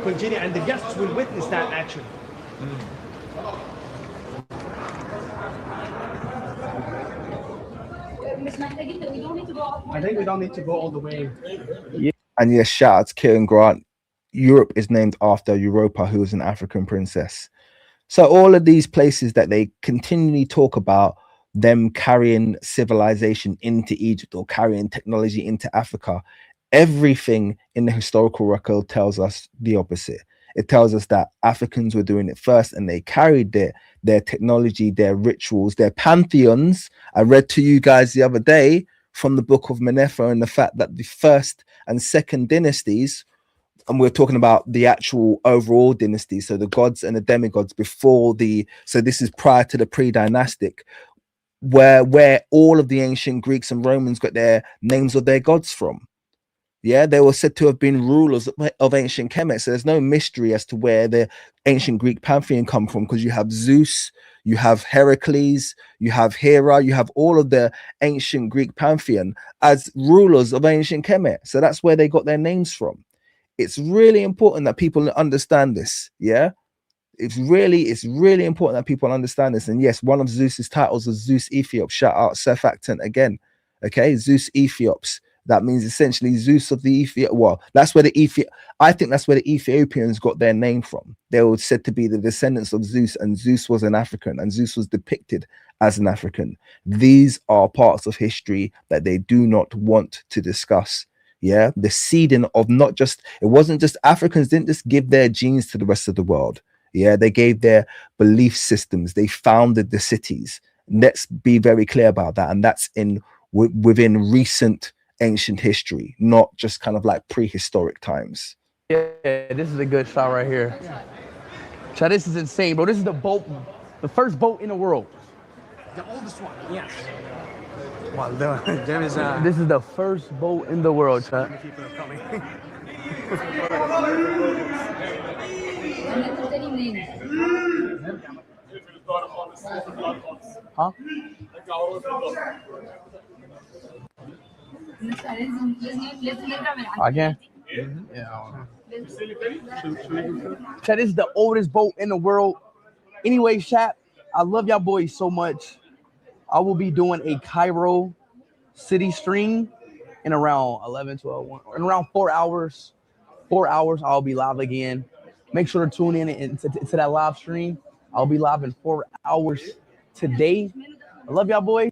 continue, and the guests will witness that actually. I think we don't need to go all the way. Yeah. And yes, shout out to Kieran Grant. Europe is named after Europa, who was an African princess. So all of these places that they continually talk about them carrying civilization into Egypt or carrying technology into Africa, everything in the historical record tells us the opposite. It tells us that Africans were doing it first and they carried their technology, their rituals, their pantheons. I read to you guys the other day from the book of Manetho and the fact that the first and second dynasties, and we're talking about the actual overall dynasty, so the gods and the demigods before so this is prior to the pre-dynastic, where all of the ancient Greeks and Romans got their names of their gods from. Yeah, they were said to have been rulers of ancient Kemet. So there's no mystery as to where the ancient Greek pantheon come from, because you have Zeus, you have Heracles, you have Hera, you have all of the ancient Greek pantheon as rulers of ancient Kemet. So that's where they got their names from. It's really important that people understand this. Yeah, it's really important that people understand this. And yes, one of Zeus's titles was Zeus Ethiop. Shout out surfactant again. Okay, Zeus Ethiops. That means essentially Zeus of the Ethiop. Well, that's where I think that's where the Ethiopians got their name from. They were said to be the descendants of Zeus, and Zeus was an African, and Zeus was depicted as an African. These are parts of history that they do not want to discuss. Yeah, the seeding of not just, it wasn't just Africans didn't just give their genes to the rest of the world. Yeah, they gave their belief systems. They founded the cities. Let's be very clear about that. And that's within recent ancient history, not just kind of like prehistoric times. Yeah, this is a good shot right here. Chad, this is insane, bro. This is the boat, the first boat in the world. The oldest one, yes. Well, there is this is the first boat in the world, Chad. People are coming. Huh? Again? Yeah. Chat, this is the oldest boat in the world. Anyway, chat, I love y'all boys so much. I will be doing a Cairo city stream in around 11, 12, 1, in around 4 hours. 4 hours, I'll be live again. Make sure to tune in to that live stream. I'll be live in 4 hours today. I love y'all boys.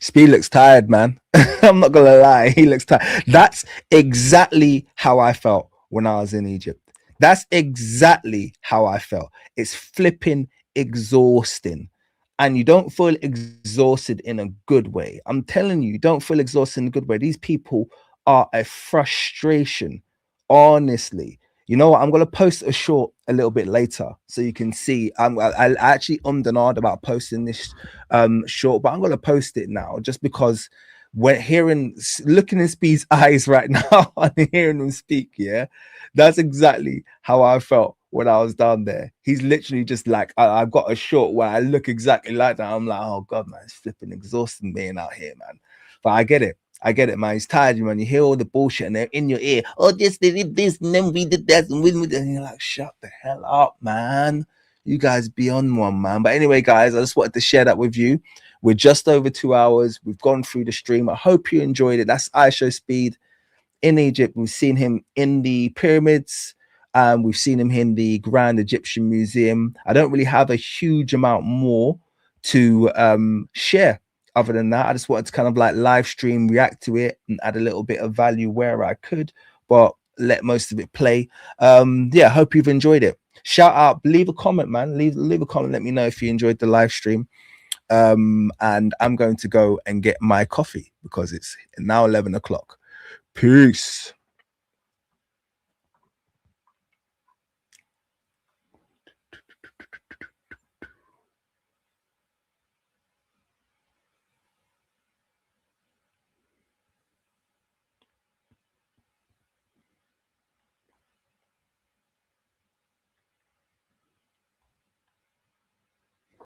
Speed looks tired, man. I'm not gonna lie, he looks tired. That's exactly how I felt when I was in Egypt. That's exactly how I felt. It's flipping exhausting. And you don't feel exhausted in a good way. I'm telling you, don't feel exhausted in a good way. These people are a frustration, honestly. You know what? I'm going to post a short a little bit later so you can see. I actually and ahed about posting this short, but I'm going to post it now just because when looking in Speed's eyes right now and hearing him speak, yeah, that's exactly how I felt when I was down there. He's literally just like, I've got a short where I look exactly like that. I'm like, oh God, man, it's flipping exhausting being out here, man. But I get it, man. He's tired, man. You hear all the bullshit and they're in your ear. Oh, this, they did this, and then we did that, and you're like, shut the hell up, man. You guys be on one, man. But anyway, guys, I just wanted to share that with you. We're just over 2 hours. We've gone through the stream. I hope you enjoyed it. That's iShowSpeed in Egypt. We've seen him in the pyramids. We've seen him in the Grand Egyptian Museum. I don't really have a huge amount more to share other than that. I just wanted to kind of like live stream, react to it, and add a little bit of value where I could, but let most of it play. Yeah, hope you've enjoyed it. Shout out, leave a comment, man. Leave a comment. Let me know if you enjoyed the live stream. And I'm going to go and get my coffee because it's now 11 o'clock. Peace.